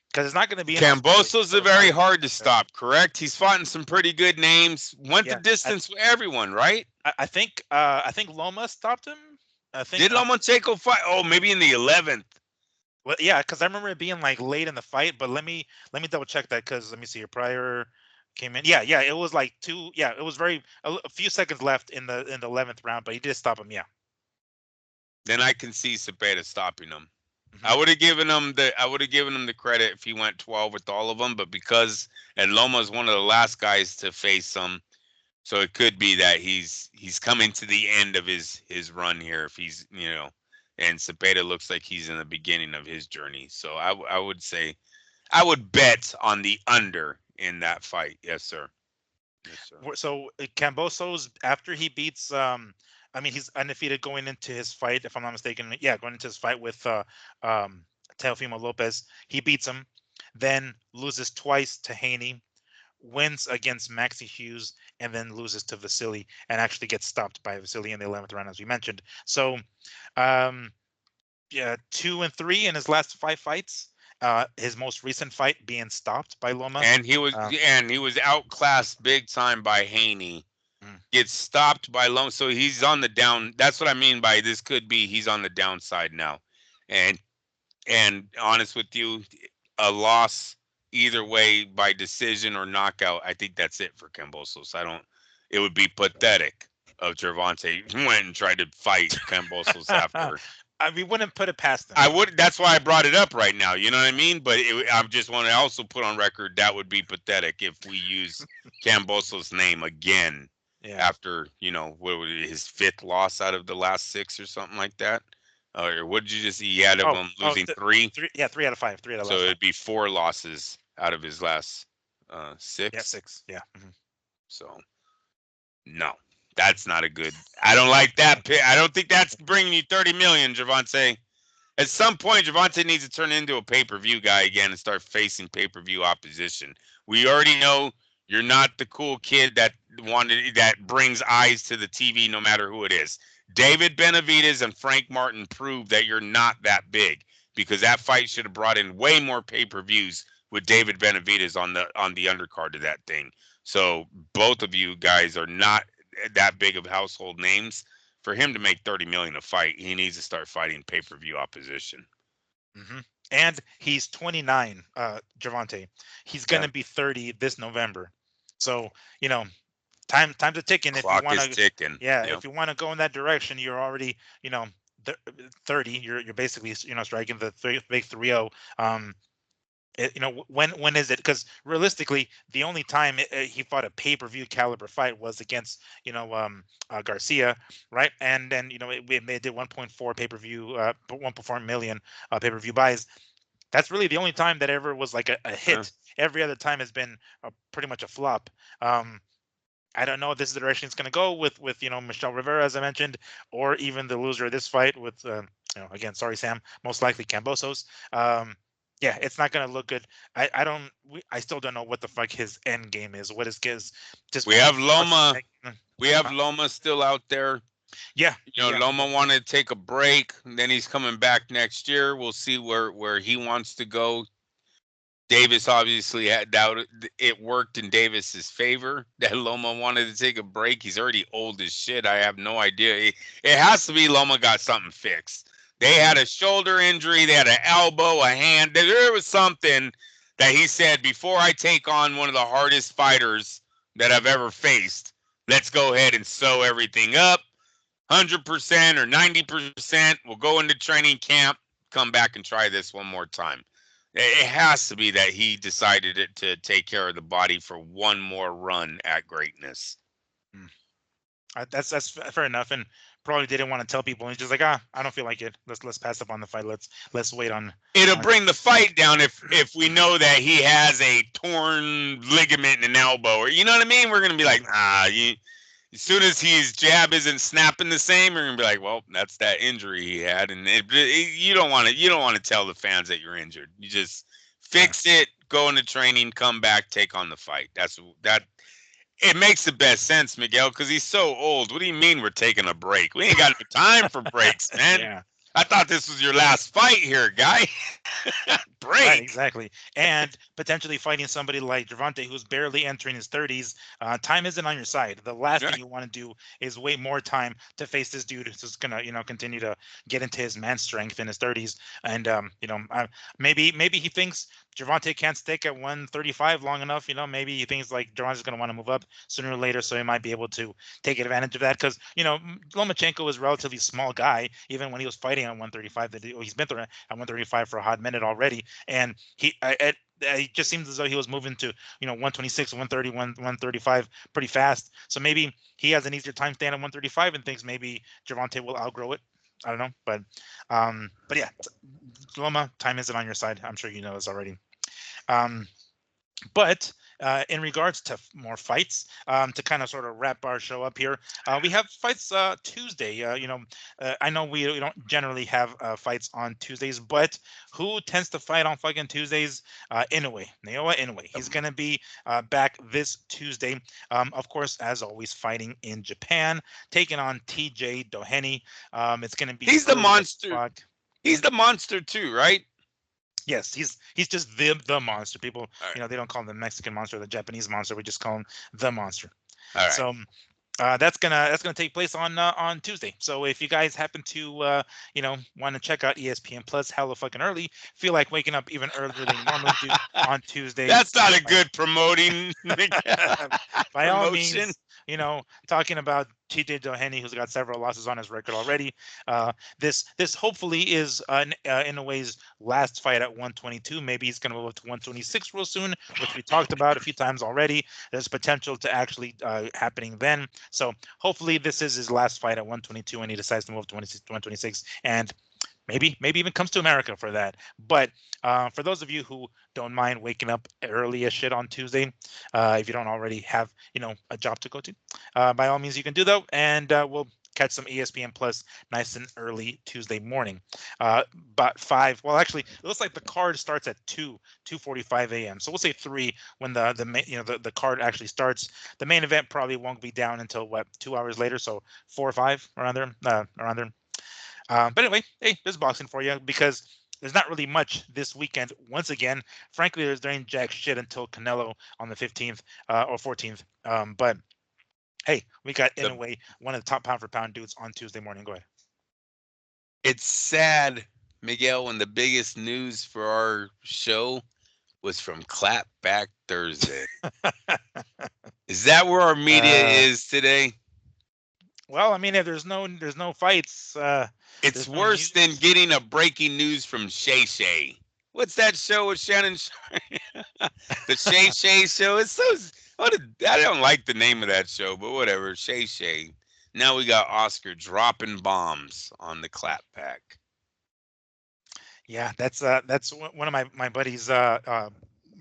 Because it's not going to be in Australia. Kambosos So are it's not very like, hard to stop, correct? He's fought in some pretty good names. Went the yeah, distance with everyone, right? I think Loma stopped him. I think Did Lomachenko fight? Oh, maybe in the 11th. well, yeah, because I remember it being like late in the fight. But let me double check that because let me see. Your prior came in. Yeah, it was like two. Yeah, it was a few seconds left in the 11th round, but he did stop him. Yeah. Then I can see Zepeda stopping him. Mhm. I would have given him the credit if he went 12 with all of them, but because and Loma's one of the last guys to face him, so it could be that he's coming to the end of his run here. If he's and Zepeda looks like he's in the beginning of his journey. So I would say I would bet on the under in that fight. Yes, sir. Yes, sir. So Cambosos, after he beats, I mean, he's undefeated going into his fight, if I'm not mistaken. Yeah, going into his fight with Teofimo Lopez, he beats him, then loses twice to Haney, wins against Maxi Hughes, and then loses to Vasily, and actually gets stopped by Vasily in the 11th round, as we mentioned. So, um, yeah, 2-3 in his last 5 fights. His most recent fight being stopped by Loma. And he Uh, was outclassed big time by Haney. mm, Gets stopped by Loma, so he's on the down. That's what I mean by this could be he's on the downside now. And honest with you, a loss either way by decision or knockout, I think that's it for Kambosos. I don't. It would be pathetic of Gervonta went and tried to fight Kambosos after. we wouldn't put it past him. I would. That's why I brought it up right now. You know what I mean? But I just want to also put on record that would be pathetic if we use Kambosos' name again after what was his 5th loss out of the last 6 or something like that. Or what did you just see? He had of him losing 3? 3 out of 5. 3 out of So last it'd be 4 losses out of his last 6. Yeah, 6. Yeah. Mhm. So no, that's not a good. I don't like that. I don't think that's bringing you 30 million, Gervonta. At some point, Gervonta needs to turn into a pay-per-view guy again and start facing pay-per-view opposition. We already know you're not the cool kid that brings eyes to the TV no matter who it is. David Benavidez and Frank Martin proved that you're not that big because that fight should have brought in way more pay-per-views with David Benavidez on the undercard of that thing. So both of you guys are not that big of household names. For him to make 30 million a fight, he needs to start fighting pay-per-view opposition. Mm-hmm. And he's 29, Gervonta. He's gonna be 30 this November. So time's a ticking. If you Clock want is to, ticking. yeah, Yep. if you want to go in that direction, you're already 30. You're basically striking the big 3-0. When is it? Because realistically, the only time he fought a pay-per-view caliber fight was against Garcia, right? And then it did 1.4 pay-per-view, 1.4 million pay-per-view buys. That's really the only time that ever was like a hit. Every other time has been pretty much a flop. I don't know if this is the direction it's going to go with Michelle Rivera, as I mentioned, or even the loser of this fight with again, sorry Sam, most likely Kambosos. Yeah, it's not going to look good. I still don't know what the fuck his end game is. What is his just we have Loma. Mm, We have Loma still out there. Yeah, Loma wanted to take a break. Then he's coming back next year. We'll see where he wants to go. Davis obviously had doubted it worked in Davis's favor that Loma wanted to take a break. He's already old as shit. I have no idea. It has to be Loma got something fixed. They had a shoulder injury. They had an elbow, a hand. There was something that he said, before I take on one of the hardest fighters that I've ever faced, let's go ahead and sew everything up. 100% or 90%. We'll go into training camp, come back and try this one more time. It has to be that he decided to take care of the body for one more run at greatness. That's fair enough, and probably didn't want to tell people. He's just like, I don't feel like it. Let's pass up on the fight. Let's wait on. It'll bring the fight down if we know that he has a torn ligament in an elbow, or you know what I mean. We're gonna be like, as soon as his jab isn't snapping the same, you're gonna be like, well, that's that injury he had, and you don't want to tell the fans that you're injured. You just fix it, go into training, come back, take on the fight. That. It makes the best sense, Miguel, because he's so old. What do you mean we're taking a break? We ain't got no time for breaks, man. Yeah. I thought this was your last fight here, guy. Break. Right, exactly. And potentially fighting somebody like Gervonta, who's barely entering his 30s. Time isn't on your side. The last thing you want to do is wait more time to face this dude who's going to, continue to get into his man strength in his 30s. And, maybe he thinks Gervonta can't stick at 135 long enough. Maybe he thinks like Gervonta's going to want to move up sooner or later, so he might be able to take advantage of that. Because, Lomachenko was a relatively small guy, even when he was fighting at 135. He's been at 135 for a hot minute already. And it just seems as though he was moving to 126, 130, 135 pretty fast. So maybe he has an easier time staying at 135 and thinks maybe Gervonta will outgrow it. I don't know, but yeah, Loma, time isn't on your side. I'm sure you know this already. But in regards to more fights, to kind of sort of wrap our show up here, we have fights Tuesday. I know we don't generally have fights on Tuesdays, but who tends to fight on fucking Tuesdays? Inoue, Naoya Inoue. He's going to be back this Tuesday. Of course, as always, fighting in Japan, taking on TJ Doheny. It's going to be. He's the monster. He's the monster too, right? Yes, he's just the monster. People, right. They don't call him the Mexican monster or the Japanese monster. We just call him the monster. All right. So that's gonna take place on Tuesday. So if you guys happen to want to check out ESPN Plus hella fucking early, feel like waking up even earlier than you normally do on Tuesday. That's not a good promoting. By all means, talking about TJ Doheny, who's got several losses on his record already. This hopefully is Inoue's last fight at 122. Maybe he's going to move up to 126 real soon, which we talked about a few times already. There's potential to actually happening then. So hopefully this is his last fight at 122, and he decides to move to 126, and maybe even comes to America for that. But for those of you who don't mind waking up early as shit on Tuesday, if you don't already have a job to go to, by all means you can do that, and we'll catch some ESPN Plus nice and early Tuesday morning. But 5. Well, actually, it looks like the card starts at 2:45 a.m. So we'll say 3 when the card actually starts. The main event probably won't be down until 2 hours later, so 4 or 5 around there. But anyway, hey, there's boxing for you, because there's not really much this weekend. Once again, frankly, there ain't jack shit until Canelo on the 15th or 14th. But hey, we got Inoue, one of the top pound for pound dudes, on Tuesday morning. Go ahead. It's sad, Miguel, when the biggest news for our show was from Clapback Thursday. Is that where our media is today? Well, I mean, if there's no fights, it's worse than getting a breaking news from Shay Shay. What's that show with Shannon? The Shay Shay show. It's so. I don't like the name of that show, but whatever. Shay Shay. Now we got Oscar dropping bombs on the Clapback. Yeah, that's one of my buddies.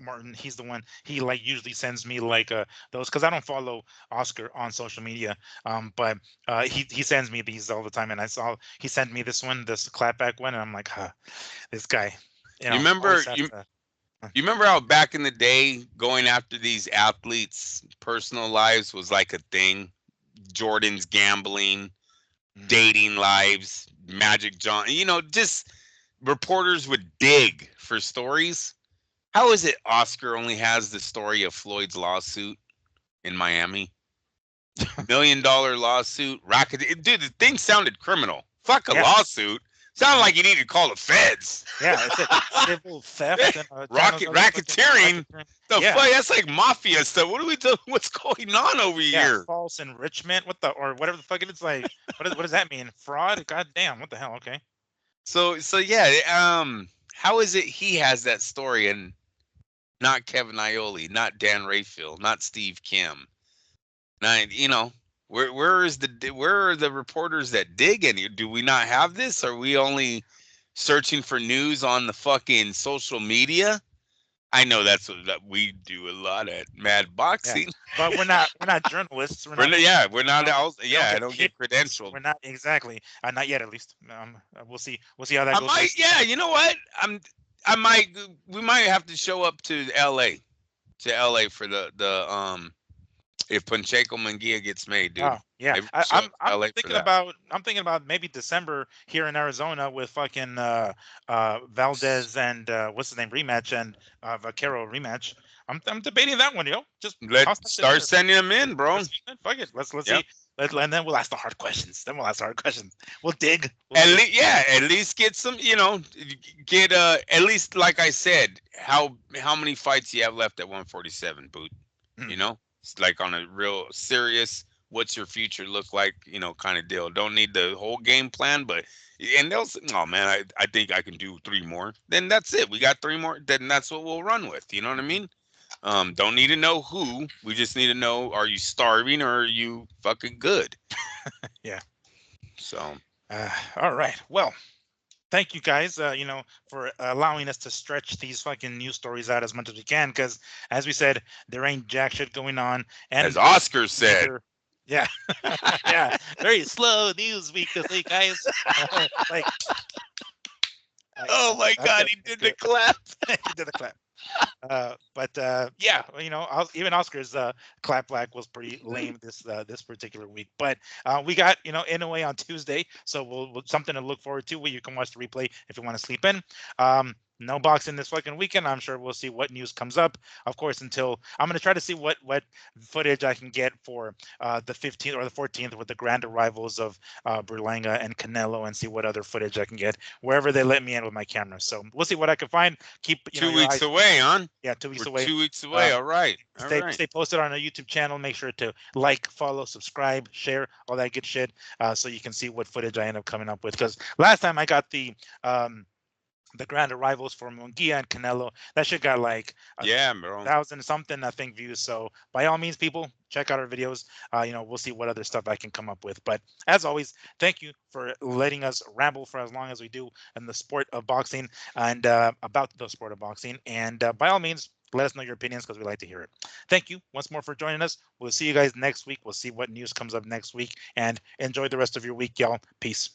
Martin, he's the one, he usually sends me those, because I don't follow Oscar on social media, but he sends me these all the time, and I saw he sent me this Clapback one, and I'm like, this guy. You remember how back in the day going after these athletes' personal lives was like a thing? Jordan's gambling, dating lives, Magic Johnson, just reporters would dig for stories. How is it Oscar only has the story of Floyd's lawsuit in Miami? $1 million lawsuit. Dude, the thing sounded criminal. Fuck a lawsuit. Sound like you need to call the feds. Yeah, it's a civil theft and Racketeering. The yeah, fuck? That's like mafia stuff. What are we doing? What's going on over yeah, here? false enrichment. What the or whatever the fuck it is like. What does that mean? Fraud? God damn! What the hell? Okay. So yeah. How is it he has that story and not Kevin Iole, not Dan Rayfield, not Steve Kim? Not where are the reporters that dig any? Do we not have this? Are we only searching for news on the fucking social media? I know that's what that we do a lot at Mad Yeah, Boxing. but we're not journalists. We're not. We're not No, out. we don't Yeah, I get don't paid. get credentialed. We're not exactly. Not yet, at least. We'll see. We'll see how that I goes. might. Yeah, you know what? I might. We might have to show up to L.A. For the if Pacheco Munguia gets made, dude. Oh yeah, Maybe I, show I'm up to I'm LA for thinking that. about I'm thinking about maybe December here in Arizona with fucking Valdez and what's his name rematch and Vaquero rematch. I'm debating that one, yo. Just toss Let's that shit out start there. sending them in, bro. Fuck it. Let's Yep. see. And then we'll ask the hard questions. Then we'll ask the hard questions. We'll dig. We'll dig. At least get some, get at least like I said, how many fights you have left at 147, boot. Mm. It's like on a real serious, what's your future look like, kind of deal. Don't need the whole game plan, but and they'll say, oh man, I think I can do 3 more. Then that's it. We got 3 more. Then that's what we'll run with. You know what I mean? Don't need to know who. We just need to know, are you starving or are you fucking good? Yeah. So All right. Well, thank you guys, for allowing us to stretch these fucking news stories out as much as we can. Because as we said, there ain't jack shit going on, as and Oscar said, neither. Yeah, yeah. Very slow news week this week, guys. like, oh my that's god, good. he That's did the good. clap. He did the clap. But yeah, even Oscar's clap back was pretty lame this particular week. But we got in a way on Tuesday, so we'll something to look forward to. Where you can watch the replay if you want to sleep in. No boxing this fucking weekend. I'm sure we'll see what news comes up. Of course, until I'm gonna try to see what footage I can get for the 15th or the 14th with the grand arrivals of Berlanga and Canelo, and see what other footage I can get wherever they let me in with my camera. So we'll see what I can find. Keep Two your weeks eyes. away, huh? Yeah, 2 weeks We're away. 2 weeks away. All right. All Stay right. stay posted on our YouTube channel. Make sure to like, follow, subscribe, share, all that good shit, so you can see what footage I end up coming up with. Because last time I got the grand arrivals for Munguia and Canelo, that shit got like Yeah, bro. 1,000 something I think views. So by all means, people, check out our videos. We'll see what other stuff I can come up with. But as always, thank you for letting us ramble for as long as we do in the sport of boxing and about the sport of boxing. And by all means, let us know your opinions because we like to hear it. Thank you once more for joining us. We'll see you guys next week. We'll see what news comes up next week. And enjoy the rest of your week, y'all. Peace.